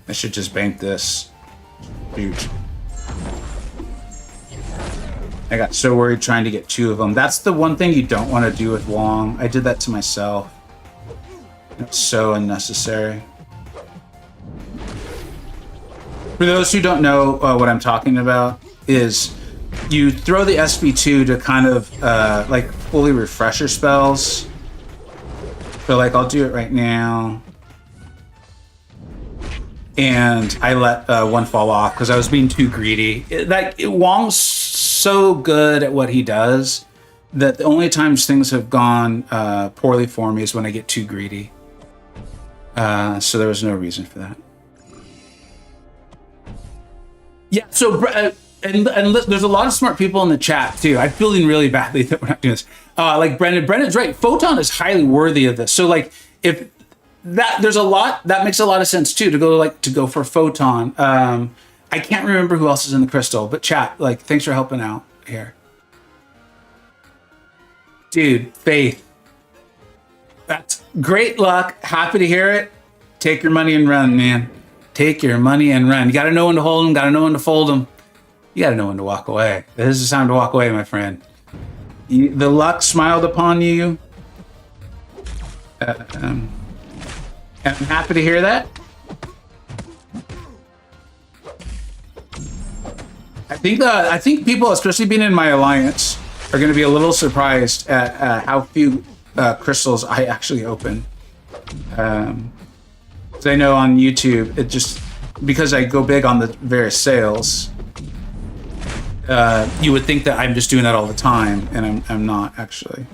I should just bank this. Huge. I got so worried trying to get 2 of them. That's the one thing you don't want to do with Wong. I did that to myself. It's so unnecessary. For those who don't know what I'm talking about, is you throw the SP2 to kind of like fully refresh your spells. So like I'll do it right now. And I let one fall off because I was being too greedy. Wong's so good at what he does that the only times things have gone poorly for me is when I get too greedy. So there was no reason for that. Yeah, so and there's a lot of smart people in the chat too. I'm feeling really badly that we're not doing this. Like Brendan's right. Photon is highly worthy of this. So like if that there's a lot that makes a lot of sense too to go for Photon. I can't remember who else is in the crystal, but chat, like, thanks for helping out here. Dude, Faith. That's great luck. Happy to hear it. Take your money and run, man. Take your money and run. You got to know when to hold them, got to know when to fold them. You got to know when to walk away. This is the time to walk away, my friend. The luck smiled upon you. I'm happy to hear that. I think people, especially being in my alliance, are going to be a little surprised at how few crystals I actually open. As I know on YouTube, it just because I go big on the various sales, you would think that I'm just doing that all the time, and I'm not actually.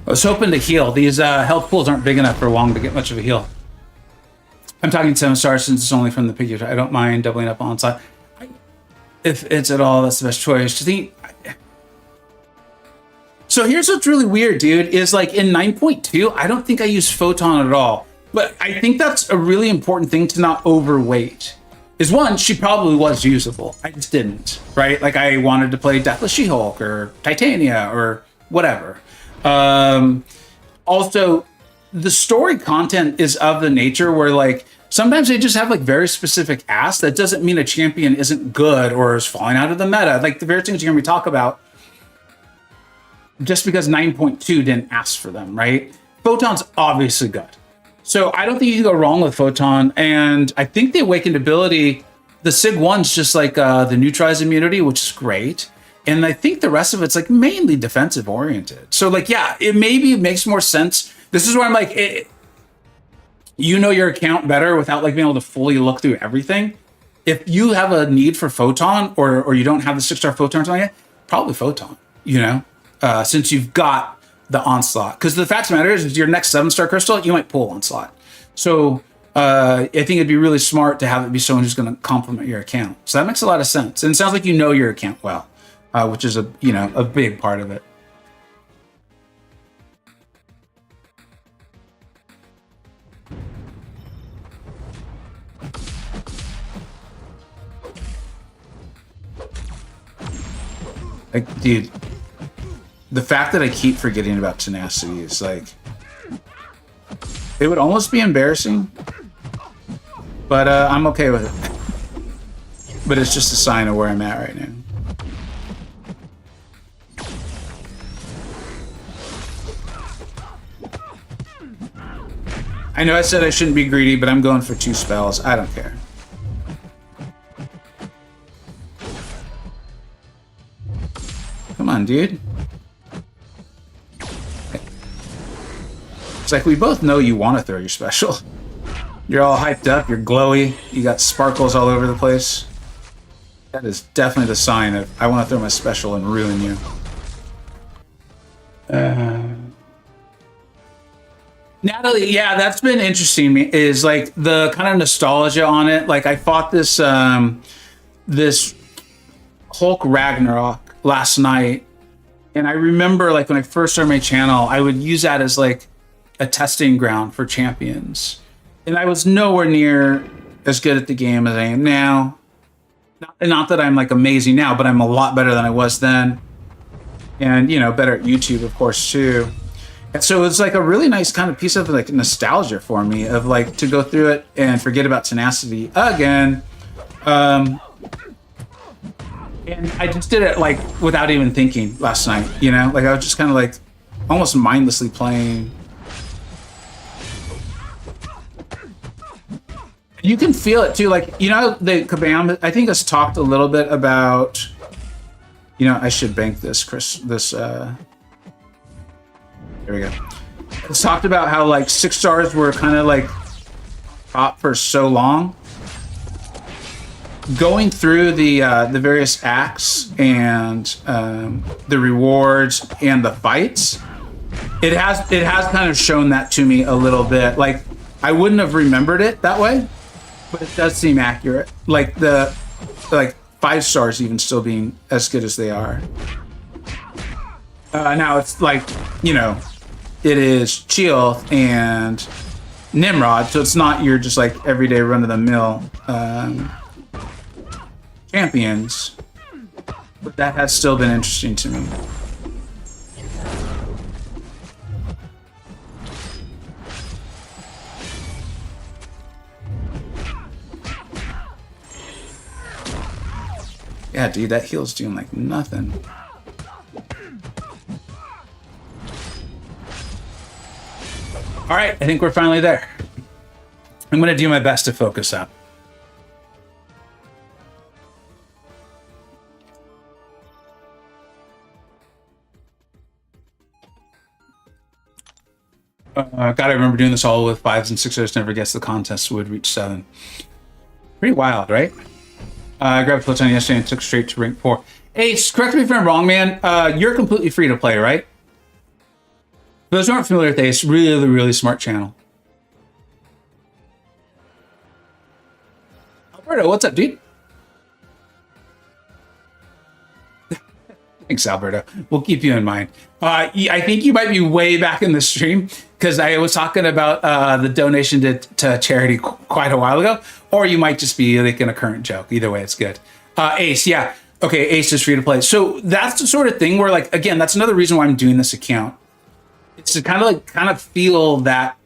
I was hoping to heal. These health pools aren't big enough for Wong to get much of a heal. I'm talking 7-star since it's only from the piggy. I don't mind doubling up on side. If it's at all, that's the best choice. So here's what's really weird, dude, is like in 9.2, I don't think I use Photon at all. But I think that's a really important thing to not overweight. Is one, she probably was usable. I just didn't, right? Like I wanted to play Deathless She-Hulk or Titania or whatever. Also, the story content is of the nature where like sometimes they just have like very specific asks. That doesn't mean a champion isn't good or is falling out of the meta. Like the very things you hear me talk about, just because 9.2 didn't ask for them, right? Photon's obviously good. So I don't think you can go wrong with Photon. And I think the Awakened ability, the Sig 1's just like the neutralize immunity, which is great. And I think the rest of it's like mainly defensive oriented. So like, yeah, it maybe makes more sense. This is where I'm like, you know your account better without like being able to fully look through everything. If you have a need for Photon or you don't have the 6-star Photon or something like that, probably Photon, you know, since you've got the Onslaught. Because the fact of the matter is your next 7-star crystal, you might pull Onslaught. So I think it'd be really smart to have it be someone who's going to complement your account. So that makes a lot of sense. And it sounds like you know your account well. Which is a big part of it. Like, dude, the fact that I keep forgetting about tenacity is like, it would almost be embarrassing, but I'm okay with it. But it's just a sign of where I'm at right now. I know I said I shouldn't be greedy, but I'm going for 2 spells. I don't care. Come on, dude. It's like we both know you want to throw your special. You're all hyped up. You're glowy. You got sparkles all over the place. That is definitely the sign of I want to throw my special and ruin you. Natalie, yeah, that's been interesting. Is like the kind of nostalgia on it. Like I fought this this Hulk Ragnarok last night, and I remember like when I first started my channel, I would use that as like a testing ground for champions, and I was nowhere near as good at the game as I am now. Not that I'm like amazing now, but I'm a lot better than I was then, and you know, better at YouTube, of course, too. And so it's like a really nice kind of piece of like nostalgia for me of like to go through it and forget about tenacity again. And I just did it like without even thinking last night, you know, like I was just kind of like almost mindlessly playing. You can feel it too, like, you know, the Kabam, I think has talked a little bit about, you know, I should bank this, Chris, there we go. It's talked about how like 6 stars were kind of like top for so long. Going through the various acts and the rewards and the fights, it has kind of shown that to me a little bit. Like I wouldn't have remembered it that way, but it does seem accurate. Like the 5 stars even still being as good as they are. Now it's like, you know, it is Chioth and Nimrod, so it's not your just like everyday run-of-the-mill champions, but that has still been interesting to me. Yeah, dude, that heal's doing like nothing. All right, I think we're finally there. I'm gonna do my best to focus up. Gotta remember doing this all with 5s and 6s. Never guessed the contest would reach 7. Pretty wild, right? I grabbed Photon yesterday and took straight to rank 4. Ace, correct me if I'm wrong, man. You're completely free to play, right? For those who aren't familiar with Ace, really, really smart channel. Alberto, what's up, dude? Thanks, Alberto. We'll keep you in mind. I think you might be way back in the stream because I was talking about the donation to charity quite a while ago, or you might just be like in a current joke. Either way, it's good. Ace, yeah. Okay, Ace is free to play. So that's the sort of thing where, like, again, that's another reason why I'm doing this account. It's to kind of feel that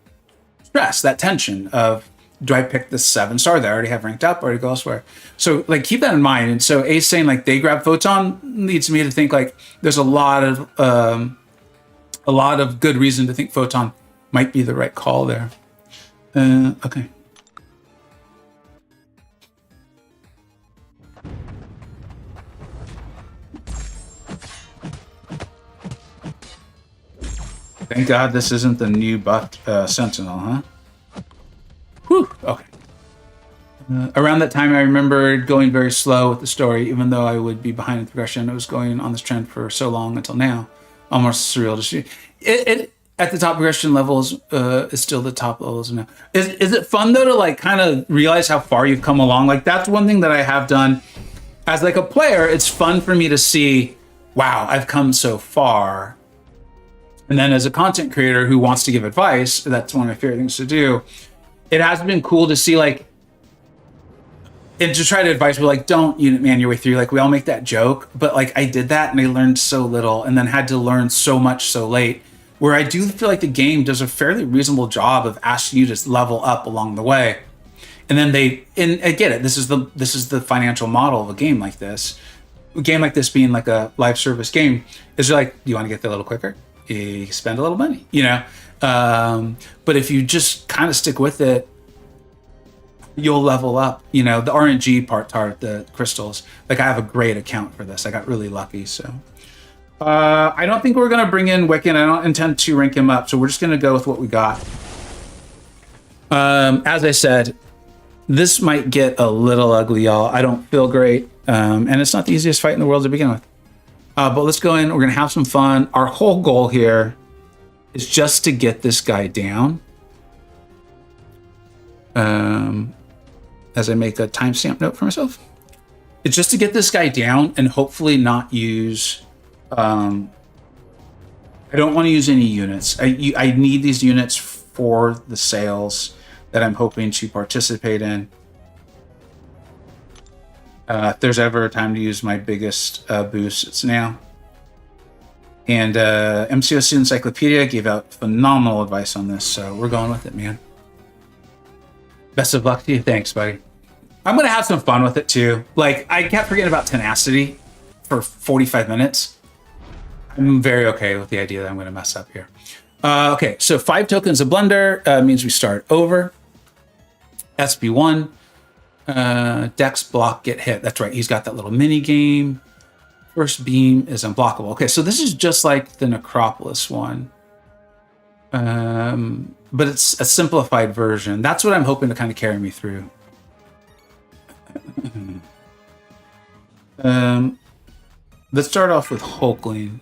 stress, that tension of, do I pick the 7-star that I already have ranked up or to go elsewhere? So like keep that in mind. And so Ace saying like they grab Photon leads me to think like there's a lot of good reason to think Photon might be the right call there. Okay. Thank God this isn't the new buffed Sentinel, huh? Whew, okay. Around that time, I remember going very slow with the story, even though I would be behind in the progression. It was going on this trend for so long until now. Almost surreal to see. It at the top progression levels is still the top levels now. Is it fun though to like kind of realize how far you've come along? Like that's one thing that I have done as like a player. It's fun for me to see, wow, I've come so far. And then as a content creator who wants to give advice, that's one of my favorite things to do. It has been cool to see like, and to try to advise people like, don't unit man your way through. Like we all make that joke, but like I did that and I learned so little and then had to learn so much so late, where I do feel like the game does a fairly reasonable job of asking you to level up along the way. And then and I get it. This is the financial model of a game like this. A game like this being like a live service game is like, do you want to get there a little quicker? You spend a little money, you know? But if you just kind of stick with it, you'll level up. You know, the RNG part, the crystals, like I have a great account for this. I got really lucky. So I don't think we're going to bring in Wiccan. I don't intend to rank him up. So we're just going to go with what we got. As I said, this might get a little ugly, y'all. I don't feel great. And it's not the easiest fight in the world to begin with. But let's go in. We're going to have some fun. Our whole goal here is just to get this guy down. As I make a timestamp note for myself. It's just to get this guy down and hopefully not use... I don't want to use any units. I need these units for the sales that I'm hoping to participate in. If there's ever a time to use my biggest boost, it's now. And MCoC Encyclopedia gave out phenomenal advice on this, so we're going with it, man. Best of luck to you. Thanks, buddy. I'm going to have some fun with it, too. Like, I kept forgetting about tenacity for 45 minutes. I'm very okay with the idea that I'm going to mess up here. Okay, so 5 tokens of blunder means we start over. SB1. Dex block, get hit. That's right. He's got that little mini game. First beam is unblockable. Okay, so this is just like the Necropolis one. But it's a simplified version. That's what I'm hoping to kind of carry me through. Let's start off with Hulkling.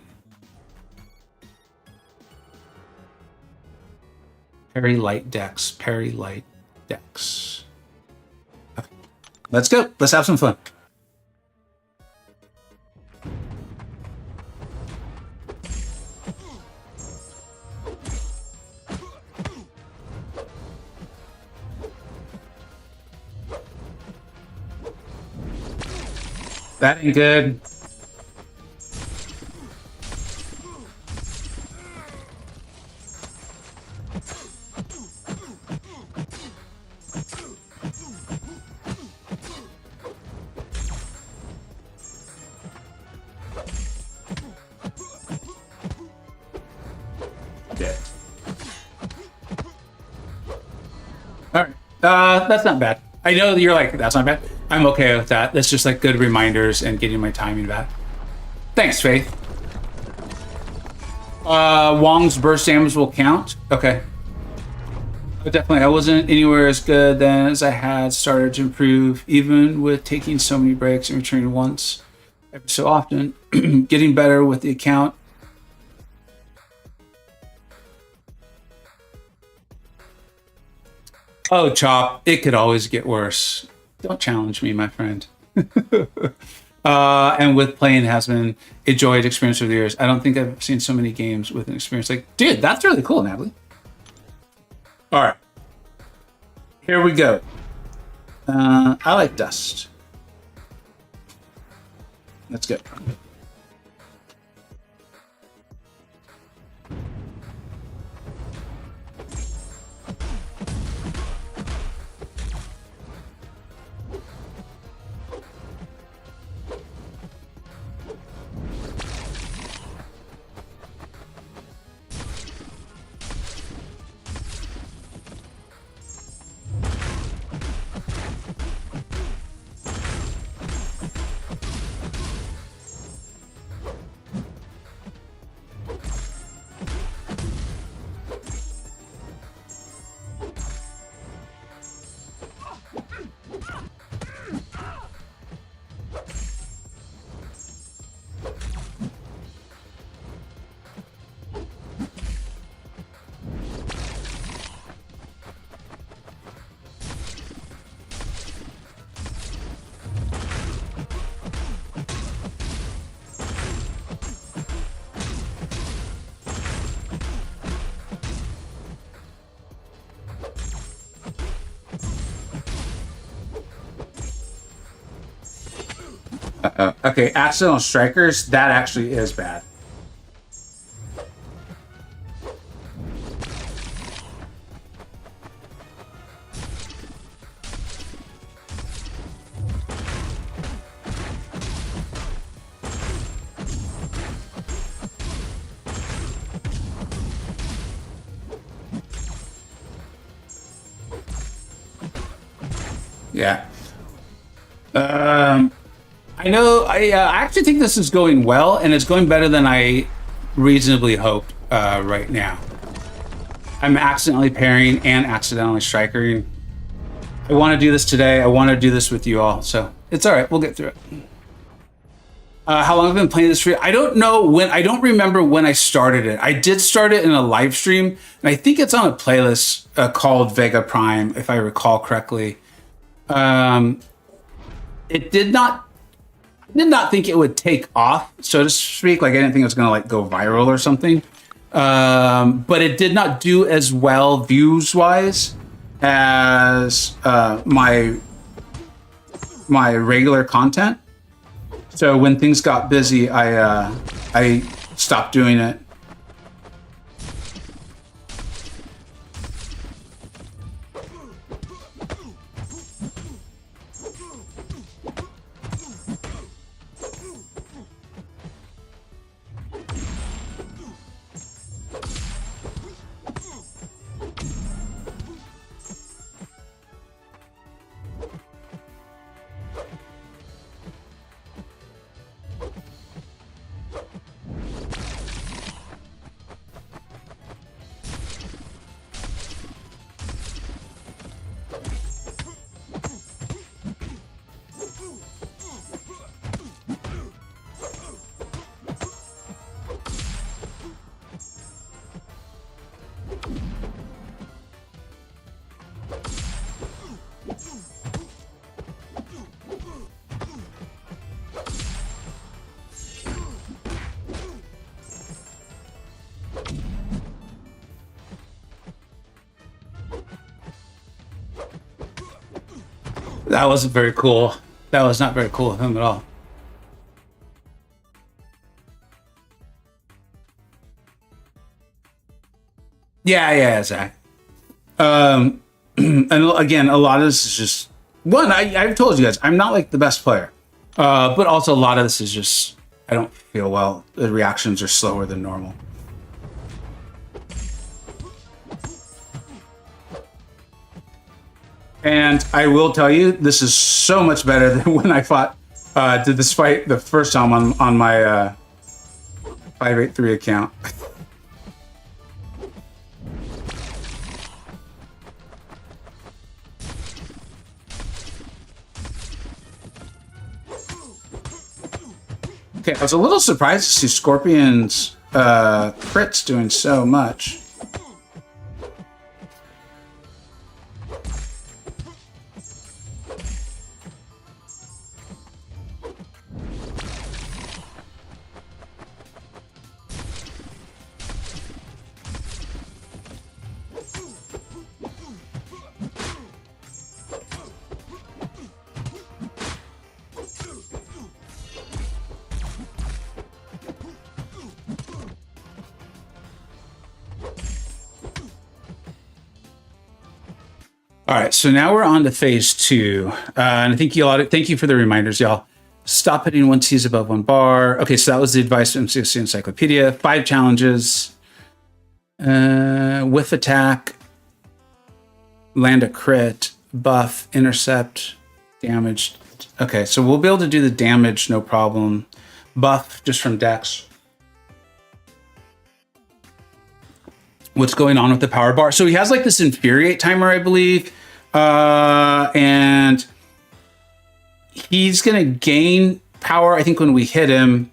Parry light Dex. Parry light Dex. Okay. Let's go. Let's have some fun. That ain't good. All right, that's not bad. I know that you're like, that's not bad. I'm okay with that. That's just like good reminders and getting my timing back. Thanks, Faith. Wong's burst damage will count. Okay. But definitely, I wasn't anywhere as good then as I had started to improve, even with taking so many breaks and returning once every so often. Getting better with the account. Oh, Chop, it could always get worse. Don't challenge me, my friend. And with playing has been a joy to experience over the years. I don't think I've seen so many games with an experience like, dude, that's really cool, Natalie. All right. Here we go. I like Dust. Let's go. Okay, accidental strikers, that actually is bad. Yeah. I know, I actually think this is going well, and it's going better than I reasonably hoped right now. I'm accidentally pairing and accidentally strikering. I want to do this today. I want to do this with you all, so it's all right. We'll get through it. How long have I been playing this for? I don't know when. I don't remember when I started it. I did start it in a live stream, and I think it's on a playlist called Vega Prime, if I recall correctly. It did not. I did not think it would take off, so to speak. Like I didn't think it was going to like go viral or something. But it did not do as well views-wise as my regular content. So when things got busy, I stopped doing it. That wasn't very cool. That was not very cool of him at all. Yeah, Zach. And again, a lot of this is just one. I've told you guys, I'm not like the best player, but also a lot of this is just I don't feel well. The reactions are slower than normal. And I will tell you, this is so much better than when I did this fight the first time on my 583 account. Okay, I was a little surprised to see Scorpion's crits doing so much. All right, so now we're on to phase 2, and I think thank you for the reminders, y'all. Stop hitting one T's above one bar. Okay, so that was the advice from MCoC Encyclopedia. 5 challenges, whiff attack, land a crit, buff, intercept, damage. Okay, so we'll be able to do the damage, no problem. Buff just from Dex. What's going on with the power bar? So he has like this infuriate timer, I believe. And he's gonna gain power, I think, when we hit him.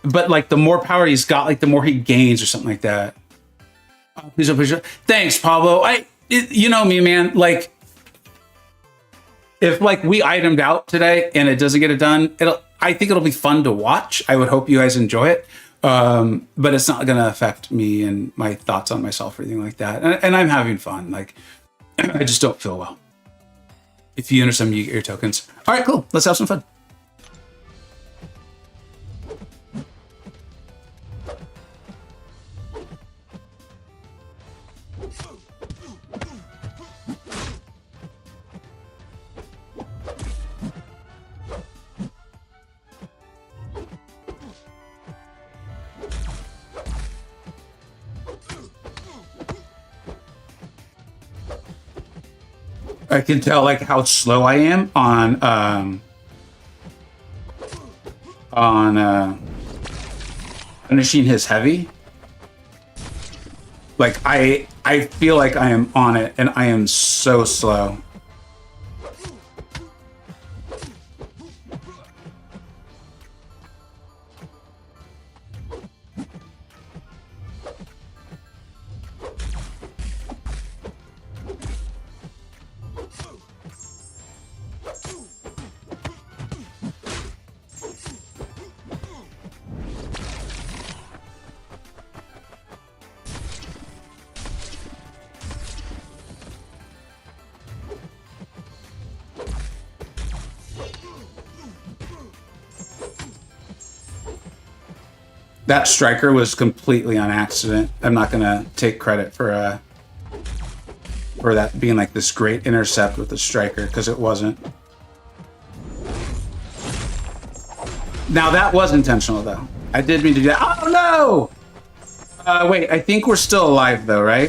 But like the more power he's got, like the more he gains or something like that. Please, thanks, Pablo. You know me, man. Like if like we itemed out today and it doesn't get it done, I think it'll be fun to watch. I would hope you guys enjoy it. But it's not going to affect me and my thoughts on myself or anything like that. And I'm having fun. Like, I just don't feel well. If you understand, you get your tokens. All right, cool. Let's have some fun. I can tell like how slow I am on finishing his heavy. Like I feel like I am on it, and I am so slow. That striker was completely on accident. I'm not gonna take credit for that being like this great intercept with the striker, because it wasn't. Now that was intentional though. I did mean to do that. Oh no! Wait, I think we're still alive though, right?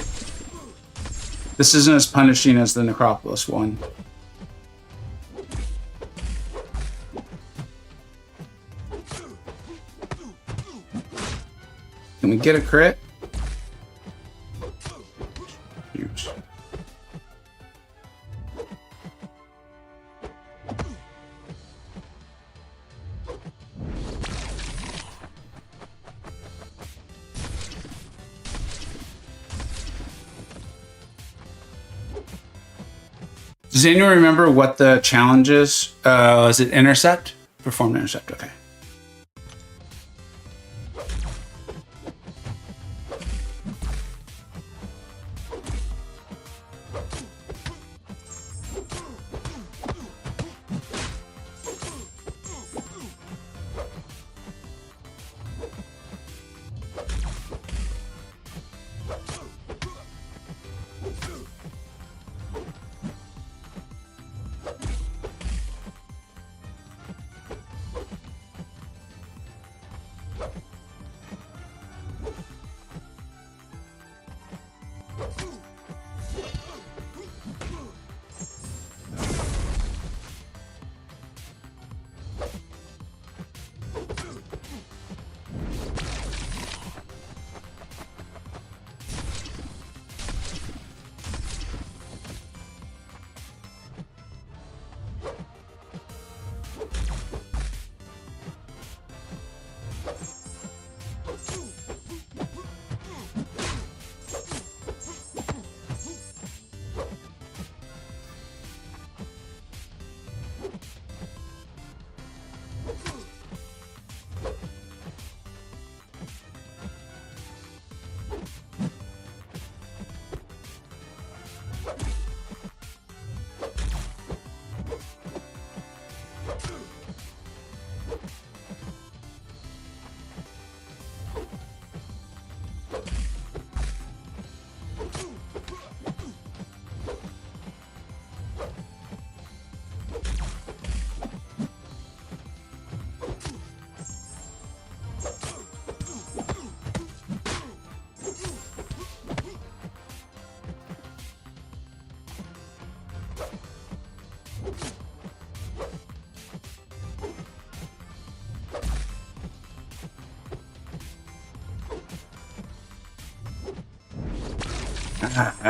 This isn't as punishing as the Necropolis one. Can we get a crit? Huge. Does anyone remember what the challenge is? Is it intercept? Perform intercept, okay.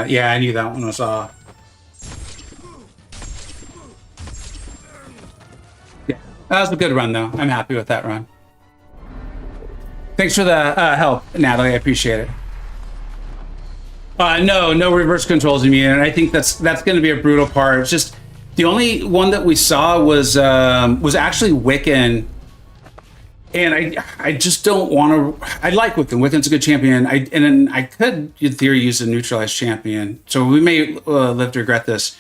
Yeah, I knew that one was off. Yeah, that was a good run, though. I'm happy with that run. Thanks for the help, Natalie. I appreciate it. No reverse controls immune, and I think that's going to be a brutal part. It's just the only one that we saw was actually Wiccan. And I just don't want to. I like Wiccan. Wiccan's a good champion. I could, in theory, use a neutralized champion. So we may live to regret this.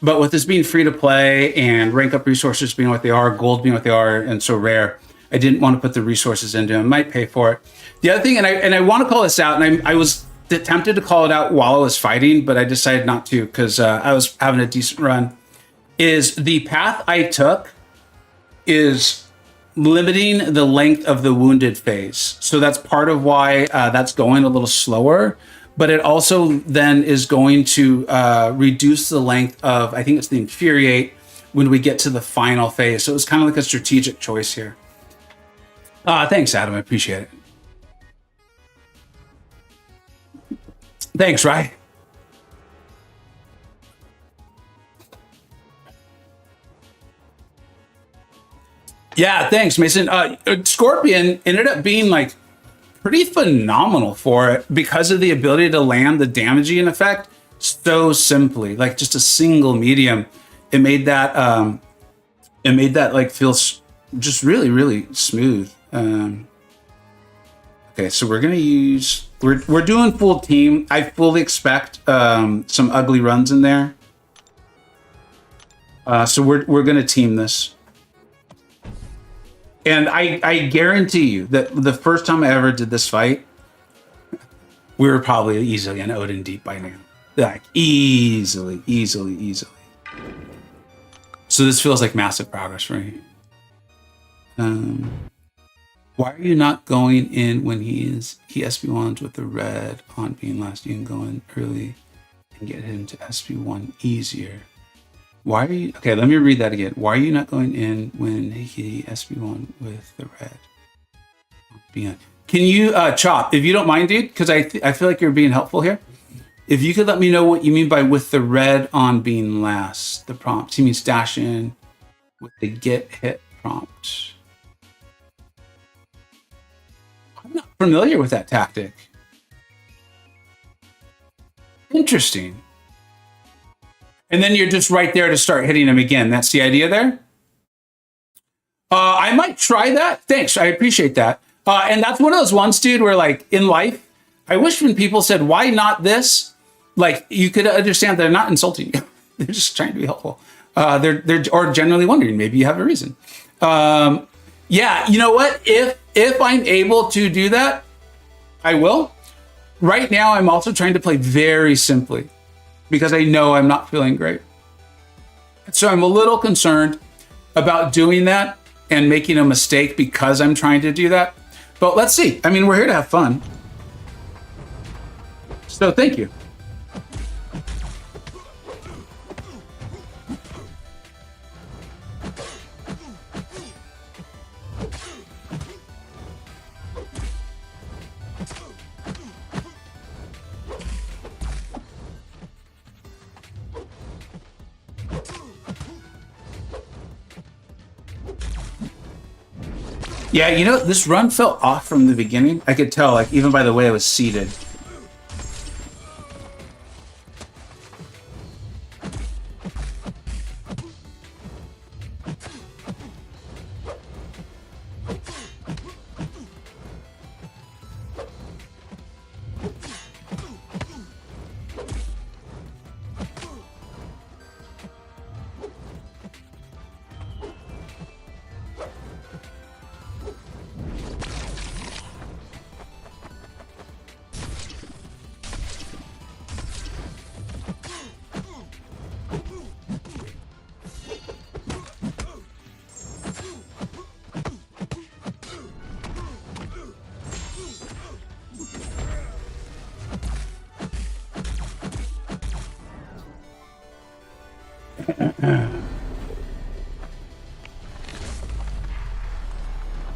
But with this being free to play and rank up resources being what they are, gold being what they are, and so rare, I didn't want to put the resources into them. Might pay for it. The other thing, and I want to call this out, and I was tempted to call it out while I was fighting, but I decided not to because I was having a decent run. Is the path I took is limiting the length of the wounded phase. So that's part of why that's going a little slower, but it also then is going to reduce the length of, I think it's the Infuriate, when we get to the final phase. So it's kind of like a strategic choice here. Thanks, Adam. I appreciate it. Thanks, right? Yeah, thanks, Mason. Scorpion ended up being like pretty phenomenal for it because of the ability to land the damaging effect so simply, like just a single medium. It made that like feel just really, really smooth. Okay, so we're gonna use we're doing full team. I fully expect some ugly runs in there. So we're gonna team this. And I guarantee you that the first time I ever did this fight, we were probably easily an Odin deep by now. Like easily. So this feels like massive progress for me. Why are you not going in when he SB1s with the red on being last? You can go in early and get him to SB1 easier. Why are you... Okay, let me read that again. Why are you not going in when he SB1 with the red? Can you, Chop, if you don't mind, dude, because I feel like you're being helpful here. If you could let me know what you mean by with the red on being last, the prompt. He means dash in with the get hit prompt. I'm not familiar with that tactic. Interesting. And then you're just right there to start hitting him again. That's the idea there. I might try that. Thanks. I appreciate that. And that's one of those ones, dude, where like in life, I wish when people said, why not this? Like you could understand they're not insulting you. They're just trying to be helpful. They're or generally wondering, maybe you have a reason. Yeah, you know what? If I'm able to do that, I will. Right now, I'm also trying to play very simply, because I know I'm not feeling great. So I'm a little concerned about doing that and making a mistake because I'm trying to do that. But let's see. I mean, we're here to have fun. So thank you. Yeah, you know, this run felt off from the beginning. I could tell, like, even by the way I was seated.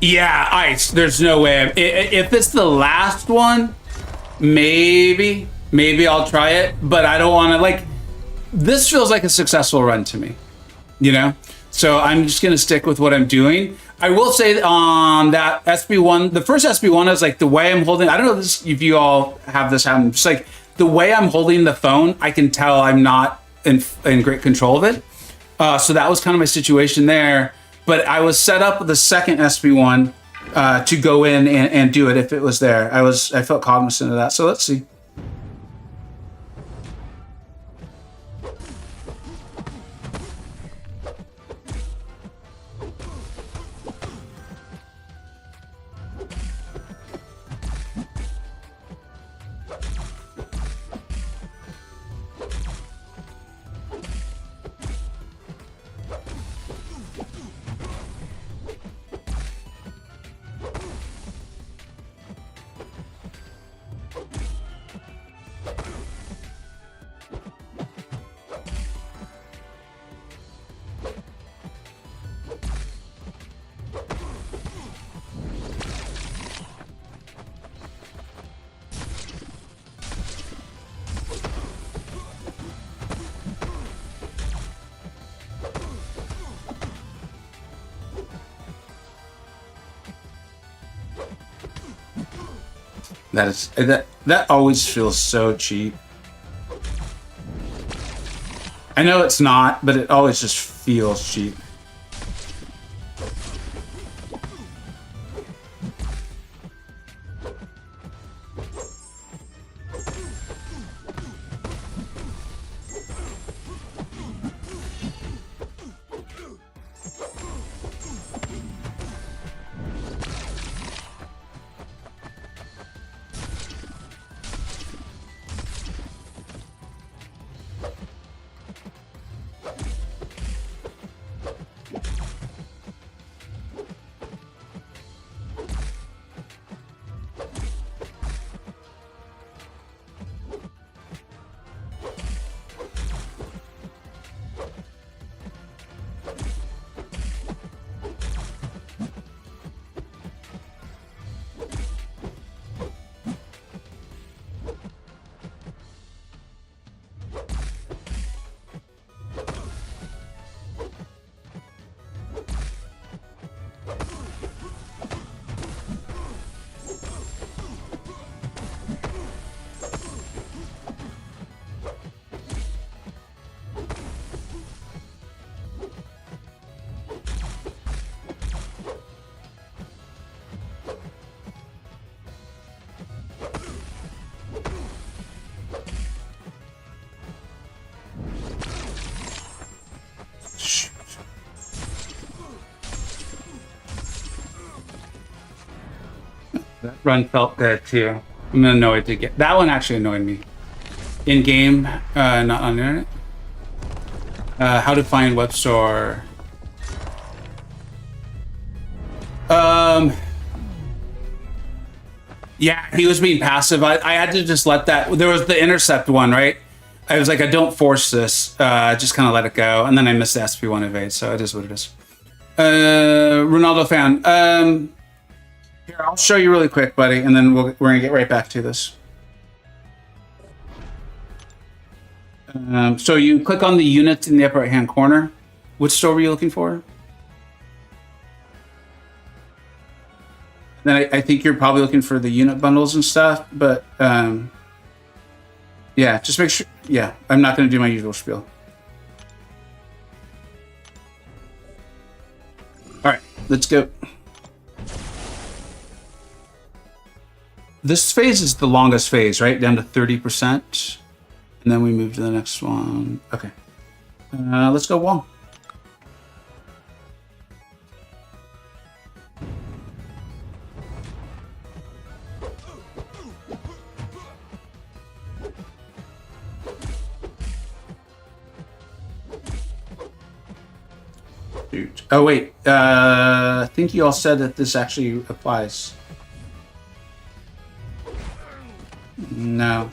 Yeah, ice. There's no way. If it's the last one, maybe I'll try it. But I don't want to, like, this feels like a successful run to me, you know? So I'm just going to stick with what I'm doing. I will say on that SB1, the first SB1 is like the way I'm holding, I don't know if you all have this happen, just like the way I'm holding the phone, I can tell I'm not in great control of it. So that was kind of my situation there. But I was set up with the second SB1 to go in and do it if it was there. I felt cognizant of that. So let's see. That always feels so cheap. I know it's not, but it always just feels cheap. That run felt good too. I'm annoyed to get that one. Actually annoyed me in game, not on the internet. How to find web store. Yeah, he was being passive. I had to just let that. There was the intercept one, right? I was like, I don't force this. Just kind of let it go, and then I missed the SP1 evade. So it is what it is. Ronaldo fan. Here, I'll show you really quick, buddy, and then we're gonna get right back to this. So you click on the units in the upper right-hand corner. Which store were you looking for? Then I think you're probably looking for the unit bundles and stuff, but yeah, just make sure. Yeah, I'm not going to do my usual spiel. All right, let's go. This phase is the longest phase, right? Down to 30%. And then we move to the next one. Okay. Let's go Wong. Dude. Oh, wait. I think you all said that this actually applies. No.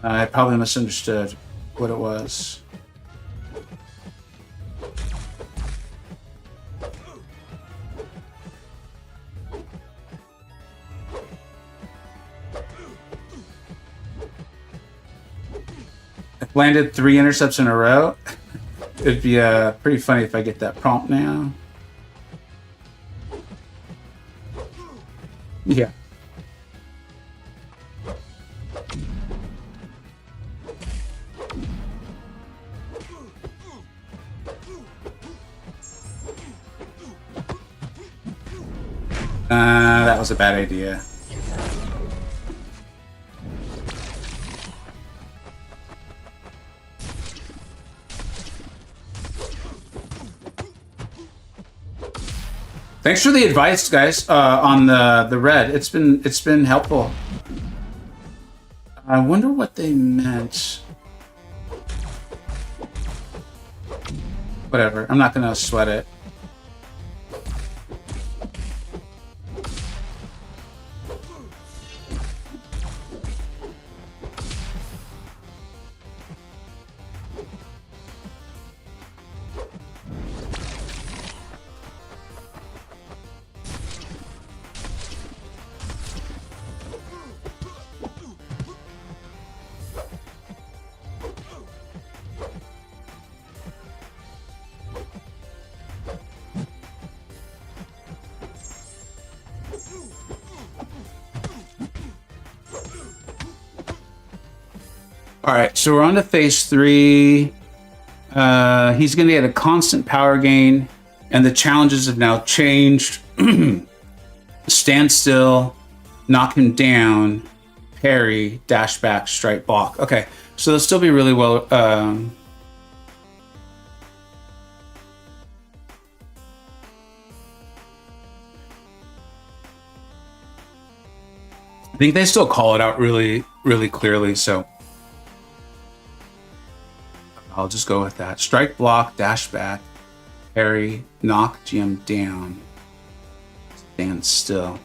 I probably misunderstood what it was. I've landed 3 intercepts in a row. It'd be pretty funny if I get that prompt now. Yeah. That was a bad idea. Thanks for the advice, guys, on the red. It's been helpful. I wonder what they meant. Whatever. I'm not gonna sweat it. All right, so we're on to phase 3. He's going to get a constant power gain, and the challenges have now changed. Stand still, knock him down, parry, dash back, strike, block. Okay, so they'll still be really well. I think they still call it out really, really clearly, so I'll just go with that. Strike, block, dash back, parry, knock GM down, stand still.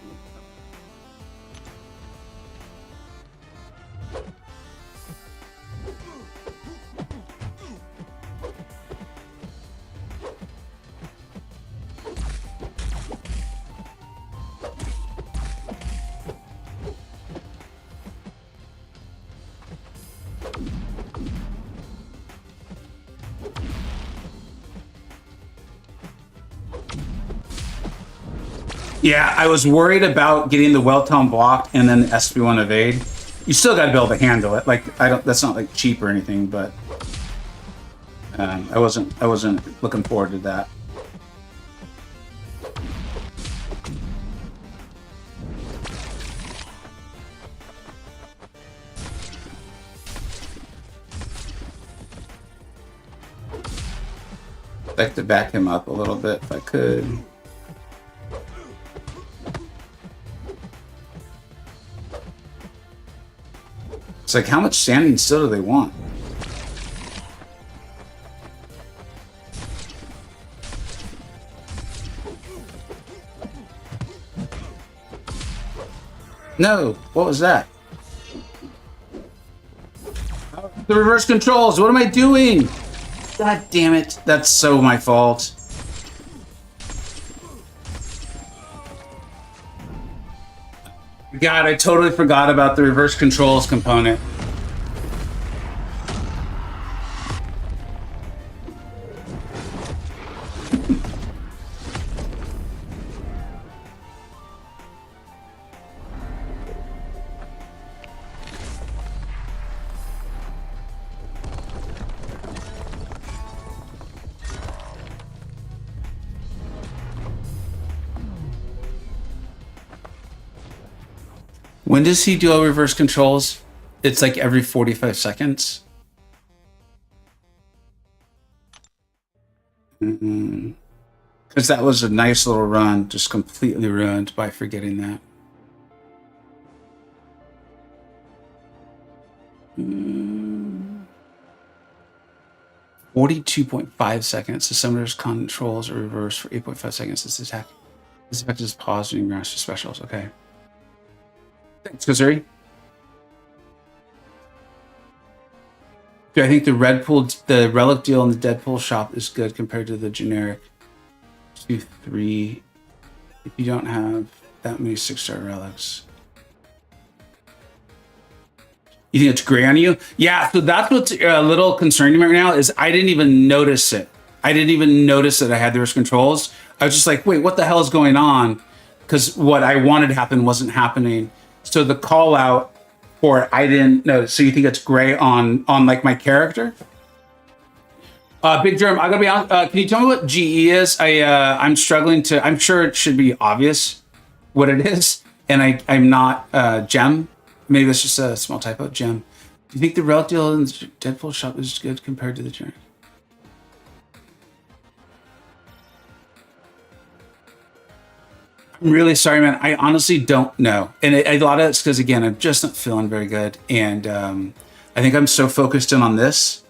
Yeah, I was worried about getting the well-timed block and then the SP1 evade. You still got to be able to handle it. Like that's not like cheap or anything, but I wasn't looking forward to that. I'd like to back him up a little bit if I could. It's like, how much standing still do they want? No, what was that? The reverse controls, what am I doing? God damn it, that's so my fault. God, I totally forgot about the reverse controls component. When does he do reverse controls? It's like every 45 seconds. Because that was a nice little run, just completely ruined by forgetting that. Mm. 42.5 seconds. The summoner's controls are reversed for 8.5 seconds. This attack. This effect is paused during master specials. Okay. Thanks, Kazuri. I think the relic deal in the Deadpool shop is good compared to the generic 2-3. If you don't have that many 6-star relics. You think it's gray on you? Yeah, so that's what's a little concerning right now is I didn't even notice it. I didn't even notice that I had those controls. I was just like, wait, what the hell is going on? Because what I wanted to happen wasn't happening. So the call out for it, I didn't notice. So you think it's gray on like my character? Big Germ, I gotta be honest. Can you tell me what GE is? I'm struggling to. I'm sure it should be obvious what it is, and I'm not Gem. Maybe that's just a small typo. Gem. Do you think the relic deal in the Deadpool shop is good compared to the generic? I'm really sorry, man. I honestly don't know. And a lot of it's because, again, I'm just not feeling very good. And I think I'm so focused in on this.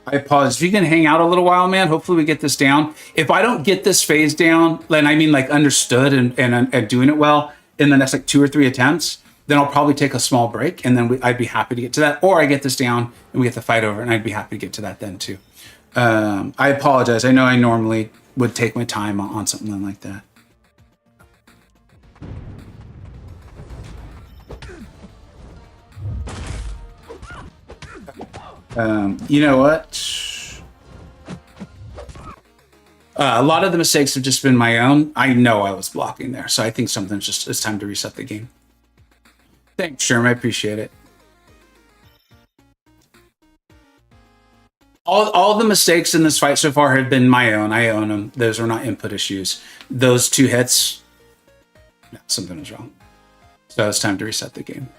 I apologize. If you can hang out a little while, man, hopefully we get this down. If I don't get this phase down, then I mean like understood and doing it well in the next like 2 or 3 attempts, then I'll probably take a small break. And then I'd be happy to get to that. Or I get this down and we get the fight over and I'd be happy to get to that then too. I apologize. I know I normally would take my time on something like that. You know what? A lot of the mistakes have just been my own. I know I was blocking there, so I think it's time to reset the game. Thanks, Sherm. I appreciate it. All the mistakes in this fight so far have been my own. I own them. Those are not input issues. Those 2 hits, no, something was wrong. So it's time to reset the game.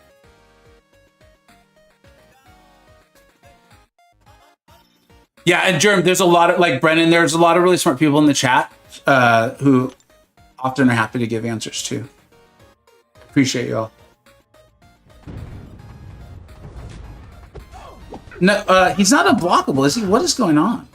Yeah, and Germ, there's a lot of, like Brennan, there's a lot of really smart people in the chat who often are happy to give answers too. Appreciate y'all. No, he's not unblockable, is he? What is going on?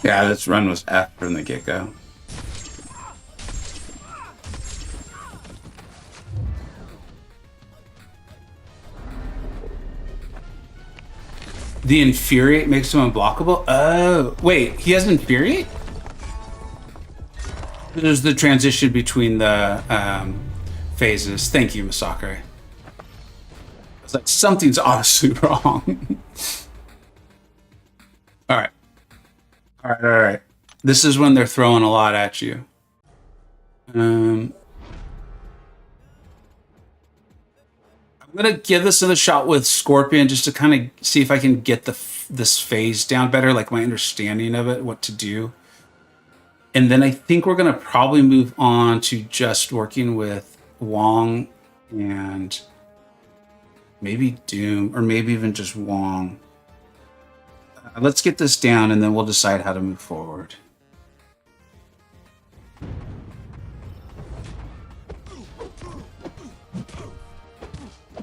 Yeah, this run was F from the get-go. The Infuriate makes him unblockable? Oh, wait, he has Infuriate? There's the transition between the phases. Thank you, Masakre. It's like, something's obviously wrong. All right. All right. This is when they're throwing a lot at you. I'm gonna give this another shot with Scorpion just to kind of see if I can get this phase down better, like my understanding of it, what to do. And then I think we're gonna probably move on to just working with Wong and maybe Doom, or maybe even just Wong. Let's get this down and then we'll decide how to move forward.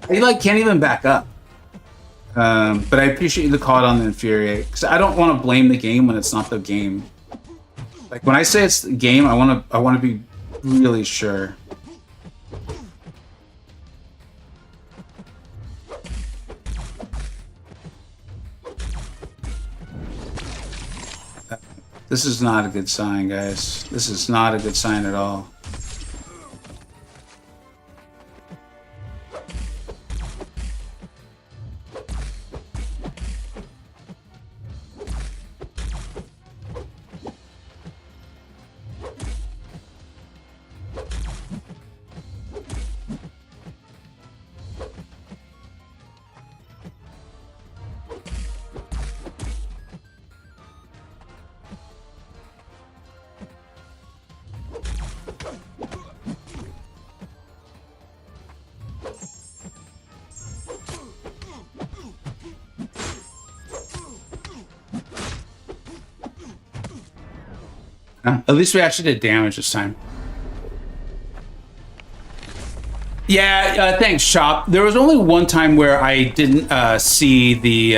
I can't even back up. But I appreciate the call on the Infuriate, because I don't want to blame the game when it's not the game. Like when I say it's the game, I want to be really sure. This is not a good sign, guys. This is not a good sign at all. At least we actually did damage this time. Yeah, thanks, Chop. There was only one time where I didn't see the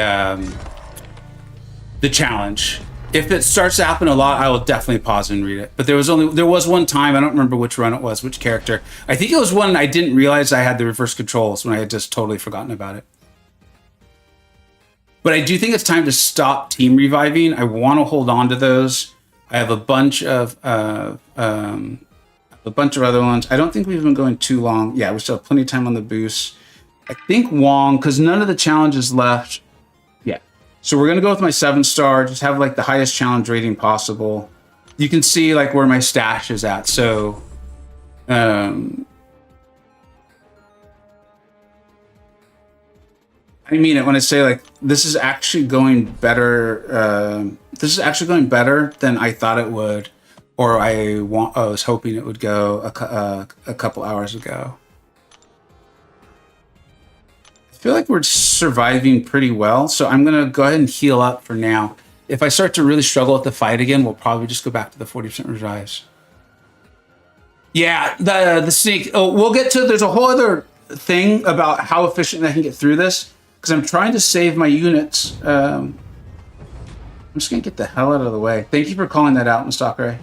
challenge. If it starts to happen a lot, I will definitely pause and read it. But there was one time, I don't remember which run it was, which character. I think it was one I didn't realize I had the reverse controls when I had just totally forgotten about it. But I do think it's time to stop team reviving. I want to hold on to those. I have a bunch of other ones. I don't think we've been going too long. Yeah, we still have plenty of time on the boost. I think Wong, because none of the challenges left. Yeah. So we're gonna go with my 7-star, just have like the highest challenge rating possible. You can see like where my stash is at. So I mean it when I say like this is actually going better. This is actually going better than I thought it would, or I was hoping it would go a couple hours ago. I feel like we're surviving pretty well, so I'm gonna go ahead and heal up for now. if I start to really struggle with the fight again, we'll probably just go back to the 40% revives. Yeah, the sneak. Oh, we'll get to. There's a whole other thing about how efficient I can get through this because I'm trying to save my units. I'm just gonna get the hell out of the way. Thank you for calling that out, MCoC Ray.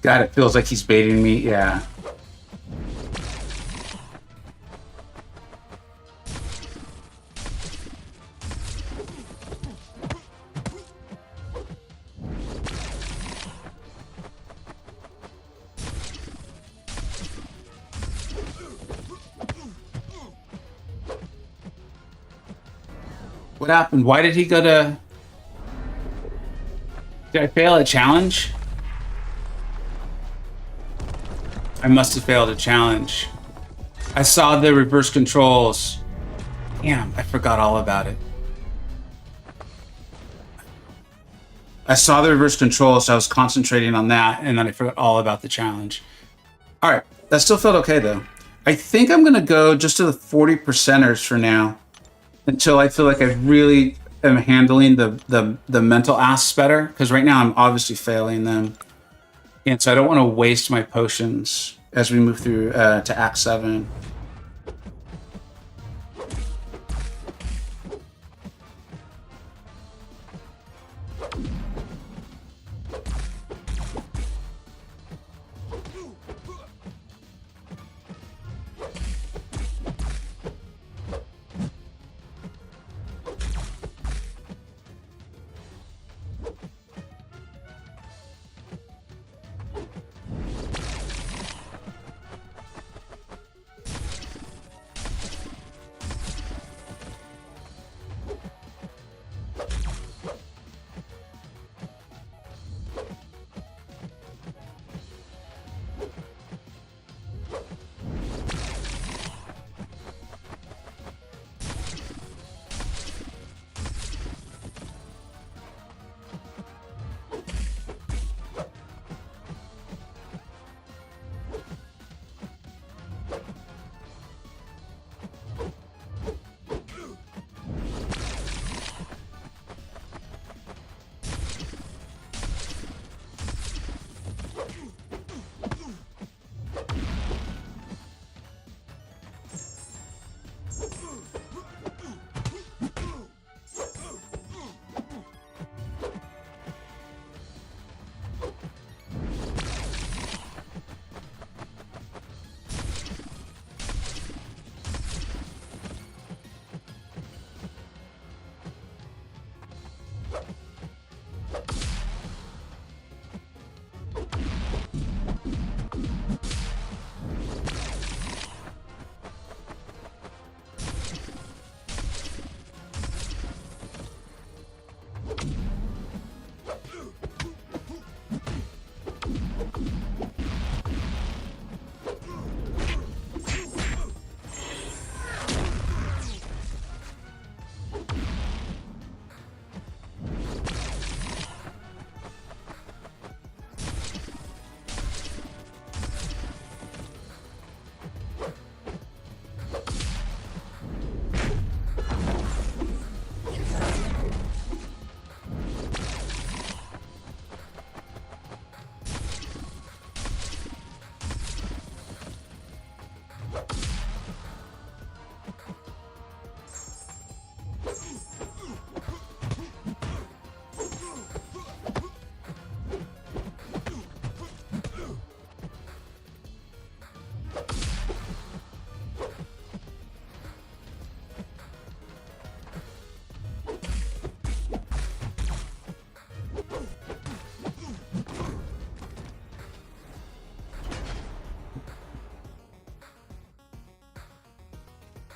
God, it feels like he's baiting me. Yeah. What happened? Why did he go to... Did I fail a challenge? I must have failed a challenge. I saw the reverse controls. Damn, I forgot all about it. I saw the reverse controls, so I was concentrating on that, and then I forgot all about the challenge. All right, that still felt okay, though. I think I'm going to go just to the 40%ers for now until I feel like I really am handling the mental asks better, because right now I'm obviously failing them. And so I don't want to waste my potions as we move through to Act 7.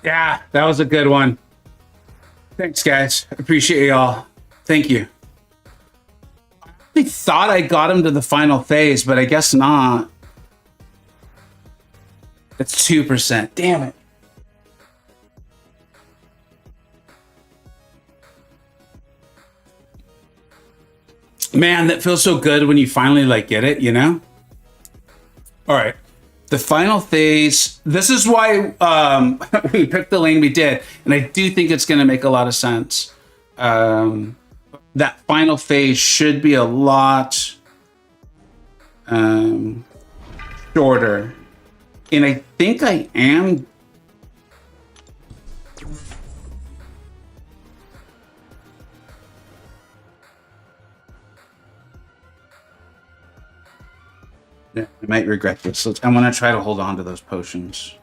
Yeah, that was a good one. Thanks, guys. Appreciate y'all. Thank you. I thought I got him to the final phase, but I guess not. It's 2%. Damn it. Man, that feels so good when you finally like get it, you know? All right. The final phase. This is why we picked the lane we did, and I do think it's going to make a lot of sense. That final phase should be a lot shorter, and I think I am. Yeah, I might regret this. I'm going to try to hold on to those potions.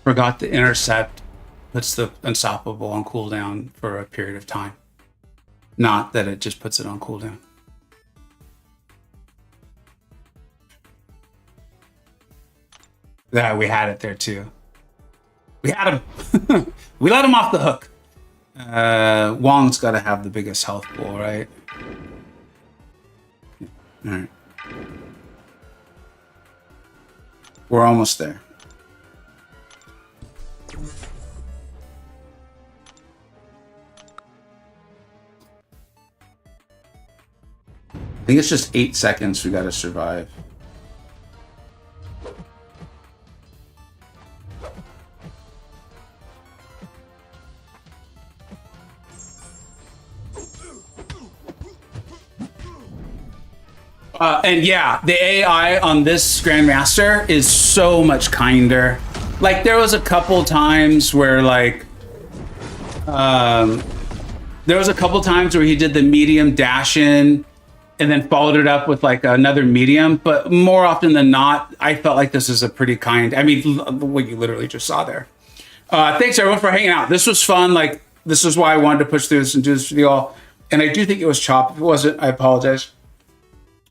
Forgot to intercept puts the unstoppable on cooldown for a period of time. Not that it just puts it on cooldown. Yeah, we had it there too. We had him. We let him off the hook. Wong's got to have the biggest health pool, right? All right. We're almost there. I think it's just 8 seconds we gotta survive. And yeah, the AI on this Grandmaster is so much kinder. Like, there was a couple times where, like, there was a couple times where he did the medium dash in and then followed it up with like another medium, but more often than not, I felt like this is a pretty kind. I mean, what you literally just saw there. Thanks everyone for hanging out. This was fun. Like, this is why I wanted to push through this and do this with you all. And I do think it was chopped. If it wasn't, I apologize.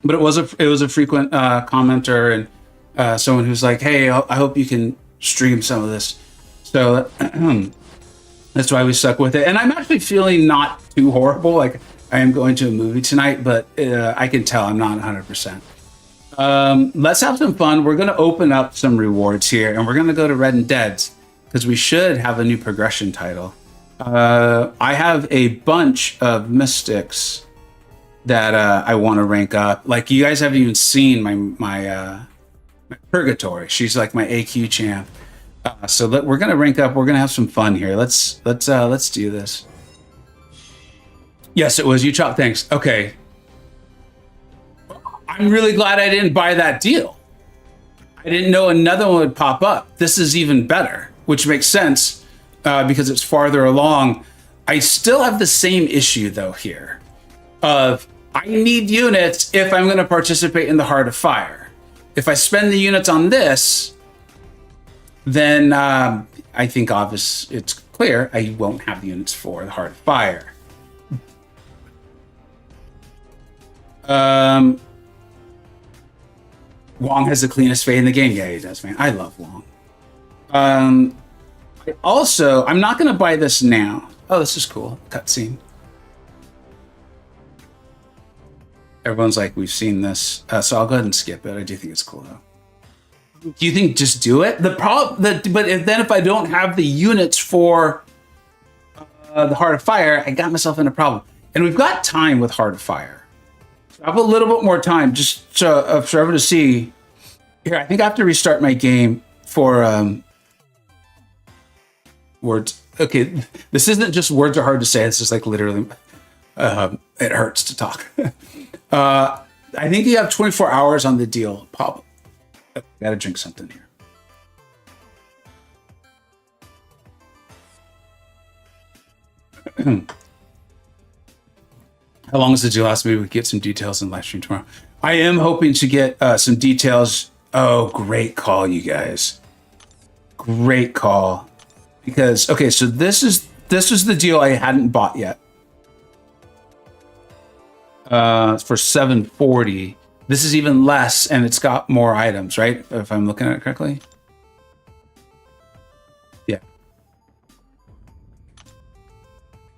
But it was a frequent commenter and someone who's like, hey, I hope you can stream some of this. So that's why we stuck with it. And I'm actually feeling not too horrible. Like, I am going to a movie tonight, but I can tell I'm not 100%. Let's have some fun. We're going to open up some rewards here, and we're going to go to Red and Dead's because we should have a new progression title. I have a bunch of mystics that I want to rank up. Like, you guys haven't even seen my Purgatory. She's like my AQ champ. So we're going to rank up. We're going to have some fun here. Let's do this. Yes, it was you, Chop. Thanks. Okay. I'm really glad I didn't buy that deal. I didn't know another one would pop up. This is even better, which makes sense because it's farther along. I still have the same issue though here of I need units if I'm going to participate in the Heart of Fire. If I spend the units on this, then I think obvious it's clear I won't have the units for the Heart of Fire. Wong has the cleanest fade in the game. Yeah, he does, man. I love Wong. Also, I'm not going to buy this now. Oh, this is cool. Cutscene. Everyone's like, we've seen this. So I'll go ahead and skip it. I do think it's cool, though. Do you think just do it? Then if I don't have the units for the Heart of Fire, I got myself in a problem. And we've got time with Heart of Fire. So I have a little bit more time just for everyone to see. Here, I think I have to restart my game for words. Okay, this isn't just words are hard to say. This is like literally, it hurts to talk. I think you have 24 hours on the deal. Pop. Gotta drink something here. How long is the deal last? Maybe we get some details in live stream tomorrow. I am hoping to get some details. Oh, great call, you guys. Great call. Because, okay, so this is the deal I hadn't bought yet. For 740. This is even less, and it's got more items, right? If I'm looking at it correctly. Yeah.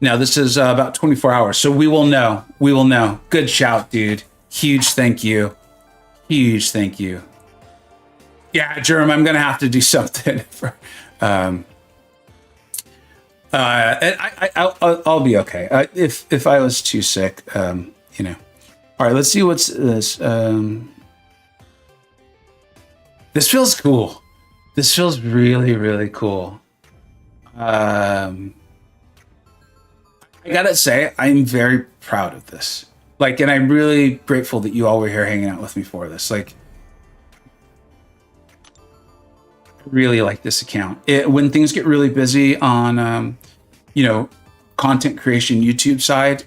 Now, this is about 24 hours, so we will know. We will know. Good shout, dude. Huge thank you. Huge thank you. Yeah, Jerem, I'm going to have to do something. For, I'll be okay. If I was too sick, you know. All right, let's see what's this. This feels cool. This feels really, really cool. I gotta say, I'm very proud of this. Like, and I'm really grateful that you all were here hanging out with me for this. Like, I really like this account. When things get really busy on, you know, content creation YouTube side,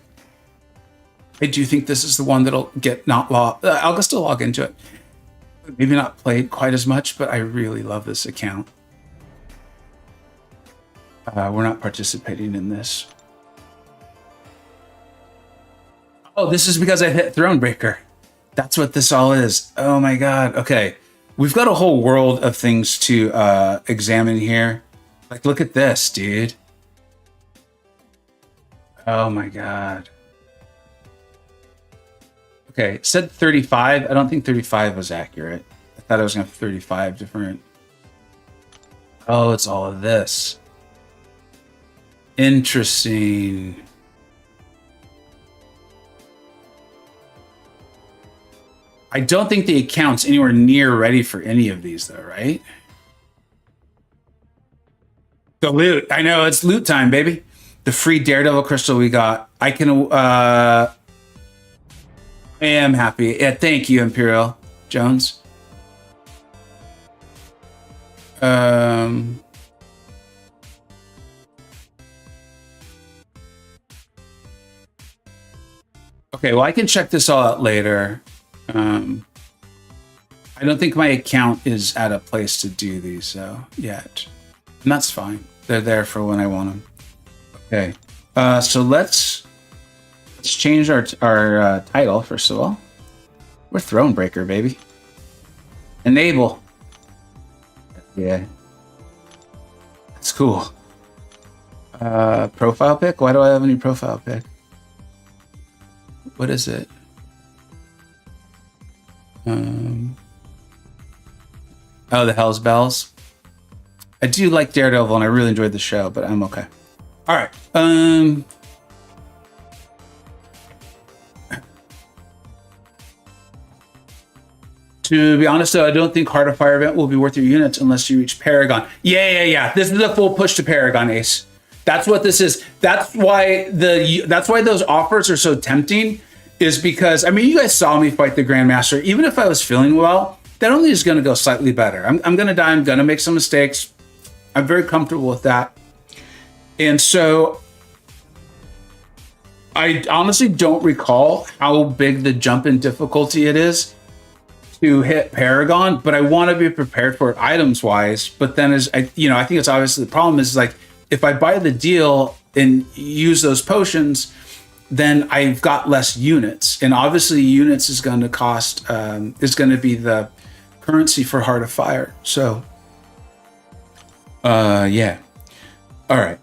I do think this is the one that'll get I'll still log into it. Maybe not play quite as much, but I really love this account. We're not participating in this. Oh, this is because I hit Thronebreaker. That's what this all is. Oh my God. Okay. We've got a whole world of things to examine here. Like, look at this, dude. Oh my God. Okay, it said 35. I don't think 35 was accurate. I thought I was going to have 35 different. Oh, it's all of this. Interesting. I don't think the account's anywhere near ready for any of these, though, right? The loot. I know, it's loot time, baby. The free Daredevil crystal we got. I can... I am happy. Yeah, thank you, Imperial Jones. Okay, well, I can check this all out later. I don't think my account is at a place to do these yet. And that's fine. They're there for when I want them. Okay, so let's change our title, first of all. We're Thronebreaker, baby. Enable. Yeah. That's cool. Profile pic? Why do I have any profile pic? What is it? Oh, the Hell's Bells. I do like Daredevil, and I really enjoyed the show, but I'm okay. All right. To be honest, though, I don't think Heart of Fire event will be worth your units unless you reach Paragon. Yeah. This is a full push to Paragon, Ace. That's what this is. That's why those offers are so tempting, is because, I mean, you guys saw me fight the Grandmaster. Even if I was feeling well, that only is going to go slightly better. I'm going to die. I'm going to make some mistakes. I'm very comfortable with that. And so I honestly don't recall how big the jump in difficulty it is to hit Paragon, but I want to be prepared for it items wise. But then I think it's obviously the problem is like if I buy the deal and use those potions, then I've got less units, and obviously units is going to cost is going to be the currency for Heart of Fire. So, yeah. All right.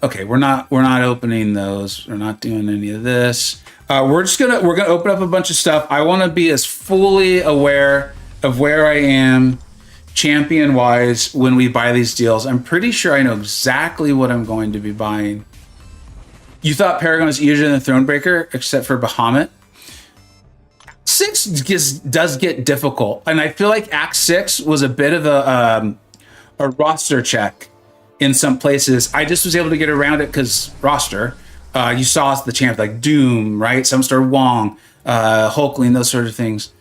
Okay, we're not opening those. We're not doing any of this. We're gonna open up a bunch of stuff. I want to be as fully aware of where I am champion wise when we buy these deals. I'm pretty sure I know exactly what I'm going to be buying. You thought Paragon was easier than Thronebreaker, except for Bahamut. 6 does get difficult, and I feel like Act 6 was a bit of a roster check in some places. I just was able to get around it because roster. You saw the champ like Doom, right? 7-star Wong, Hulkling, those sort of things.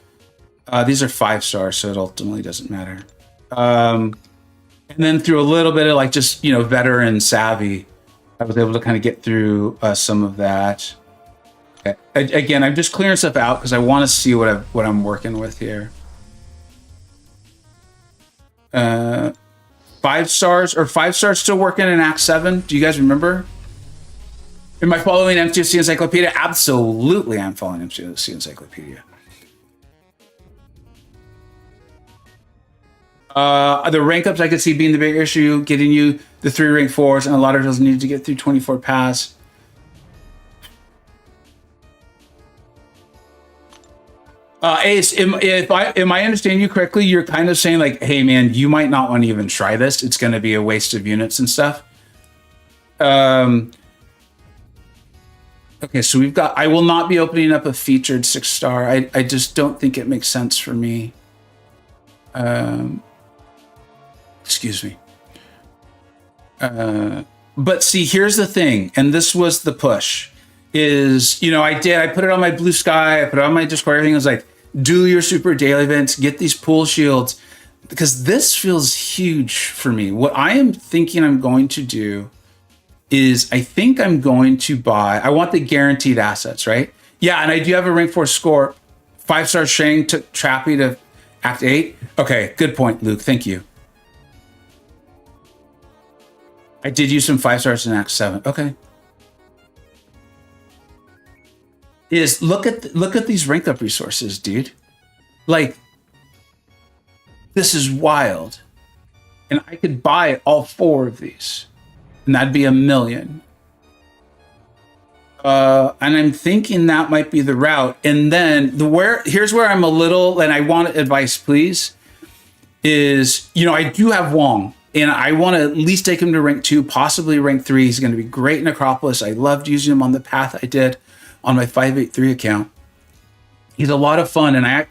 These are 5-stars, so it ultimately doesn't matter. And then through a little bit of like just veteran savvy, I was able to kind of get through some of that. Okay. Again, I'm just clearing stuff out because I want to see what I'm working with here. 5 stars or 5 stars still working in Act 7? Do you guys remember? Am I following MCoC Encyclopedia? Absolutely, I'm following MCoC Encyclopedia. The rank ups I could see being the big issue, getting you the 3 rank 4s, and a lot of those need to get through 24 pass. Ace, am I understanding you correctly? You're kind of saying like, hey man, you might not want to even try this. It's going to be a waste of units and stuff. Okay, so we've got, I will not be opening up a featured 6-star. I just don't think it makes sense for me. Excuse me. But see, here's the thing, and this was the push, is, I put it on my Blue Sky, I put it on my Discord, everything was like, do your super daily events, get these pool shields, because this feels huge for me. What I am thinking I'm going to do is I think I'm going to buy, I want the guaranteed assets, right? Yeah, and I do have a rank 4 score. 5-star Shang took Trappy to Act 8. Okay, good point, Luke. Thank you. I did use some 5 stars in Act 7. Okay. Look at these rank up resources, dude. Like, this is wild. And I could buy all 4 of these. And that'd be $1 million. And I'm thinking that might be the route. And then here's where I'm a little, and I want advice, please, is, I do have Wong, and I want to at least take him to rank 2, possibly rank 3. He's going to be great in Acropolis. I loved using him on the path I did on my 583 account. He's a lot of fun, and I'm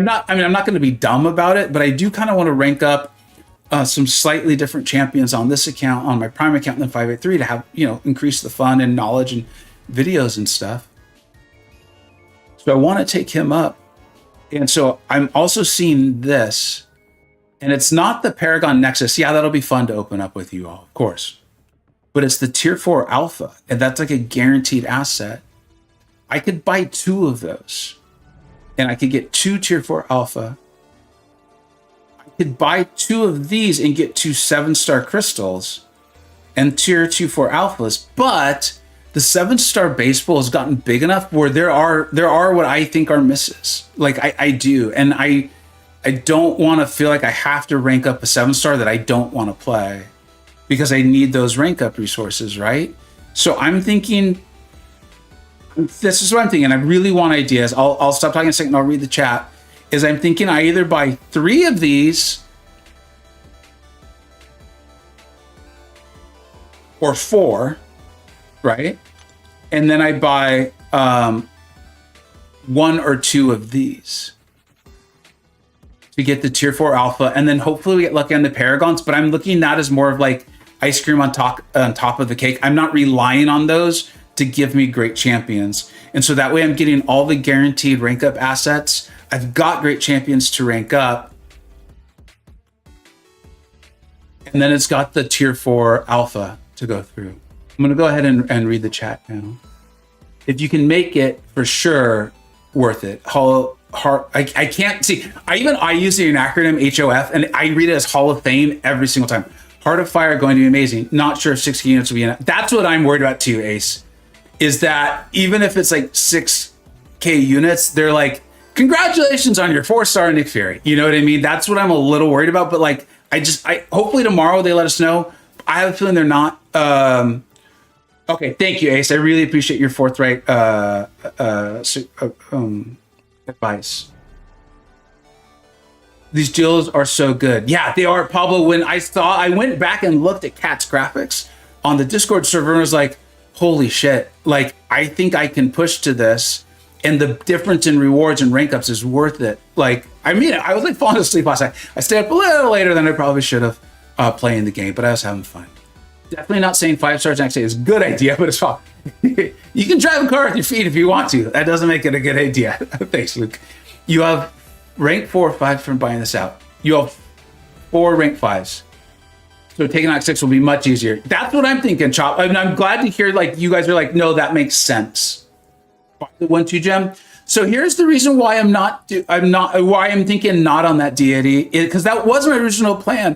not going to be dumb about it, but I do kind of want to rank up some slightly different champions on this account, on my Prime account than 583, to have, increase the fun and knowledge and videos and stuff. So I want to take him up. And so I'm also seeing this, and it's not the Paragon Nexus. Yeah, that'll be fun to open up with you all, of course. But it's the tier 4 alpha, and that's like a guaranteed asset. I could buy 2 of those, and I could get 2 tier 4 alpha. Could buy 2 of these and get 2 7-star crystals and tier 2-4 alphas, but the 7-star base pool has gotten big enough where there are what I think are misses. Like I do, and I don't want to feel like I have to rank up a 7-star that I don't want to play because I need those rank up resources, right? So I'm thinking, this is what I'm thinking. I really want ideas. I'll stop talking a second. I'll read the chat. Is I'm thinking I either buy 3 of these or 4, right? And then I buy 1 or 2 of these to get the tier 4 alpha, and then hopefully we get lucky on the Paragons. But I'm looking at that as more of like ice cream on top of the cake. I'm not relying on those to give me great champions, and so that way I'm getting all the guaranteed rank up assets. I've got great champions to rank up. And then it's got the tier 4 alpha to go through. I'm gonna go ahead and read the chat now. If you can make it, for sure, worth it. I can't see. I use the acronym HOF, and I read it as Hall of Fame every single time. Heart of Fire going to be amazing. Not sure if 6K units will be enough. That's what I'm worried about too, Ace. Is that even if it's like 6K units, they're like, congratulations on your 4-star Nick Fury. You know what I mean? That's what I'm a little worried about. But like, hopefully tomorrow they let us know. I have a feeling they're not. Okay, thank you, Ace. I really appreciate your forthright advice. These deals are so good. Yeah, they are, Pablo. When I went back and looked at Cat's graphics on the Discord server and was like, holy shit, like, I think I can push to this, and the difference in rewards and rank ups is worth it. Like, I mean, I was like falling asleep last night. I stayed up a little later than I probably should have playing the game, but I was having fun. Definitely not saying 5 stars next day is a good idea, but it's fine. You can drive a car with your feet if you want to. That doesn't make it a good idea. Thanks, Luke. You have rank 4 or 5 from buying this out. You have 4 rank 5s. So taking out 6 will be much easier. That's what I'm thinking, Chop. I mean, I'm glad to hear like you guys are like, no, that makes sense. The 1-2 gem. So here's the reason why why I'm thinking not on that deity, because that was my original plan.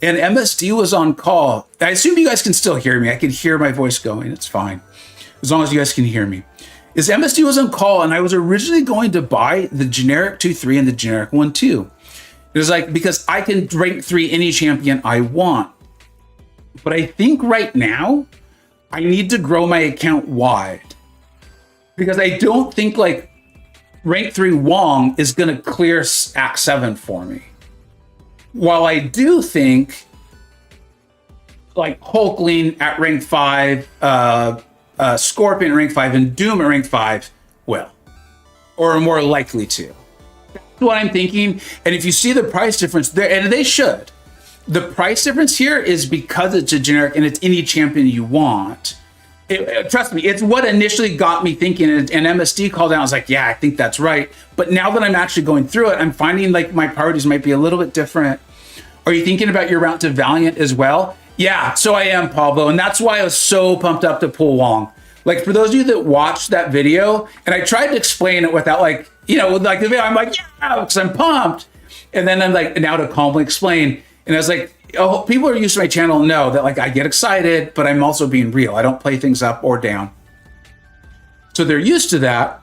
And MSD was on call. I assume you guys can still hear me. I can hear my voice going. It's fine. As long as you guys can hear me. MSD was on call, and I was originally going to buy the generic 2-3 and the generic 1-2. It was like, because I can rank 3 any champion I want. But I think right now, I need to grow my account wide. Because I don't think like rank 3 Wong is going to clear Act 7 for me. While I do think like Hulkling at rank 5, Scorpion at rank 5, and Doom at rank 5 will, or are more likely to. That's what I'm thinking. And if you see the price difference there, and they should, the price difference here is because it's a generic and it's any champion you want. Trust me, it's what initially got me thinking, and MSD called out. I was like, yeah, I think that's right. But now that I'm actually going through it, I'm finding like my priorities might be a little bit different. Are you thinking about your route to Valiant as well? Yeah, so I am, Pablo. And that's why I was so pumped up to pull Wong. Like, for those of you that watched that video, and I tried to explain it without like, you know, with like the video, I'm like, yeah, because I'm pumped. And then I'm like, now to calmly explain. And I was like, oh, people who are used to my channel know that like I get excited, but I'm also being real. I don't play things up or down. So they're used to that.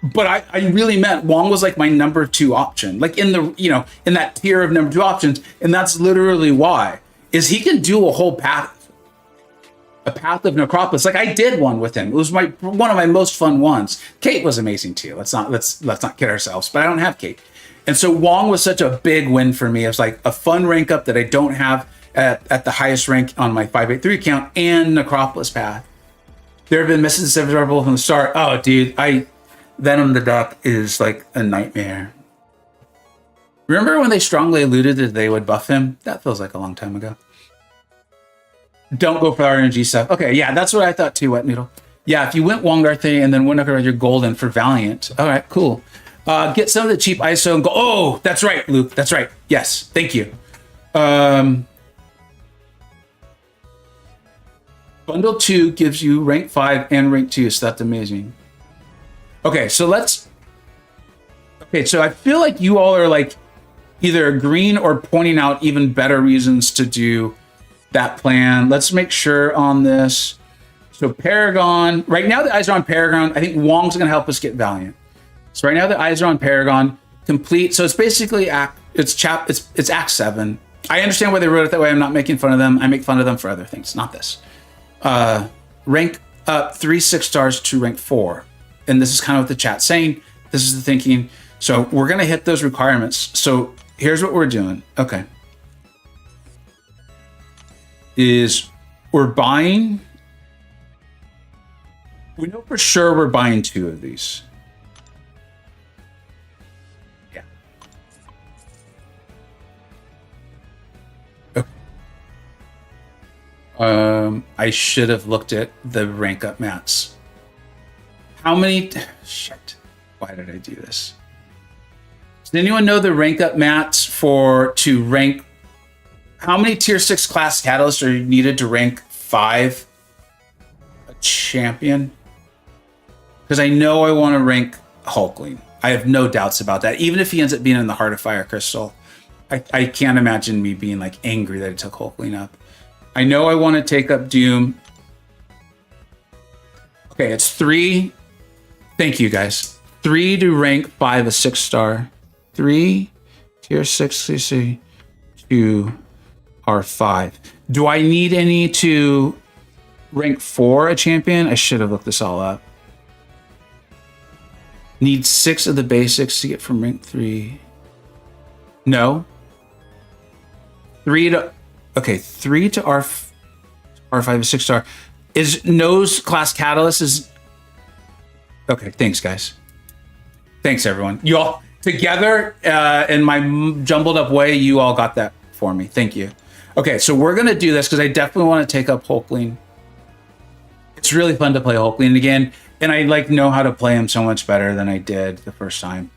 But I really meant Wong was like my number 2 option, like in the, you know, in that tier of number 2 options. And that's literally why, is he can do a whole path of Necropolis. Like I did one with him. It was one of my most fun ones. Kate was amazing too. Let's not kid ourselves, but I don't have Kate. And so Wong was such a big win for me. It was like a fun rank up that I don't have at the highest rank on my 583 account, and Necropolis path. There have been misses from the start. Oh, dude, Venom the Duck is like a nightmare. Remember when they strongly alluded that they would buff him? That feels like a long time ago. Don't go for the RNG stuff. Okay, yeah, that's what I thought too, Wet Noodle. Yeah, if you went Wong Garthe and then went around your golden for Valiant. All right, cool. Get some of the cheap ISO and go. Oh, that's right, Luke. That's right. Yes, thank you. Bundle 2 gives you rank 5 and rank 2, so that's amazing. Okay, so I feel like you all are like either agreeing or pointing out even better reasons to do that plan. Let's make sure on this. So Paragon, right now the eyes are on Paragon. I think Wong's gonna help us get Valiant. So right now the eyes are on Paragon. Complete. So it's basically it's Act 7. I understand why they wrote it that way. I'm not making fun of them. I make fun of them for other things, not this. Rank up 3 6 stars to rank 4. And this is kind of what the chat's saying. This is the thinking. So we're gonna hit those requirements. So here's what we're doing. Okay. We're buying. We know for sure we're buying 2 of these. Yeah. Okay. I should have looked at the rank up mats. How many? Shit. Why did I do this? Does anyone know the rank up mats to rank? How many tier 6 class catalysts are needed to rank 5 champion, because I know I want to rank Hulkling. I have no doubts about that. Even if he ends up being in the Heart of Fire Crystal, I can't imagine me being like angry that I took Hulkling up. I know I want to take up Doom. Okay, it's 3. Thank you, guys. 3 to rank 5 a 6-star. 3 tier 6 CC 2 R5. Do I need any to rank 4 a champion? I should have looked this all up. Need 6 of the basics to get from rank 3. No. 3 to R5 a 6-star. Is Nose Class Catalyst is okay. Thanks, guys. Thanks, everyone. You all together in my jumbled up way. You all got that for me. Thank you. Okay, so we're gonna do this because I definitely want to take up Hulkling. It's really fun to play Hulkling again, and I like know how to play him so much better than I did the first time.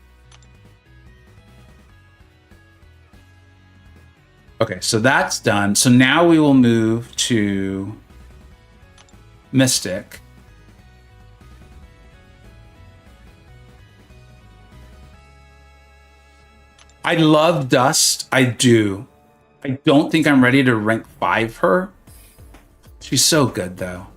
Okay, so that's done. So now we will move to Mystic. I love Dust. I do. I don't think I'm ready to rank 5 her. She's so good though.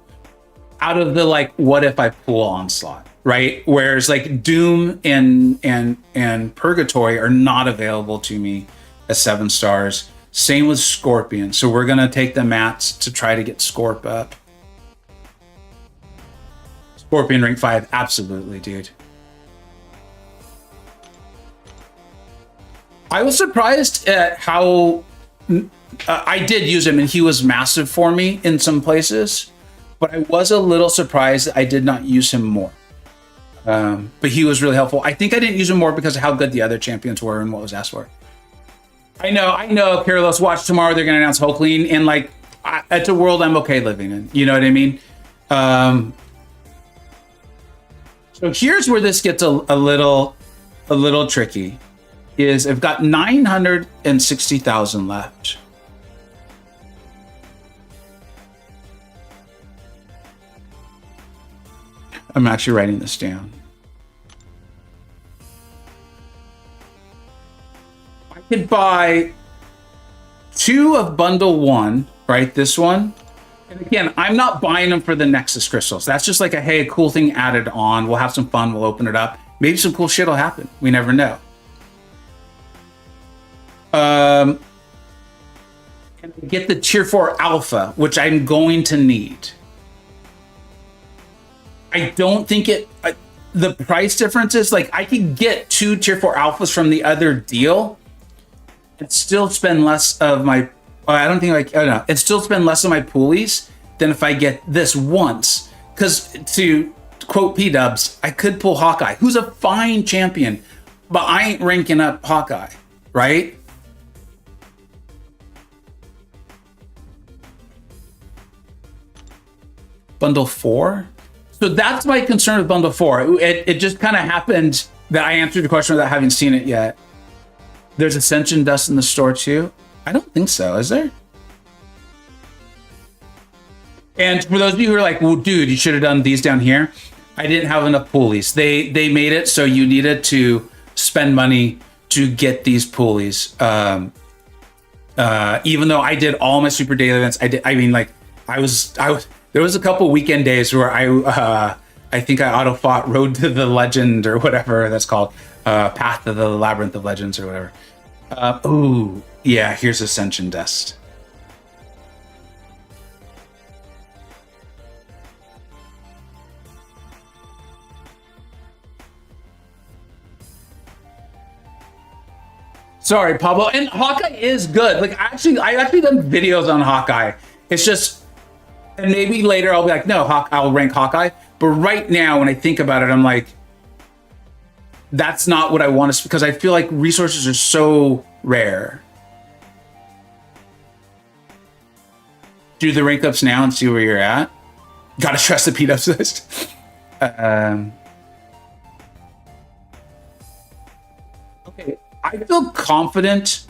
Out of the like, what if I pull Onslaught, right? Whereas like Doom and Purgatory are not available to me as 7 stars. Same with Scorpion. So we're gonna take the mats to try to get Scorp up. Scorpion rank 5, absolutely, dude. I was surprised at how I did use him, and he was massive for me in some places, but I was a little surprised that I did not use him more. But he was really helpful. I think I didn't use him more because of how good the other champions were and what was asked for. I know, Carlos, watch tomorrow. They're going to announce Hulkling, and like, it's a world I'm okay living in. You know what I mean? So here's where this gets a little tricky. Is I've got 960,000 left. I'm actually writing this down. I could buy 2 of bundle 1, right? This one. And again, I'm not buying them for the Nexus crystals. That's just like a cool thing added on. We'll have some fun. We'll open it up. Maybe some cool shit will happen. We never know. And get the tier 4 alpha, which I'm going to need. I don't think the price difference is like I could get 2 tier 4 alphas from the other deal and still spend less of my, and still spend less of my poolies than if I get this once. Because to quote P-dubs, I could pull Hawkeye, who's a fine champion, but I ain't ranking up Hawkeye, right? Bundle 4? So that's my concern with bundle 4. It just kind of happened that I answered the question without having seen it yet. There's Ascension Dust in the store too? I don't think so, is there? And for those of you who are like, well, dude, you should have done these down here. I didn't have enough poolies. They made it so you needed to spend money to get these poolies. Even though I did all my super daily events, there was a couple weekend days where I think I auto fought Road to the Legend or whatever that's called, Path to the Labyrinth of Legends or whatever. Ooh, yeah, here's Ascension Dust. Sorry, Pablo. And Hawkeye is good. Like, I actually done videos on Hawkeye. It's just, and maybe later I'll be like, no, I'll rank Hawkeye. But right now, when I think about it, I'm like, that's not what I want to, because I feel like resources are so rare. Do the rank ups now and see where you're at. Gotta trust the P-dubs list. Okay, I feel confident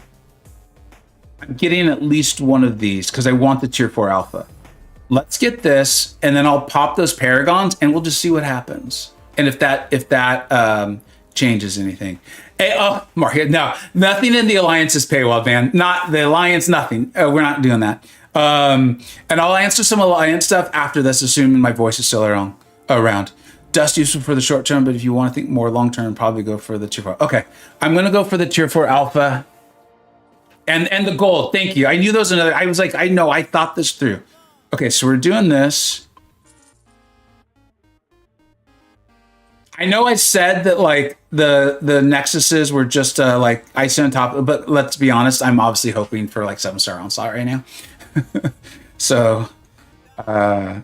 I'm getting at least one of these because I want the tier 4 alpha. Let's get this, and then I'll pop those Paragons, and we'll just see what happens. And if that changes anything. Hey, oh, Mark, no, nothing in the Alliance's paywall, man. Not the Alliance, nothing. We're not doing that. And I'll answer some Alliance stuff after this, assuming my voice is still around. Dust useful for the short term, but if you want to think more long term, probably go for the tier 4. Okay, I'm gonna go for the tier 4 alpha. And the gold, thank you. I knew those another. I was like, I know, I thought this through. Okay, so we're doing this. I know I said that like the Nexuses were just like icing on top, but let's be honest, I'm obviously hoping for like 7-star onslaught right now. So I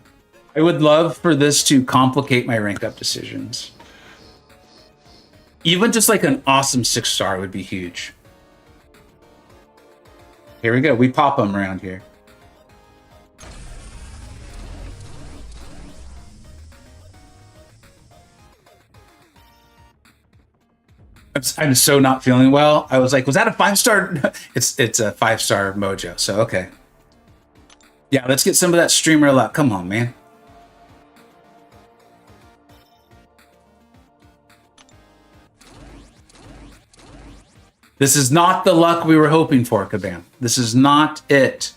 would love for this to complicate my rank up decisions. Even just like an awesome 6-star would be huge. Here we go. We pop them around here. I'm so not feeling well. I was like, was that a 5-star? It's a 5-star mojo. So, okay. Yeah, let's get some of that streamer luck. Come on, man. This is not the luck we were hoping for, Kabam. This is not it.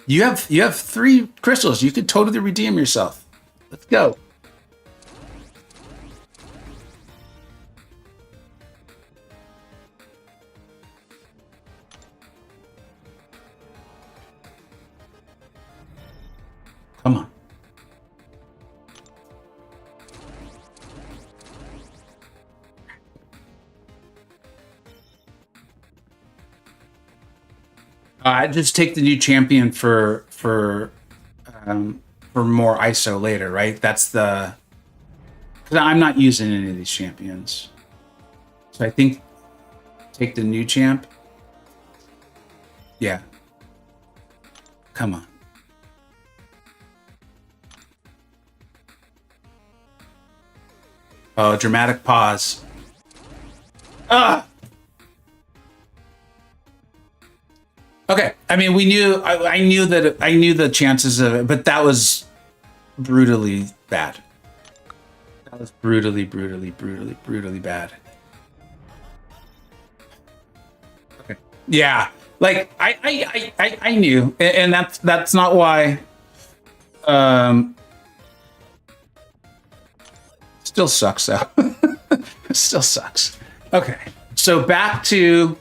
You have 3 crystals. You could totally redeem yourself. Let's go. Come on. I just take the new champion for more ISO later, right? That's the. Because I'm not using any of these champions, so I think take the new champ. Yeah. Come on. Oh, dramatic pause. Ah. Okay, I mean, we knew. I knew that. I knew the chances of it, but that was brutally bad. That was brutally bad. Okay. Yeah, like I knew, and that's not why. Still sucks though. Still sucks. Okay, so back to.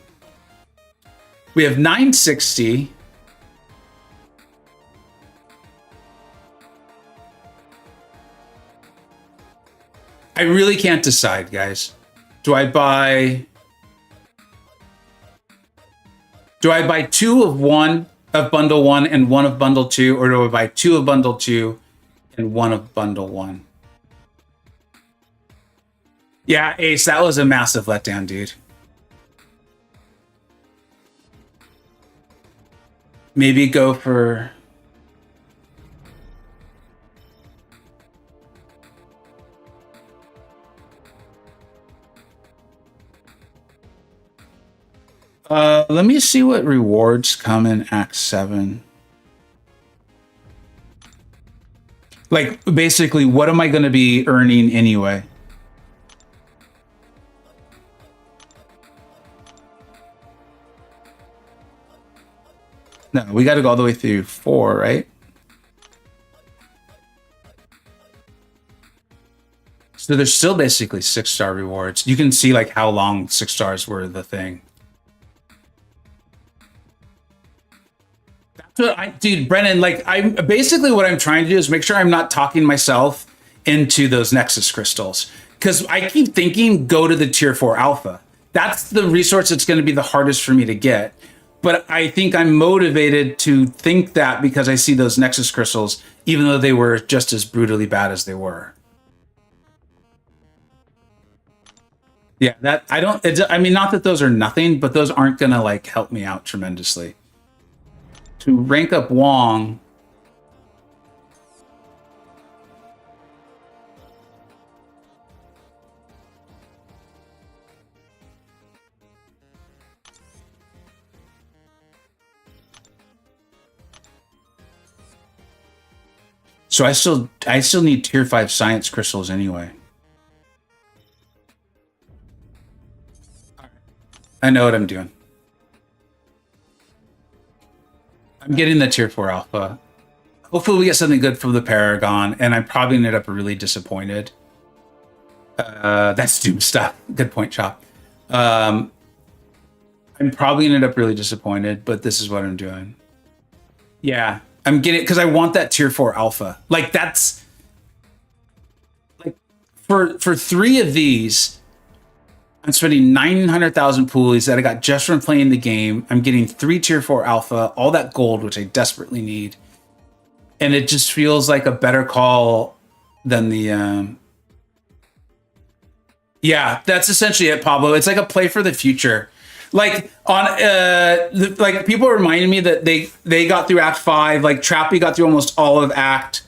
We have 960. I really can't decide, guys. Do I buy 2 of one of bundle 1 and 1 of bundle 2, or do I buy 2 of bundle 2 and 1 of bundle 1? Yeah, Ace, that was a massive letdown, dude. Maybe go for... let me see what rewards come in Act 7. Like, basically, what am I going to be earning anyway? No, we got to go all the way through 4, right? So there's still basically 6-star rewards. You can see like how long 6 stars were the thing. That's what dude, Brennan, like basically what I'm trying to do is make sure I'm not talking myself into those Nexus crystals. Because I keep thinking go to the tier 4 alpha. That's the resource that's going to be the hardest for me to get. But I think I'm motivated to think that because I see those Nexus crystals, even though they were just as brutally bad as they were. Yeah, that I don't. I mean, not that those are nothing, but those aren't gonna like help me out tremendously. To rank up Wong. So I still need tier 5 science crystals anyway. I know what I'm doing. I'm getting the tier 4 alpha. Hopefully we get something good from the Paragon, and I probably ended up really disappointed. That's Doom stuff. Good point, Chop. I'm probably ended up really disappointed, but this is what I'm doing. Yeah, I'm getting, because I want that tier 4 alpha. Like, that's like for 3 of these, I'm spending 900,000 poolies that I got just from playing the game. I'm getting 3 tier 4 alpha, all that gold, which I desperately need. And it just feels like a better call than the... Yeah, that's essentially it, Pablo. It's like a play for the future. Like on like people reminded me that they got through Act 5. Like Trappy got through almost all of Act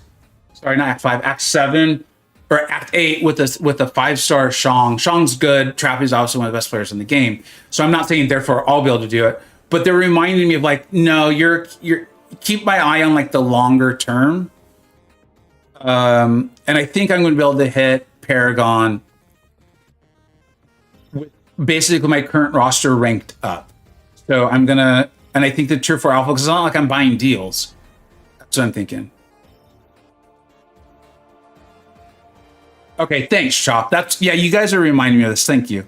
7 or Act 8 with a 5-star Shang. Shang's good. Trappy's obviously one of the best players in the game. So I'm not saying therefore I'll be able to do it. But they're reminding me of like, no, you're keep my eye on like the longer term. And I think I'm going to be able to hit Paragon with basically my current roster ranked up. So I'm going to, and I think the tier 4 alpha, because it's not like I'm buying deals. That's what I'm thinking. Okay, thanks, Chop. That's, yeah, you guys are reminding me of this. Thank you.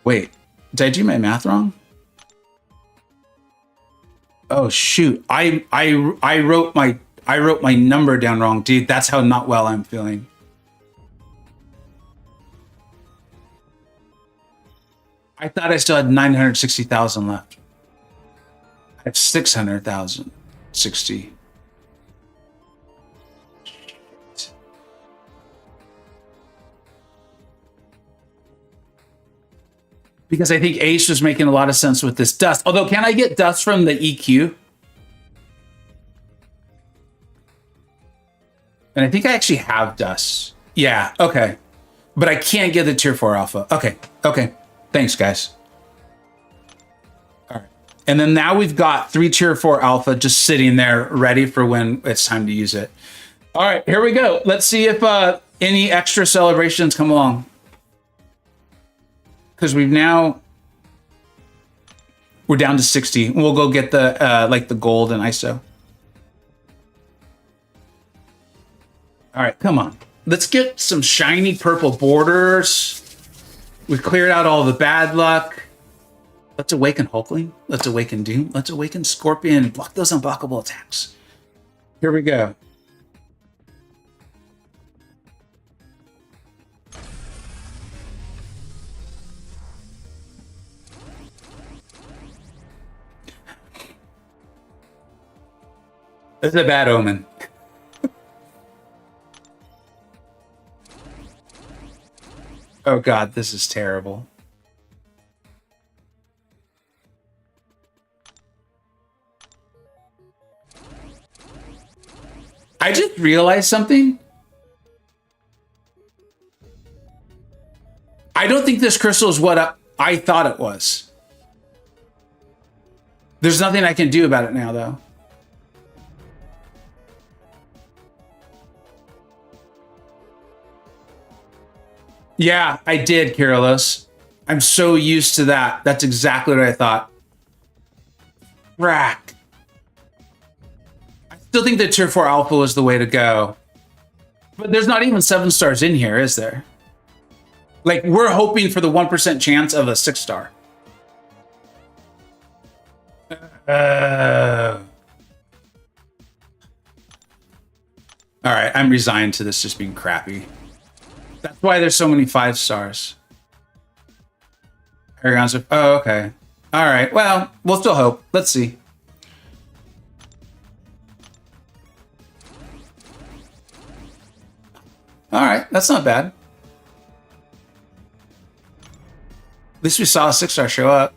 Wait, did I do my math wrong? Oh shoot! I wrote my number down wrong, dude. That's how not well I'm feeling. I thought I still had 960,000 left. I have 600,060. Because I think Ace was making a lot of sense with this dust. Although, can I get dust from the EQ? And I think I actually have dust. Yeah, okay. But I can't get the tier 4 alpha. Okay, okay. Thanks, guys. All right. And then now we've got 3 tier 4 alpha just sitting there ready for when it's time to use it. All right, here we go. Let's see if any extra celebrations come along. Because we're down to 60. We'll go get the like the gold and ISO. All right, come on. Let's get some shiny purple borders. We cleared out all the bad luck. Let's awaken Hulkling. Let's awaken Doom. Let's awaken Scorpion. Block those unblockable attacks. Here we go. This is a bad omen. Oh God, this is terrible. I just realized something. I don't think this crystal is what I thought it was. There's nothing I can do about it now, though. Yeah, I did, Kirilos. I'm so used to that. That's exactly what I thought. Rack. I still think that tier 4 alpha was the way to go. But there's not even 7 stars in here, is there? Like, we're hoping for the 1% chance of a 6-star. All right, I'm resigned to this just being crappy. That's why there's so many 5 stars. Paragon's. Oh, okay. All right. Well, we'll still hope. Let's see. All right. That's not bad. At least we saw a 6-star show up.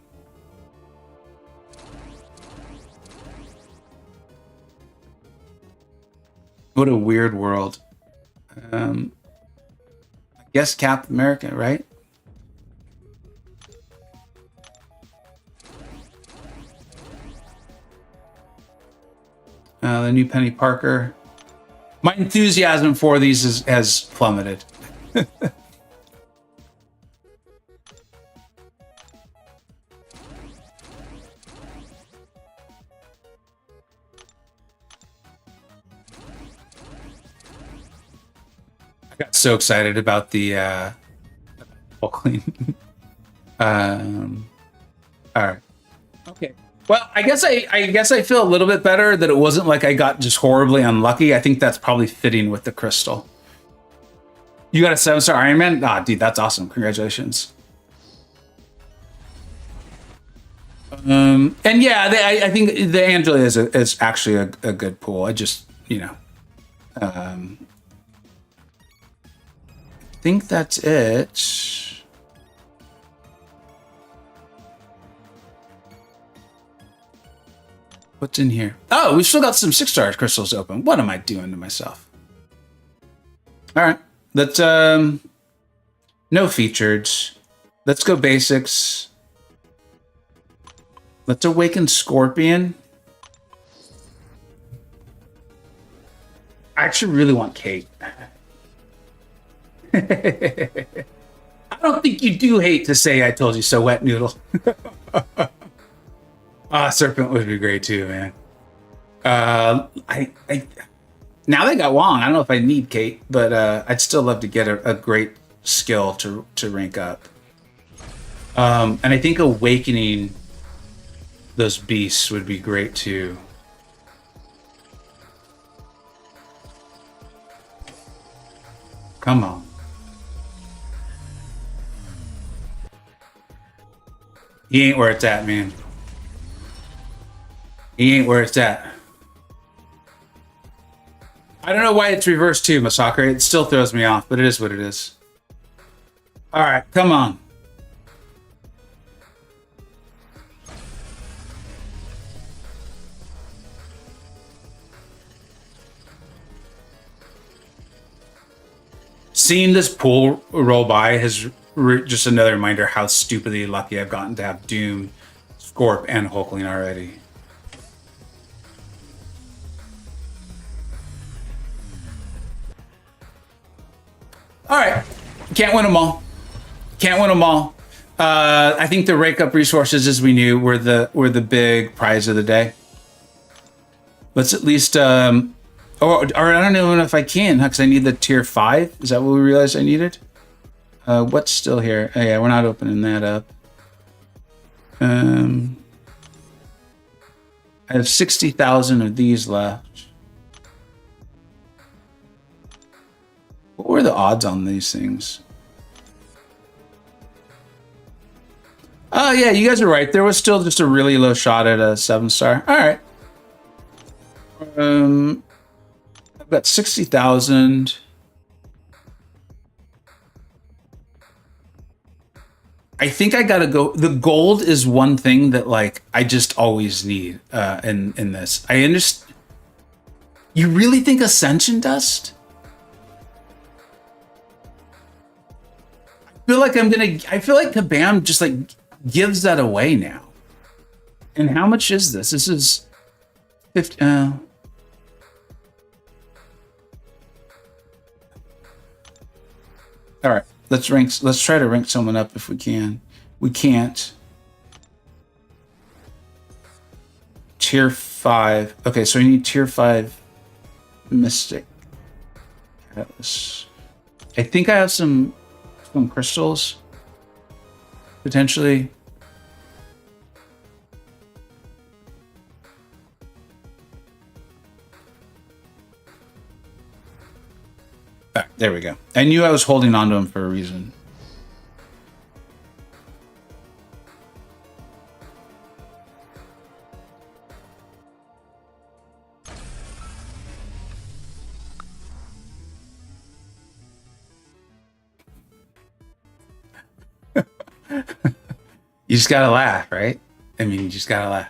What a weird world. I guess Captain America, right? The new Penny Parker. My enthusiasm for these has plummeted. I got so excited about the whole clean. All right. Okay. Well, I guess I feel a little bit better that it wasn't like I got just horribly unlucky. I think that's probably fitting with the crystal. You got a 7-star Iron Man? Ah, dude, that's awesome. Congratulations. And yeah, I think the Angela is actually a good pool. I just, you know, I think that's it. What's in here? Oh, we've still got some 6-star crystals open. What am I doing to myself? All right, let's no featured. Let's go basics. Let's awaken Scorpion. I actually really want Kate. I don't think you do hate to say I told you so, Wet Noodle. Serpent would be great too, man. I now they got Wong. I don't know if I need Kate, but I'd still love to get a great skill to rank up. And I think awakening those beasts would be great too. Come on. He ain't where it's at, man. He ain't where it's at. I don't know why it's reversed too, Masakre. It still throws me off, but it is what it is. All right, come on. Seeing this pool roll by has just another reminder how stupidly lucky I've gotten to have Doom, Scorp, and Hulkling already. All right, can't win them all. Can't win them all. I think the rake up resources, as we knew, were the big prize of the day. Let's at least, or I don't know if I can, because I need the tier 5. Is that what we realized I needed? What's still here? Oh yeah, we're not opening that up. I have 60,000 of these left. What were the odds on these things? Oh yeah, you guys are right. There was still just a really low shot at a 7-star. All right. I've got 60,000. I think I gotta go. The gold is one thing that like I just always need in this. I understand. You really think Ascension Dust? I feel like Kabam just like gives that away now. And how much is this? This is 50. All right, let's try to rank someone up if we can. We can't. Tier 5. Okay, so we need tier 5 Mystic. I think I have some crystals potentially. Ah, there we go. I knew I was holding on to him for a reason. You just gotta laugh, right? I mean, you just gotta laugh.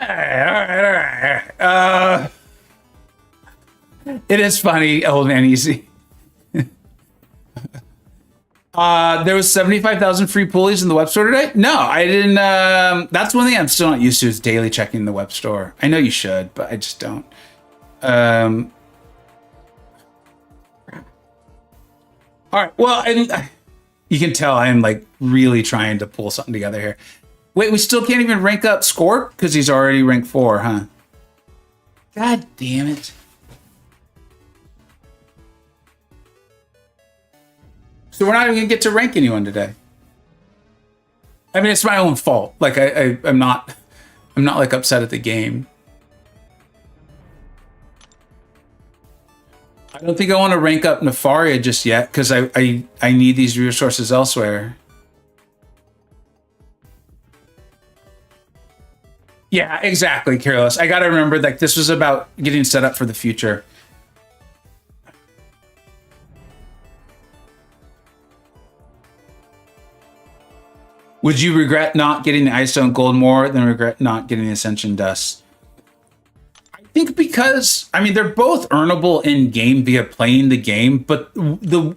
right. It is funny, old man easy. There was 75,000 free pulleys in the web store today. No, I didn't. That's one thing I'm still not used to is daily checking the web store. I know you should, but I just don't. All right. Well, you can tell I'm like really trying to pull something together here. Wait, we still can't even rank up Score because he's already ranked 4, huh? God damn it. So we're not even gonna get to rank anyone today. I mean, it's my own fault. Like I'm not like upset at the game. I don't think I want to rank up Nefaria just yet because I need these resources elsewhere. Yeah, exactly, Careless. I gotta remember like this was about getting set up for the future. Would you regret not getting the Ice Stone Gold more than regret not getting the Ascension Dust? I think because, I mean, they're both earnable in game via playing the game, but the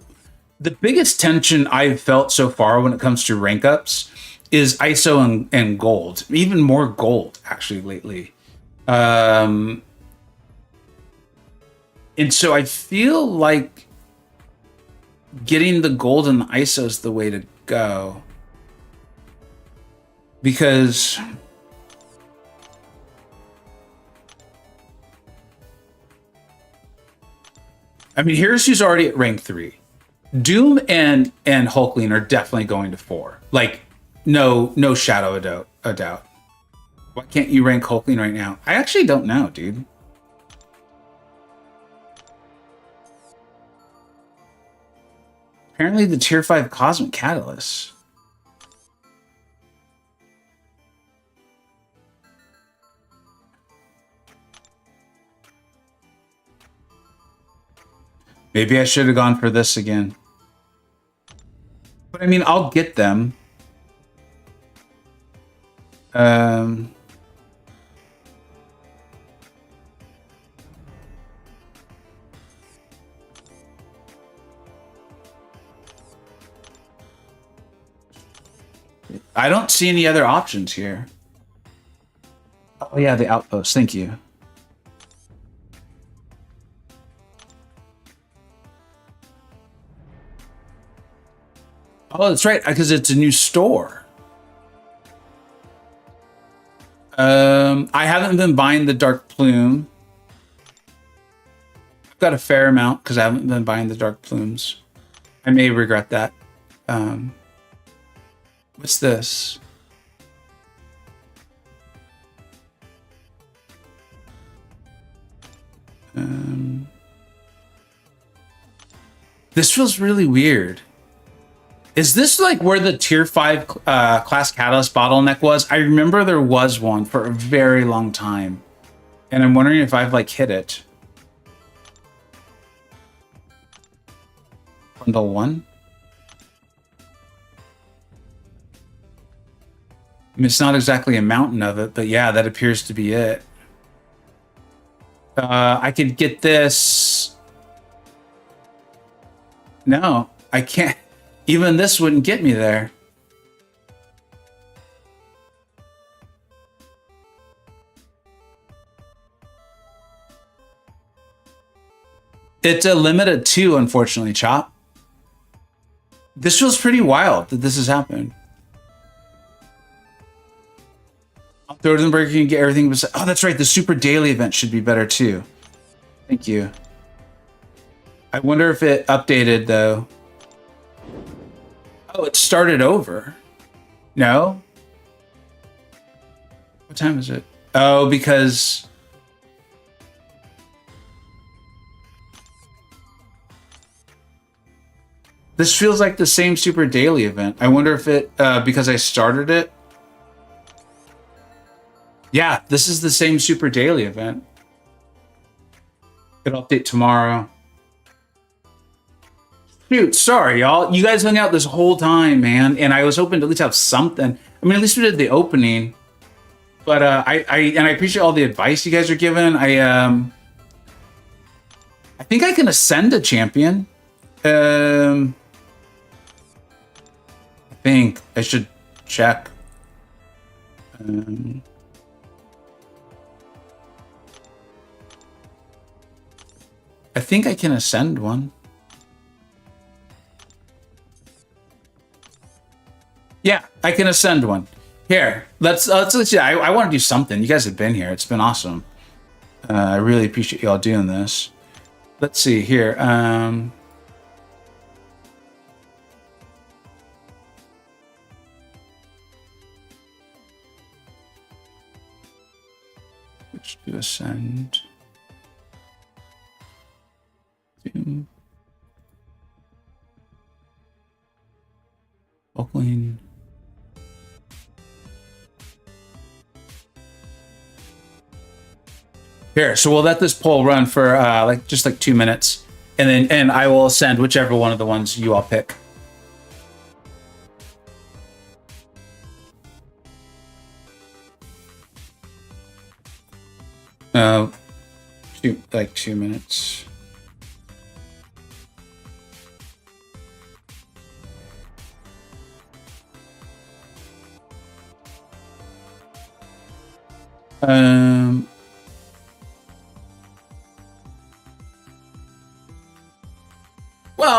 biggest tension I've felt so far when it comes to rank ups is ISO and gold, even more gold actually lately. And so I feel like getting the gold and the ISO is the way to go. Because I mean, here's who's already at rank 3. Doom and Hulkling are definitely going to 4. Like, no shadow of a doubt. Why can't you rank Hulkling right now? I actually don't know, dude. Apparently the tier 5 Cosmic Catalyst. Maybe I should have gone for this again. But I mean, I'll get them. I don't see any other options here. Oh yeah, the outpost. Thank you. Oh, that's right, because it's a new store. I haven't been buying the Dark Plume. I've got a fair amount because I haven't been buying the Dark Plumes. I may regret that. What's this? This feels really weird. Is this like where the tier 5 class catalyst bottleneck was? I remember there was one for a very long time. And I'm wondering if I've like hit it. Bundle 1? I mean, it's not exactly a mountain of it, but yeah, that appears to be it. I could get this. No, I can't. Even this wouldn't get me there. It's a limit of 2, unfortunately, Chop. This feels pretty wild that this has happened. I'll throw it in the burger and get everything. Oh, that's right. The super daily event should be better too. Thank you. I wonder if it updated though. Oh, it started over. No? What time is it? Oh, because... this feels like the same super daily event. I wonder if it, because I started it. Yeah, this is the same super daily event. It'll update tomorrow. Shoot, sorry, y'all. You guys hung out this whole time, man. And I was hoping to at least have something. I mean, at least we did the opening. But I appreciate all the advice you guys are giving. I think I can ascend a champion. I think I should check. I think I can ascend one. Yeah, I can ascend one. Here, let's see. I want to do something. You guys have been here. It's been awesome. I really appreciate y'all doing this. Let's see here. Which to ascend. Oakland. Here, so we'll let this poll run for just 2 minutes, and I will send whichever one of the ones you all pick. Like 2 minutes.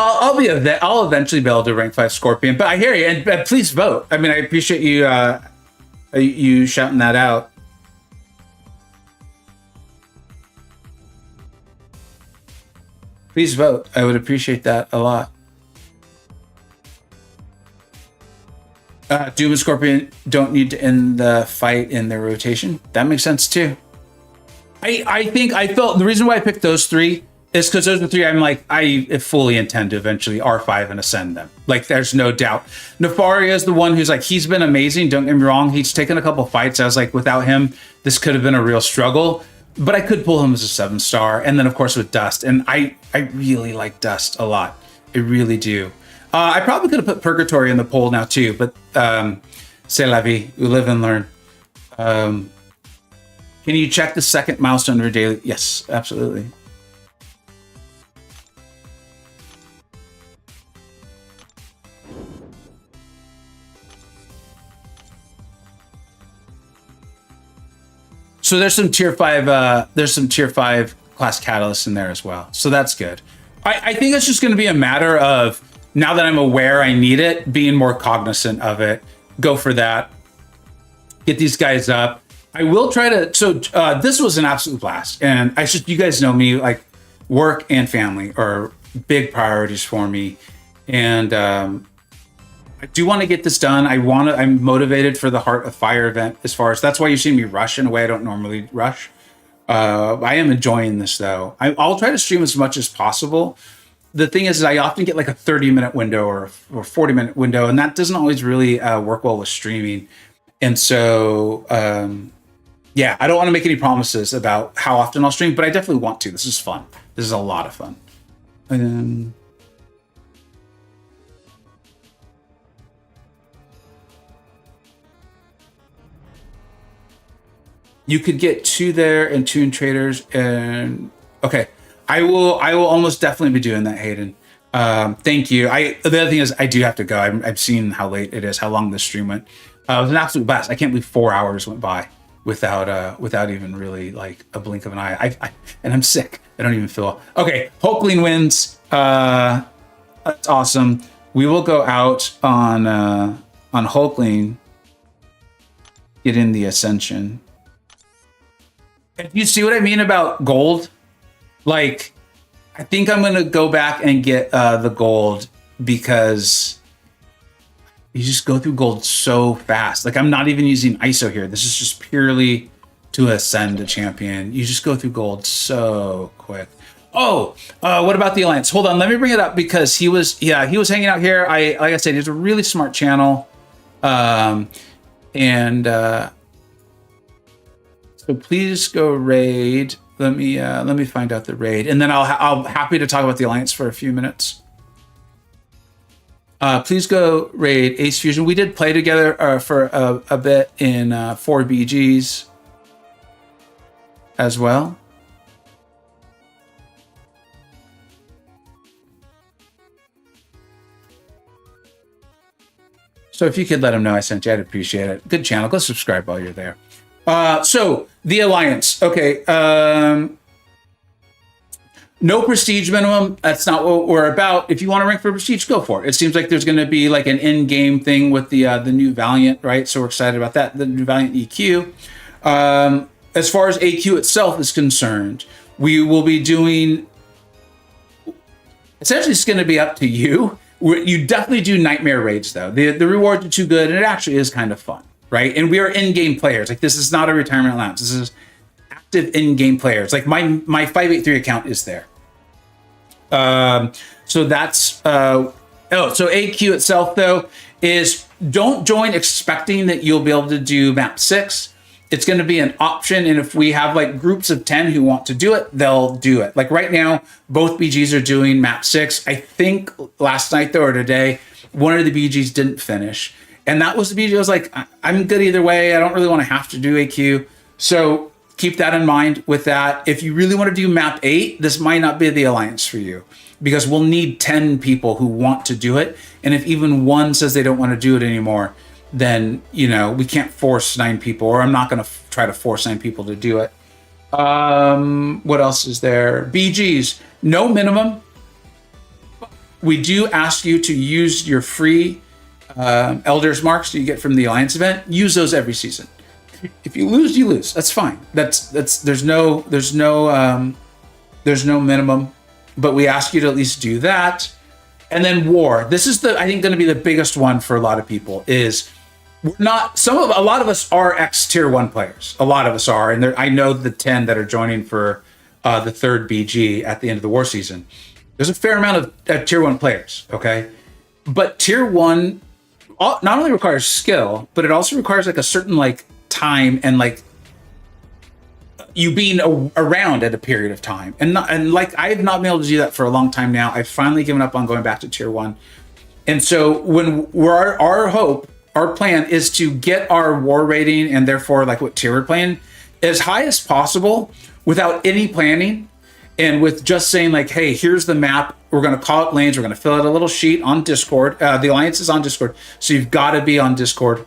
Well, I'll eventually be able to rank 5 Scorpion, but I hear you, and please vote. I mean, I appreciate you you shouting that out. Please vote. I would appreciate that a lot. Doom and Scorpion don't need to end the fight in their rotation. That makes sense too. I felt the reason why I picked those 3 is because those are 3 I'm like, I fully intend to eventually R5 and ascend them. Like, there's no doubt. Nefaria is the one who's like, he's been amazing. Don't get me wrong. He's taken a couple fights. I was like, without him, this could have been a real struggle. But I could pull him as a 7-star. And then, of course, with Dust. And I really like Dust a lot. I really do. I probably could have put Purgatory in the poll now, too. But c'est la vie. You live and learn. Can you check the second milestone in your daily? Yes, absolutely. So there's some tier 5 class catalysts in there as well. So that's good. I think it's just going to be a matter of, now that I'm aware I need it, being more cognizant of it. Go for that. Get these guys up. I will try to, so this was an absolute blast. And you guys know me, like, work and family are big priorities for me. And I do want to get this done. I'm motivated for the Heart of Fire event, as far as, that's why you see me rush in a way I don't normally rush. I am enjoying this though. I'll try to stream as much as possible. The thing is I often get like a 30-minute window or 40-minute window, and that doesn't always really work well with streaming. And so, yeah, I don't want to make any promises about how often I'll stream, but I definitely want to. This is fun. This is a lot of fun. And you could get 2 there and 2 in traders, and okay, I will almost definitely be doing that, Hayden. Thank you. The other thing is I do have to go. I've seen how late it is, how long this stream went. It was an absolute blast. I can't believe 4 hours went by without even really like a blink of an eye. And I'm sick. I don't even feel okay. Hulkling wins. That's awesome. We will go out on Hulkling. Get in the Ascension. You see what I mean about gold? Like, I think I'm gonna go back and get the gold, because you just go through gold so fast. Like, I'm not even using ISO here. This is just purely to ascend a champion. You just go through gold so quick. Oh, what about the Alliance? Hold on, let me bring it up, because he was hanging out here. Like I said, he's a really smart channel. So please go raid. Let me find out the raid, and then I'll happy to talk about the Alliance for a few minutes. Please go raid Ace Fusion. We did play together for a bit in 4 BGs as well. So if you could let him know I sent you, I'd appreciate it. Good channel. Go subscribe while you're there. So the Alliance. Okay. No prestige minimum. That's not what we're about. If you want to rank for prestige, go for it. It seems like there's going to be like an in-game thing with the new Valiant, right? So we're excited about that. The new Valiant EQ. As far as AQ itself is concerned, we will be doing. Essentially, it's going to be up to you. You definitely do nightmare raids though. The rewards are too good, and it actually is kind of fun, right? And we are in-game players. Like this is not a retirement allowance. This is active in-game players. Like my 583 account is there. So that's so AQ itself though is don't join expecting that you'll be able to do map 6. It's going to be an option, and if we have like groups of 10 who want to do it, they'll do it. Like right now, both BGs are doing map 6. I think last night though or today, one of the BGs didn't finish, and that was the BG. I was like, I'm good either way. I don't really want to have to do AQ, so keep that in mind with that. If you really want to do map 8, this might not be the Alliance for you, because we'll need 10 people who want to do it, and if even one says they don't want to do it anymore, then, you know, we can't force 9 people, or I'm not going to try to force 9 people to do it. What else is there? BGs, no minimum. We do ask you to use your free Elders marks that you get from the Alliance event. Use those every season. If you lose, you lose. That's fine. There's no minimum, but we ask you to at least do that. And then war. This is I think going to be the biggest one for a lot of people. Is we're not a lot of us are ex tier 1 players. A lot of us are, and I know the 10 that are joining for the 3rd BG at the end of the war season. There's a fair amount of tier 1 players. Okay, but tier 1 not only requires skill, but it also requires like a certain like time and like you being around at a period of time, and like I have not been able to do that for a long time now. I've finally given up on going back to tier 1, and so when our plan is to get our war rating, and therefore like what tier we're playing, as high as possible without any planning, and with just saying like, hey, here's the map. We're going to call it lanes. We're going to fill out a little sheet on Discord. The Alliance is on Discord, so you've got to be on Discord,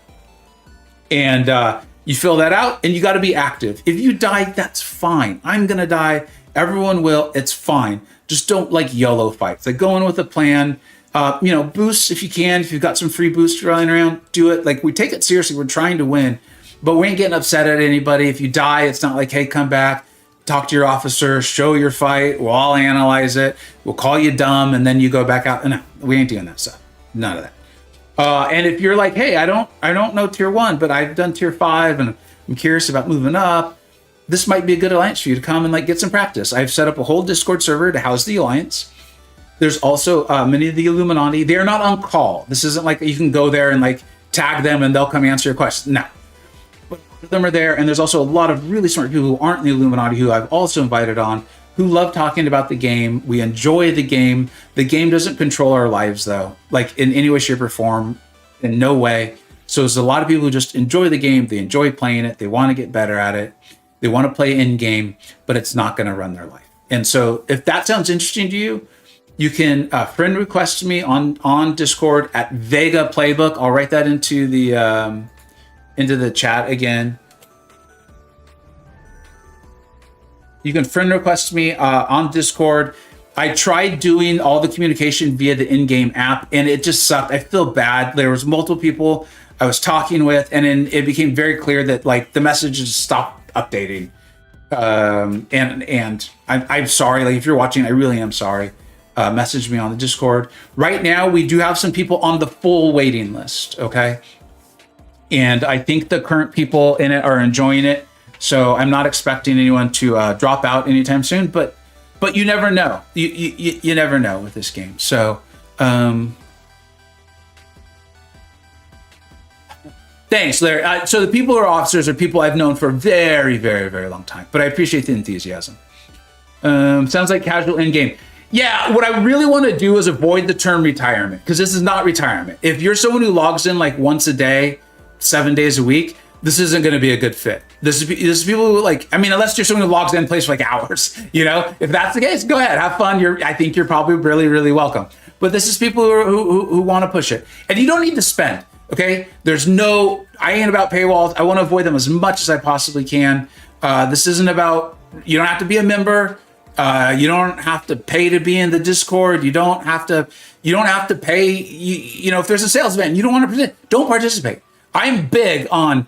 and you fill that out, and you got to be active. If you die, that's fine. I'm going to die. Everyone will. It's fine. Just don't like YOLO fights. Like go in with a plan. Boosts if you can. If you've got some free boosts running around, do it. Like we take it seriously. We're trying to win, but we ain't getting upset at anybody. If you die, it's not like, hey, come back, talk to your officer, show your fight. We'll all analyze it. We'll call you dumb, and then you go back out. No, we ain't doing that stuff. None of that. And if you're like, hey, I don't know tier 1, but I've done tier 5 and I'm curious about moving up, this might be a good Alliance for you to come and like get some practice. I've set up a whole Discord server to house the Alliance. There's also many of the Illuminati. They're not on call. This isn't like you can go there and like tag them and they'll come answer your questions. No. But a lot of them are there, and there's also a lot of really smart people who aren't in the Illuminati who I've also invited on, who love talking about the game. We enjoy the game. The game doesn't control our lives though, like in any way, shape, or form, in no way. So there's a lot of people who just enjoy the game. They enjoy playing it. They want to get better at it. They want to play in game, but it's not going to run their life. And so if that sounds interesting to you, you can friend request me on Discord at Vega Playbook. I'll write that into the chat again. You can friend request me on Discord. I tried doing all the communication via the in-game app, and it just sucked. I feel bad. There was multiple people I was talking with, and then it became very clear that like the messages stopped updating. And I'm sorry. Like if you're watching, I really am sorry. Message me on the Discord. Right now, we do have some people on the full waiting list. Okay, and I think the current people in it are enjoying it. So I'm not expecting anyone to drop out anytime soon. But you never know. You never know with this game. So thanks, Larry. So the people who are officers are people I've known for a very, very, very long time. But I appreciate the enthusiasm. Sounds like casual in game. Yeah, what I really want to do is avoid the term retirement, because this is not retirement. If you're someone who logs in like once a day, 7 days a week, this isn't going to be a good fit. This is people who like, I mean, unless you're someone who logs in and plays for like hours, you know, if that's the case, go ahead, have fun. I think you're probably really, really welcome. But this is people who want to push it, and you don't need to spend. Okay, I ain't about paywalls. I want to avoid them as much as I possibly can. This isn't about, you don't have to be a member. You don't have to pay to be in the Discord. You don't have to pay. You know, if there's a sales event, you don't want to don't participate. I'm big on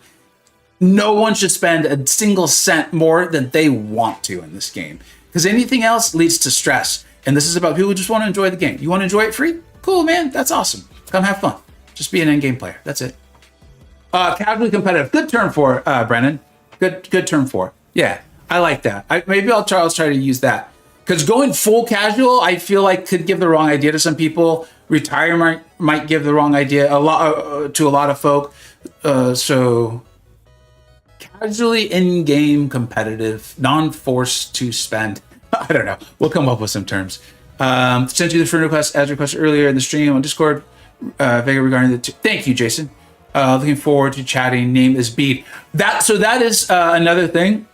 no one should spend a single cent more than they want to in this game, because anything else leads to stress. And this is about people who just want to enjoy the game. You want to enjoy it free? Cool, man. That's awesome. Come have fun. Just be an end-game player. That's it. Casually competitive. Good term for it, Brennan. Good term for it. Yeah, I like that. Maybe I'll try to use that. Because going full casual, I feel like could give the wrong idea to some people. Retirement might give the wrong idea to a lot of folk. So casually in-game competitive, non-forced to spend. I don't know. We'll come up with some terms. Sent you the friend request as requested earlier in the stream on Discord. Vega regarding the thank you, Jason. Looking forward to chatting. Name is Beat. That is another thing.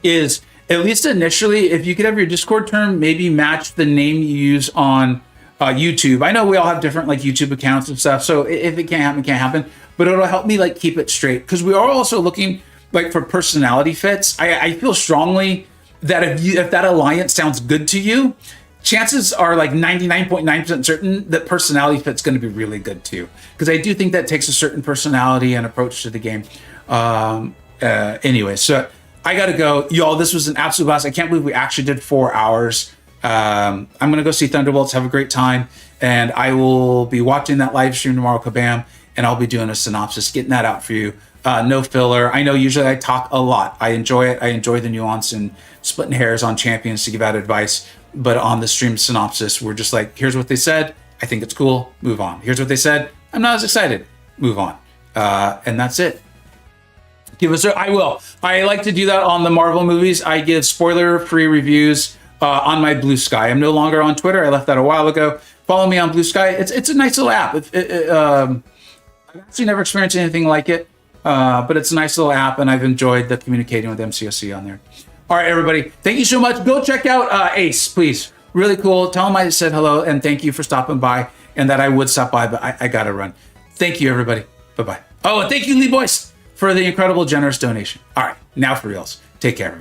Is at least initially, if you could have your Discord term maybe match the name you use on YouTube. I know we all have different like YouTube accounts and stuff, so if it can't happen, it can't happen. But it'll help me like keep it straight, because we are also looking like for personality fits. I feel strongly that if that alliance sounds good to you, chances are like 99.9% certain that personality fit's going to be really good too. Because I do think that takes a certain personality and approach to the game. Anyway, so I got to go. Y'all, this was an absolute blast. I can't believe we actually did 4 hours. I'm going to go see Thunderbolts, have a great time. And I will be watching that live stream tomorrow, Kabam. And I'll be doing a synopsis, getting that out for you. No filler. I know usually I talk a lot. I enjoy it. I enjoy the nuance and splitting hairs on champions to give out advice. But on the stream synopsis, we're just like, here's what they said. I think it's cool. Move on. Here's what they said. I'm not as excited. Move on. And that's it. I will. I like to do that on the Marvel movies. I give spoiler-free reviews on my Blue Sky. I'm no longer on Twitter. I left that a while ago. Follow me on Blue Sky. It's a nice little app. I've actually never experienced anything like it, but it's a nice little app, and I've enjoyed the communicating with MCoC on there. All right, everybody. Thank you so much. Go check out Ace, please. Really cool. Tell him I said hello, and thank you for stopping by, and that I would stop by, but I got to run. Thank you, everybody. Bye-bye. Oh, and thank you, Lee Boyce, for the incredible, generous donation. All right, now for reals. Take care, everybody.